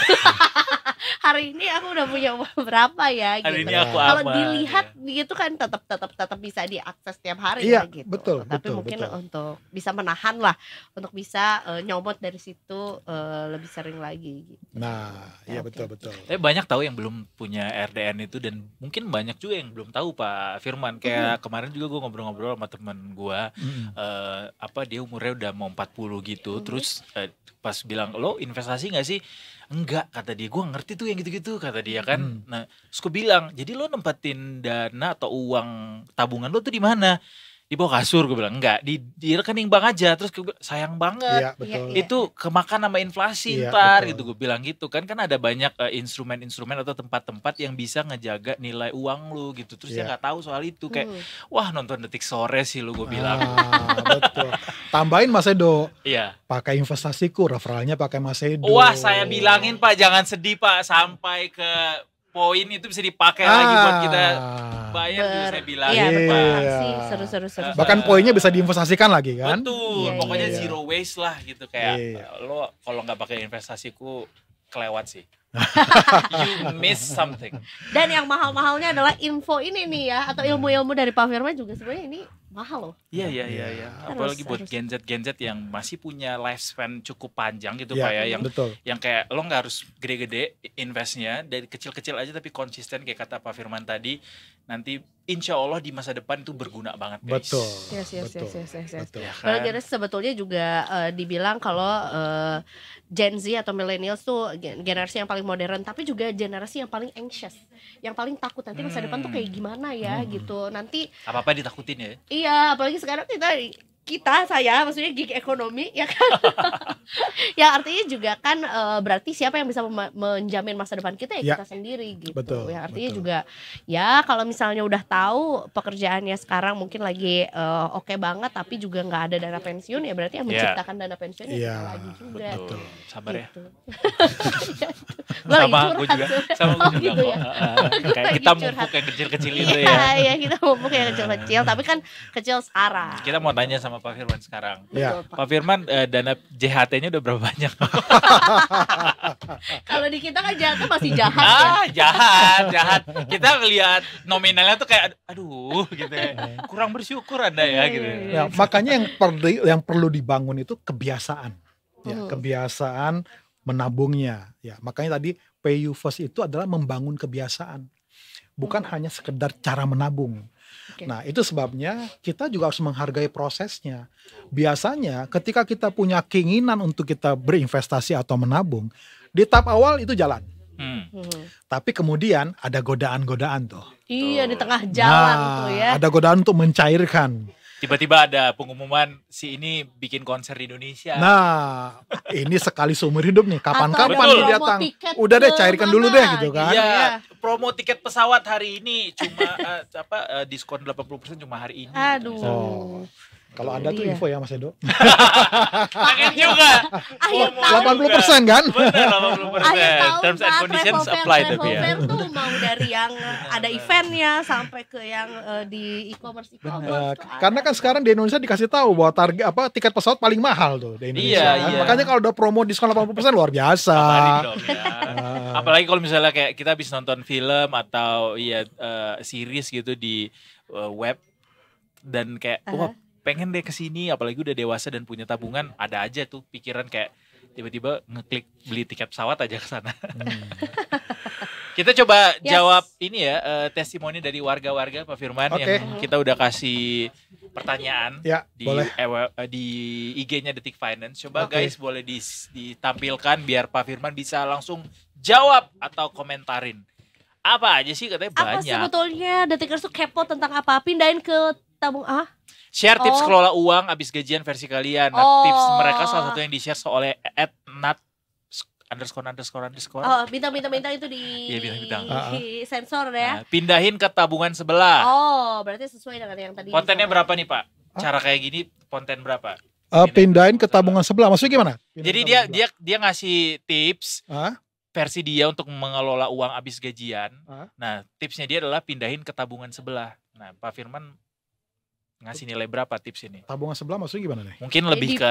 Hari ini aku udah punya uang berapa ya gitu. Hari ini aku kalau dilihat gitu kan tetap bisa diakses tiap hari gitu. Betul, tapi mungkin untuk bisa menahan lah, untuk bisa nyomot dari situ lebih sering lagi gitu. Nah, iya betul. Tapi banyak tahu yang belum punya RDN itu, dan mungkin banyak juga yang belum tahu Pak Firman. Kayak kemarin juga gue ngobrol-ngobrol sama teman gue, dia umurnya udah mau 40 gitu, terus pas bilang, lo investasi nggak sih? Enggak, kata dia, gue ngerti tuh yang gitu-gitu, kata dia kan. Nah, terus gue bilang, jadi lo nempatin dana atau uang tabungan lo tuh di mana? Di bawah kasur, gue bilang. Enggak, di rekening bank aja. Terus gue bilang, sayang banget. Itu kemakan sama inflasi ntar gitu, gue bilang gitu kan. Kan ada banyak instrumen-instrumen atau tempat-tempat yang bisa ngejaga nilai uang lo gitu. Terus dia gak tahu soal itu, kayak wah nonton Detik Sore sih lo, gue bilang. Betul. Tambahin Mas Edo. Iya. Pakai investasiku, referralnya pakai Mas Edo. Wah, saya bilangin Pak, jangan sedih Pak, sampai ke poin itu bisa dipakai lagi buat kita bayar juga, saya bilangin Pak. Seru. Bahkan poinnya bisa diinvestasikan lagi kan. Betul, pokoknya zero waste lah gitu. Kayak lo kalau nggak pakai investasiku kelewat sih. You miss something. Dan yang mahal-mahalnya adalah info ini nih ya, atau ilmu-ilmu dari Pak Firman juga sebenarnya ini mahal loh. Iya. Apalagi buat Gen Z yang masih punya lifespan cukup panjang gitu Pak ya, yang kayak lo nggak harus gede-gede investnya, dari kecil-kecil aja tapi konsisten kayak kata Pak Firman tadi, nanti insya Allah di masa depan itu berguna banget guys. Betul. Yes. Ya kan? Kalau jadi sebetulnya juga dibilang kalau Gen Z atau millennials tuh generasi yang paling modern, tapi juga generasi yang paling anxious, yang paling takut nanti masa depan tuh kayak gimana ya gitu. Nanti apa-apa ditakutin ya. Iya, apalagi sekarang saya maksudnya gig ekonomi ya kan. Yang artinya juga kan berarti siapa yang bisa menjamin masa depan kita ya kita sendiri gitu. Betul, yang artinya juga ya kalau misalnya udah tahu pekerjaannya sekarang mungkin lagi oke banget tapi juga nggak ada dana pensiun, ya berarti yang menciptakan dana pensiun ya kita lagi juga. Betul. Sabar gitu. Sama gue juga gitu ya. Kayak kita mumpuk yang kecil-kecil itu ya. Iya, kita mumpuk yang kecil-kecil, tapi kan kecil sekarang. Kita mau tanya sama Pak Firman sekarang. Ya. Pak Firman, dana JHT-nya udah berapa banyak? Kalau di kita kan jahatnya masih jahat. Jahat. Kita ngelihat nominalnya tuh kayak aduh gitu ya. Kurang bersyukur Anda ya gitu. Ya, makanya yang perlu dibangun itu kebiasaan. Ya, kebiasaan menabungnya. Ya, makanya tadi pay you first itu adalah membangun kebiasaan. Bukan hanya sekedar cara menabung. Nah, itu sebabnya kita juga harus menghargai prosesnya. Biasanya ketika kita punya keinginan untuk kita berinvestasi atau menabung, di tahap awal itu jalan. Tapi kemudian ada godaan-godaan tuh. Iya, di tengah jalan tuh ya. Ada godaan untuk mencairkan. Tiba-tiba ada pengumuman si ini bikin konser di Indonesia. Nah, ini sekali seumur hidup nih. Kapan-kapan Betul. dia datang. Udah deh, cairkan dulu deh gitu kan. Iya, promo tiket pesawat hari ini cuma diskon 80% cuma hari ini. Aduh. Oh. Kalau ada tuh info ya Mas Edo. Pengen juga. 80% kan? Benar, 80%. Akhir tahun Terms and conditions travel apply fair, tapi ya. travel fair tuh mau dari yang ada eventnya sampai ke yang di e-commerce. Karena kan sekarang di Indonesia dikasih tahu bahwa target tiket pesawat paling mahal tuh di Indonesia. Iya. Makanya kalau udah promo diskon 80% luar biasa. Dong, ya. Apalagi kalau misalnya kayak kita habis nonton film atau series gitu di web dan kayak wah pengen deh kesini, apalagi udah dewasa dan punya tabungan, ada aja tuh pikiran kayak tiba-tiba ngeklik beli tiket pesawat aja ke sana. Kita coba jawab ini ya testimoni dari warga-warga Pak Firman yang kita udah kasih pertanyaan di IG-nya Detik Finance. Coba guys boleh ditampilkan biar Pak Firman bisa langsung jawab atau komentarin. Apa aja sih katanya banyak. Apa sebetulnya Detikers tuh kepo tentang apa? Pindahin ke tabung Share tips kelola uang abis gajian versi kalian. Nah, tips mereka salah satu yang di-share oleh @nat___. Bintang itu di sensor ya. Nah, pindahin ke tabungan sebelah. Berarti sesuai dengan yang tadi. Kontennya berapa nih Pak? Cara kayak gini konten berapa? Pindahin ke tabungan sebelah. Maksudnya gimana? Jadi dia ngasih tips versi dia untuk mengelola uang abis gajian. Nah, tipsnya dia adalah pindahin ke tabungan sebelah. Nah, Pak Firman ngasih nilai berapa tips ini? Tabungan sebelah maksudnya gimana nih? Mungkin lebih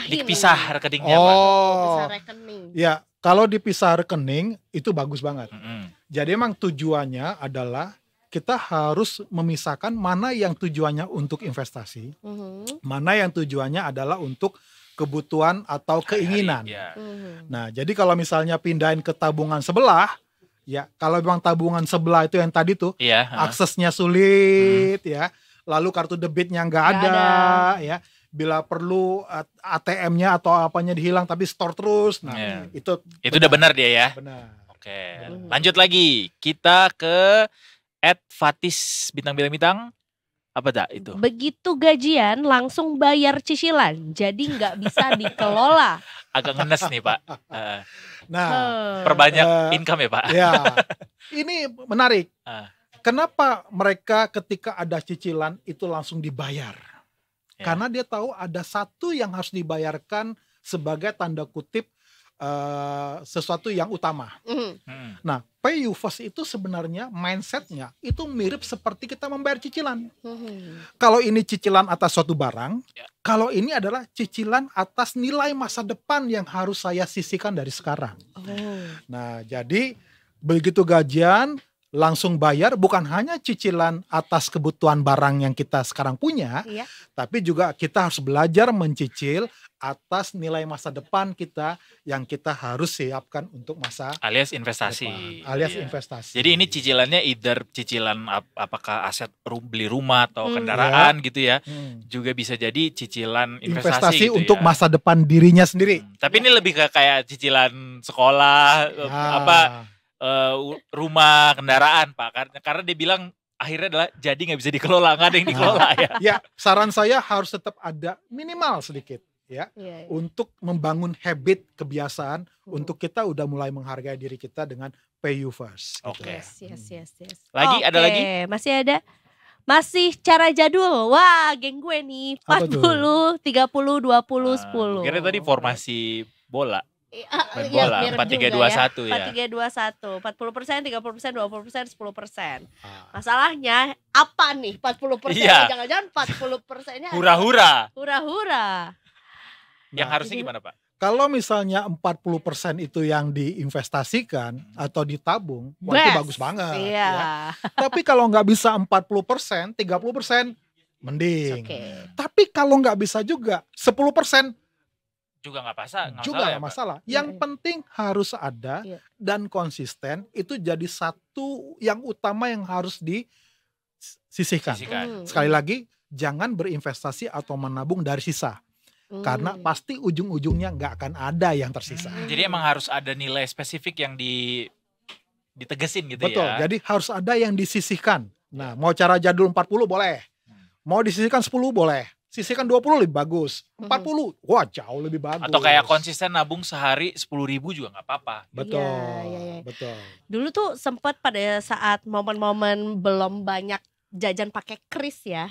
dipisah rekeningnya Pak. Dipisah rekening. Ya, kalau dipisah rekening itu bagus banget. Jadi emang tujuannya adalah kita harus memisahkan mana yang tujuannya untuk investasi, mana yang tujuannya adalah untuk kebutuhan atau keinginan. Nah, jadi kalau misalnya pindahin ke tabungan sebelah, ya kalau memang tabungan sebelah itu yang tadi tuh aksesnya sulit ya. Lalu kartu debitnya nggak ada, ya. Bila perlu ATM-nya atau apanya dihilang tapi store terus. Nah, itu udah benar dia ya. Benar. Oke. Lanjut lagi. Kita ke @fatis bintang. Apa tak itu? Begitu gajian langsung bayar cicilan. Jadi nggak bisa dikelola. Agak ngenes nih, Pak. Perbanyak income ya, Pak. Ya. Ini menarik. Kenapa mereka ketika ada cicilan itu langsung dibayar? Karena dia tahu ada satu yang harus dibayarkan sebagai tanda kutip sesuatu yang utama. Nah, pay you first itu sebenarnya mindsetnya itu mirip seperti kita membayar cicilan. Kalau ini cicilan atas suatu barang, kalau ini adalah cicilan atas nilai masa depan yang harus saya sisihkan dari sekarang. Nah, jadi begitu gajian langsung bayar bukan hanya cicilan atas kebutuhan barang yang kita sekarang punya, tapi juga kita harus belajar mencicil atas nilai masa depan kita yang kita harus siapkan untuk masa alias investasi. Investasi. Jadi ini cicilannya either cicilan apakah aset beli rumah atau kendaraan gitu ya. Juga bisa jadi cicilan investasi gitu untuk masa depan dirinya sendiri. Tapi ini lebih ke kayak cicilan sekolah rumah, kendaraan Pak, karena dia bilang akhirnya adalah jadi nggak bisa dikelola, nggak ada yang dikelola ya. Ya, saran saya harus tetap ada minimal sedikit ya untuk membangun habit kebiasaan untuk kita udah mulai menghargai diri kita dengan pay you first. Oke. Yes. Lagi ada lagi? Masih ada. Masih cara jadul. Wah, geng gue nih 40 30 20 10. Kira tadi formasi bola. Main bola 4-3-2-1 ya. 4-3-2-1. 40%, 30%, 20%, 10%. Masalahnya apa nih 40%? Jangan-jangan 40%-nya hura-hura. Yang harusnya gimana, Pak? Kalau misalnya 40% itu yang diinvestasikan atau ditabung, itu bagus banget. Ya. Tapi kalau nggak bisa 40%, 30% mending. Tapi kalau nggak bisa juga 10% juga nggak masalah. Yang penting harus ada dan konsisten, itu jadi satu yang utama yang harus disisihkan. Sekali lagi, jangan berinvestasi atau menabung dari sisa. Karena pasti ujung-ujungnya nggak akan ada yang tersisa. Jadi emang harus ada nilai spesifik yang ditegesin gitu Betul, ya. jadi harus ada yang disisihkan. Nah, mau cara jadul 40 boleh. Mau disisihkan 10 boleh. Sisihkan 20 lebih bagus. 40, wah jauh lebih bagus. Atau kayak konsisten nabung sehari 10.000 juga nggak apa-apa. Betul, Iya. betul. Dulu tuh sempat pada saat momen-momen belum banyak jajan pakai kris ya.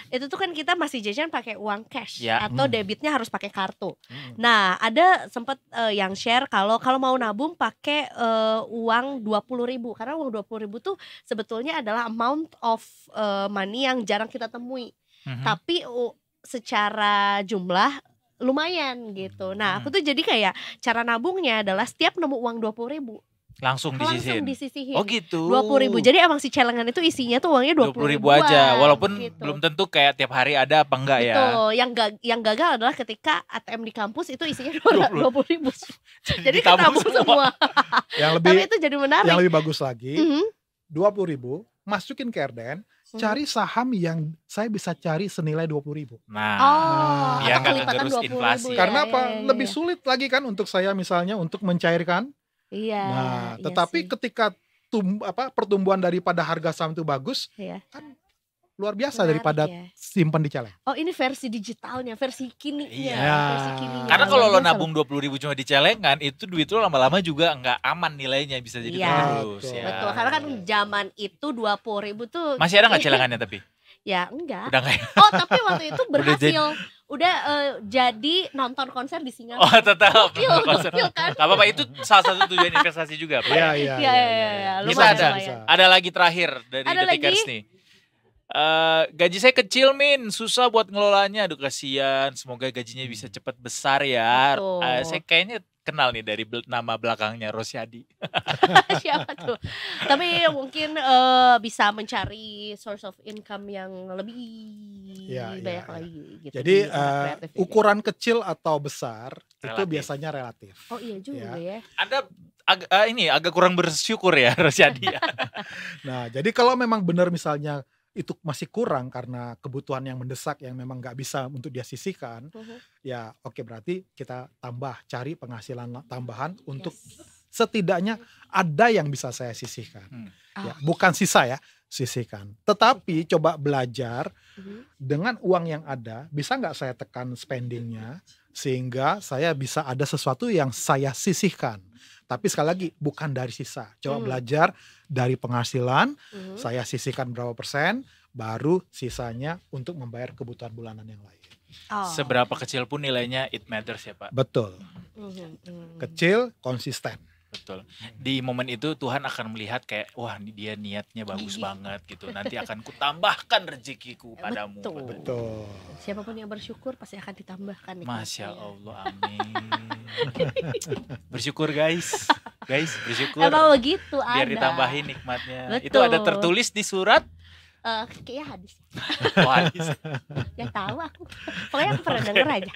Itu tuh kan kita masih jajan pakai uang cash Ya. atau debitnya harus pakai kartu. Nah, ada sempat yang share kalau mau nabung pakai uang 20.000 karena uang 20.000 tuh sebetulnya adalah amount of money yang jarang kita temui. Tapi secara jumlah lumayan gitu. Nah, aku tuh jadi kayak cara nabungnya adalah setiap nemu uang 20.000 langsung disisihin. Oh gitu. 20.000. Jadi emang si celengan itu isinya tuh uangnya 20.000 aja. Walaupun gitu. belum tentu kayak tiap hari ada apa enggak ya. Betul. Yang gagal adalah ketika ATM di kampus itu isinya 20.000. Jadi ketabung semua. Tapi itu jadi menarik. Yang lebih bagus lagi, 20.000 masukin ke RDN, cari saham yang saya bisa cari senilai 20.000. Nah, yang nggak ngegerus inflasi. Karena apa? Lebih sulit lagi kan untuk saya misalnya untuk mencairkan. Iya. Nah, tetapi ketika pertumbuhan daripada harga saham itu bagus, kan luar biasa daripada simpan di celeng. Oh, ini versi digitalnya, versi kininya. Iya. Versi kininya. Karena kalau lo nabung 20.000 cuma di celengan, itu duit lo lama-lama juga nggak aman nilainya, bisa jadi terus. Betul. Karena kan zaman itu 20.000 tuh. Masih ada nggak celengannya tapi? Ya enggak. Udah enggak ya? Oh, tapi waktu itu berhasil. Udah jadi nonton konser di Singapura. Oh, tetap nonton konser. kan? Gak apa-apa, itu salah satu tujuan investasi juga, Pak. Iya. Bisa ada lagi terakhir dari Detikers nih. Gaji saya kecil susah buat ngelolanya. Aduh kasihan, semoga gajinya bisa cepat besar ya. Saya kayaknya kenal nih dari nama belakangnya Rosyadi. Siapa tuh? Tapi mungkin bisa mencari source of income yang lebih banyak lagi gitu. Jadi ukuran kecil atau besar itu biasanya relatif. Oh iya juga ya. Anda agak kurang bersyukur ya Rosyadi. Nah, jadi kalau memang benar misalnya itu masih kurang karena kebutuhan yang mendesak yang memang nggak bisa untuk dia sisihkan, ya oke, berarti kita cari penghasilan tambahan untuk setidaknya ada yang bisa saya sisihkan. Ya, bukan sisa ya, sisihkan. Tetapi coba belajar dengan uang yang ada, bisa nggak saya tekan spendingnya sehingga saya bisa ada sesuatu yang saya sisihkan. Tapi sekali lagi bukan dari sisa. Coba belajar dari penghasilan, saya sisihkan berapa persen, baru sisanya untuk membayar kebutuhan bulanan yang lain. Seberapa kecil pun nilainya it matters ya Pak. Betul. Kecil, konsisten. Betul. Di momen itu Tuhan akan melihat kayak, wah ini dia niatnya bagus banget gitu. Nanti akan kutambahkan rezekiku padamu. Betul. Siapapun yang bersyukur pasti akan ditambahkan. Masya Allah, amin. Bersyukur guys, bersyukur. Emang begitu ada. Biar ditambahin nikmatnya. Betul. Itu ada tertulis di surat. Kayaknya hadis. Oh, hadis. Ya tahu aku. Pokoknya aku pernah denger aja.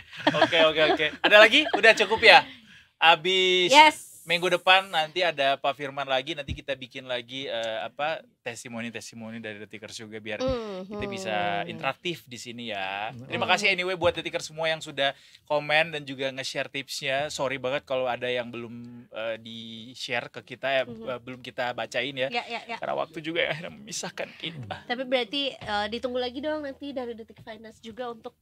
Oke. Ada lagi? Udah cukup ya? Abis minggu depan nanti ada Pak Firman lagi, nanti kita bikin lagi testimoni dari Detikers juga biar kita bisa interaktif di sini ya. Terima kasih anyway buat Detikers semua yang sudah komen dan juga nge-share tipsnya. Sorry banget kalau ada yang belum di-share ke kita belum kita bacain ya. Karena waktu juga yang memisahkan kita. Tapi berarti ditunggu lagi dong nanti dari Detik Finance juga untuk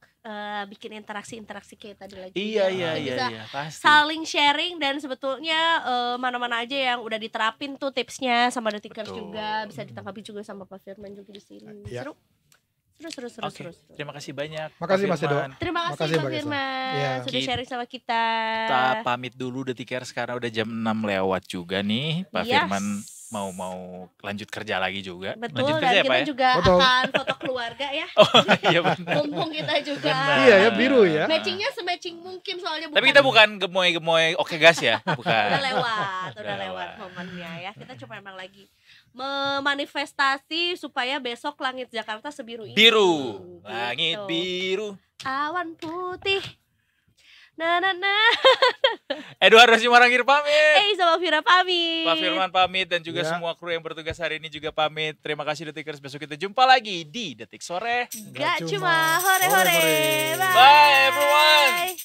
bikin interaksi kayak tadi lagi. Iya, pasti. Saling sharing dan sebetulnya mana-mana aja yang udah diterapin tuh tipsnya sama Detikers juga bisa ditangkapi juga sama Pak Firman juga di sini. Seru. Terima kasih banyak. Makasih Mas Edo. Terima kasih Pak Firman sudah sharing sama kita. Kita pamit dulu Detikers karena udah jam 6 lewat juga nih. Pak Firman mau lanjut kerja lagi juga. Betul, lanjut dan kerja kita juga akan foto keluarga ya. Oh iya benar. Mumpung kita juga. Iya ya, biru ya. Matchingnya sematching mungkin soalnya. Tapi kita bukan gemoy oke gas ya. Bukan. Udah lewat momennya ya. Kita cuma emang lagi memanifestasi supaya besok langit Jakarta sebiru ini. Biru. Langit biru. Awan putih. Eduard Rosimarangir pamit. Sama Fira pamit. Pak Firman pamit dan juga semua kru yang bertugas hari ini juga pamit. Terima kasih Detikers. Besok kita jumpa lagi di Detik Sore. Gak cuma hore-hore. Bye everyone.